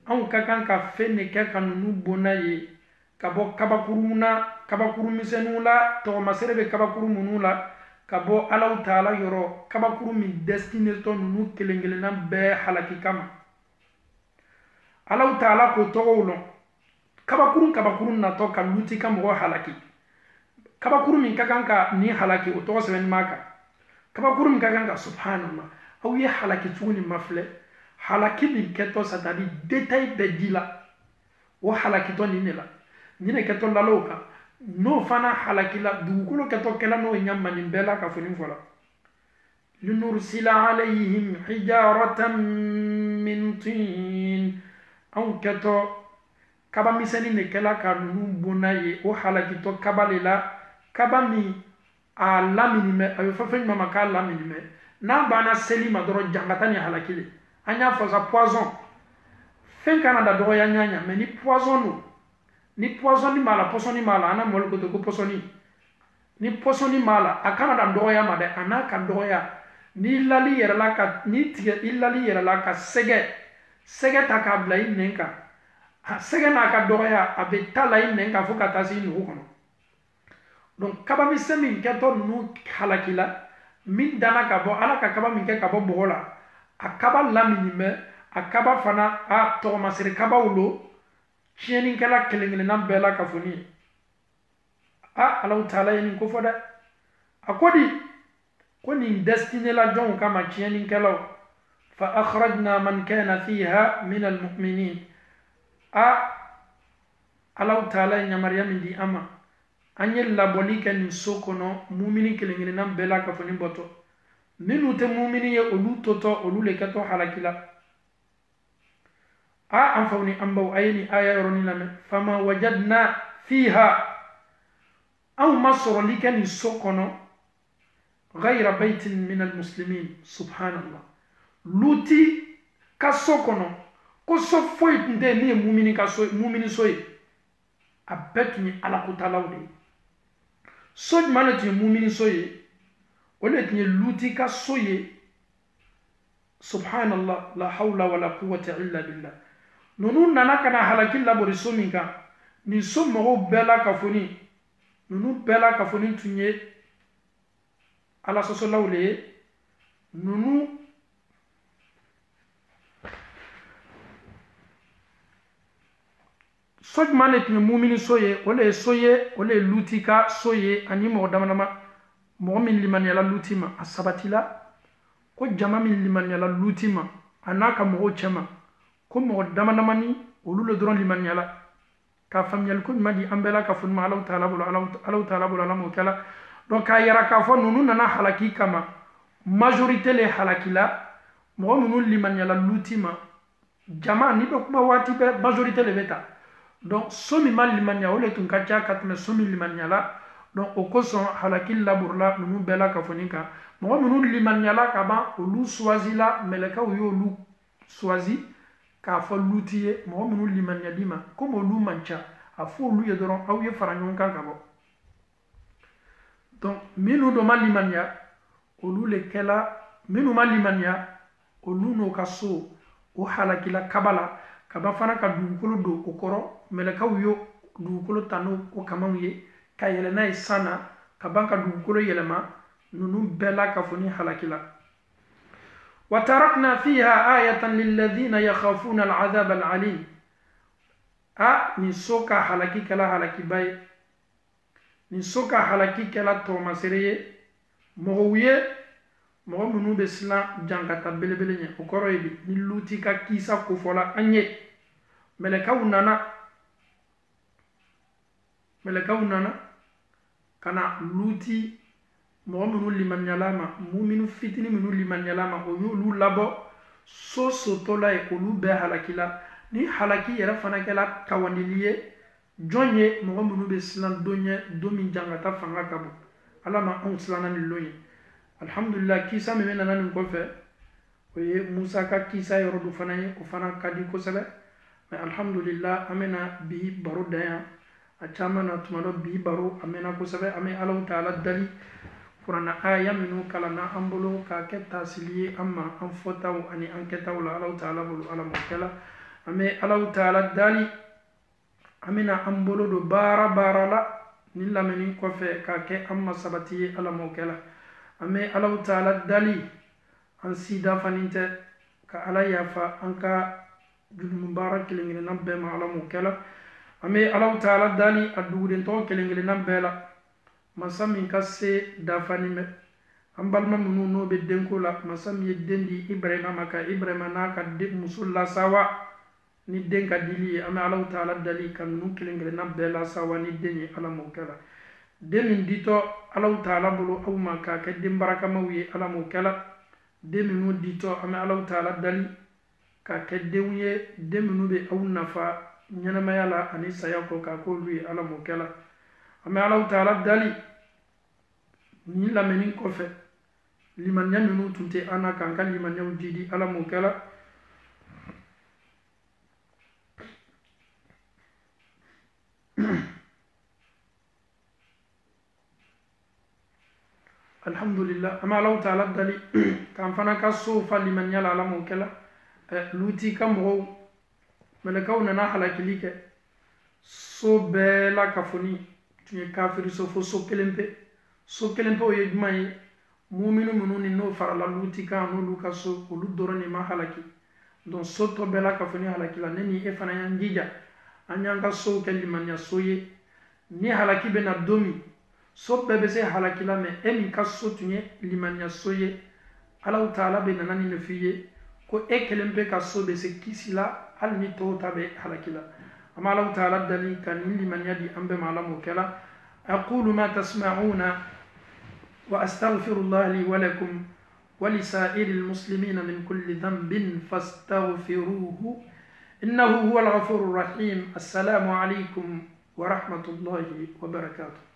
anw ka kan ka fɛn de kɛ ka ninnu bona ye ka bɔ kabakuru na kabakuru misɛnninw la tɔgɔmasɛrɛ bɛ kabakuru minnu la ka bɔ Allahu taala yɔrɔ kabakuru min destiné tɔ ninnu kelen kelenna bɛɛ halaki kama Allahu taala ko tɔgɔw lɔn kabakuru natɔ ka luti ka mɔgɔ halaki kabakuru min ka kan ka ni halaki o tɔgɔ sɛbɛnni m'a kan kabakuru min ka kan ka subhanallah aw ye halaki tuguni ma filɛ halaki min kɛtɔ c'est-à-dire détail bɛɛ di la o halakitɔ nin de la nin de kɛtɔ lalaw kan n'o fana halaki la dugukolo kɛtɔ kɛla n'o ye ɲama nin bɛɛ la ka fɔ nin fɔ la linursila alayhim hijaratan min tin anw kɛtɔ kaba misɛnnin de kɛla ka ninnu bona ye o halakitɔ kaba le la kaba min a lamini mɛ a bɛ fɛn fɛn ɲuman ma k'a lamini mɛ n'a banna seli ma dɔrɔn jangata ni halaki le an y'a fɔ sa poison fɛn kana da dɔgɔya ɲaɲa mɛ ni poison don ni poisonni b'a la pɔsɔni b'a la an na mɔli ko ten ko pɔsɔni ni pɔsɔni b'a la a kana da dɔgɔya ma dɛ a n'a ka dɔgɔya n'i lali yɛrɛ la ka n'i tigɛ i lali yɛrɛ la ka sɛgɛ ta k'a bila i nɛn kan sɛgɛ n'a ka dɔgɔya a bɛ taa la i nɛn kan fo ka taa se i nugu kɔnɔ donc kabamisɛn min kɛtɔ ninnu halaki la min danna ka bɔ ala ka kaba min kɛ ka bɔ bɔgɔ la a kaba lamini bɛ a kaba fana a tɔgɔmasiri kabaw lo tiɲɛnikɛla kelen kelenna bɛɛ la ka fɔ ni ye a Allahu taala ye nin ko fɔ dɛ a ko di ko nin destiné la jɔnw kama tiɲɛnikɛlaw fa akhrajna man kana fiha min almu'minin a Allahu taala ye yamariya min di an ma an ye labɔli kɛ nin so kɔnɔ mumini kelen kelenna bɛɛ la ka fɔ ni bɔtɔ minnu tɛ mumini ye olu tɔtɔ olu le kɛtɔ halaki la a an faw ni an baw a ye nin aya yɔrɔnin lamɛn fama wajadna fiha anw ma sɔrɔli kɛ nin so kɔnɔ ghayra baytin min almuslimin subhanallah luti ka so kɔnɔ ko so foyi tun tɛ min ye mumini so ye a bɛɛ tun ye alakotalaw de ye so jumɛn de tun ye mumini so ye o de tun ye luti ka so ye subhanallah la hawla wala quwwata illa billah ninnu nana ka na halaki labori so min kan nin so mɔgɔw bɛɛ la ka foni ninnu bɛɛ la ka foni tun ye ala sɔsɔlaw le ye ninnu so jumɛn de tun ye mumini so ye o le ye luti ka so ye ani mɔgɔ damadama mo min liman yala lutima asabatila ko jama min liman yala lutima anaka mo chema ko mo damanamani olulo dron liman yala ka famyal ko madi ambela ka funma Allah taala bulu Allah taala bulu alamu kala donc ka yara ka fo nunu nana halaki kama majorité le halakila mo nunu liman yala lutima jama ni be kuma wati be majorité le beta donc somi mal liman ya ole tun kacha katme somi liman yala donc o ko son halakil laburla nunu bela ka fonika mo nunu liman yala ka ba olu swazila meleka yo olu swazi ka fo lutiye mo nunu liman yadima comme olu mancha a fo olu ye doron aw ye faranyon kan ka bo donc minu do mal liman ya olu le kela minu mal liman ya olu no ka so o halakila kabala kaba fana ka dugukolo do o koro melekaw yo dugukolo tanu o kamaw ye ka yelena ye sana kaba ka dugukolo yelema nunu bela ka foni halakila wa tarakna fiha ayatan lilladhina yakhafuna al'adhab al'alim a ni soka halaki kala halaki bay ni soka halaki kala to masireye mowiye mo munu be sila jangata belebele nya o koro yebi ni luti ka kisa ko fola anye melekaw nana kana luti mo munu liman yalama mu'minu fitini munu liman yalama o yulu labo so tola e olu be halakila ni halaki yara fana kala kawandiliye jonye mo munu be sila donye domin jangata fanga kabo alama on silana ni loye alhamdulillah kisa me nana ni ko fe oye musa ka kisa yoro du fana ye o fana kadi ko sebe mais alhamdulillah amena bi baro daya a chamana tumado bi baro amena ko sebe ame Allah taala dali qur'ana aya minu kala na ambolo ka ke tasiliye amma an fotaw ani anketaw la Allah taala bulu ala mokala ame Allah taala dali amena ambolo do bara la ni lameni ko fe ka ke amma sabati ala mokala ame Allah taala dali an sida faninte ka ala yafa anka jul mubarak kelengele nambe ma ala mokala ame Allah taala dali aduuden to kelengele nambe la masami kasse dafani me ambalma munu no be denko la masami dendi Ibrahima maka Ibrahima naka de musulla sawa ni denka dili ame Allah taala dali kan nu kelengele nambe la sawa ni denyi ala mokala demin dito Allah taala bulu aw maka ke dimbaraka mawiye ala mokala deminu dito ame Allah taala dali ka ke denye deminu be aw nafa nyanama yala ani sayako ka ko lui ala mokala ame Allah taala dali ni lameni ko fe liman nyaminu tunte ana kan kan liman nyaw didi ala mokala alhamdulillah ama Allah taala dali kan fana ka so fa liman yala ala mokala luti kamro melekaw nana halakilike so bela kafoni tuye kafiri so fo so kelempe o ye jumai mu'minu mununi no farala luti ka no luka so olu doroni ma halaki don so to bela kafoni halakila neni e fana yanjija anyanga so keliman ya soye ni halaki bena domi so bebe se halakila me emi ka so tuye liman ya soye Allah taala be nanani ne fiye ko e kelempe ka so be se kisila hal ni to tabe halakila amma Allah taala dali kan liman yadi ambe malamu kala aqulu ma tasma'una wa astaghfirullah li wa lakum wa li sa'iril muslimina min kulli dhanbin fastaghfiruhu innahu huwal ghafurur rahim assalamu alaykum wa rahmatullahi wa barakatuh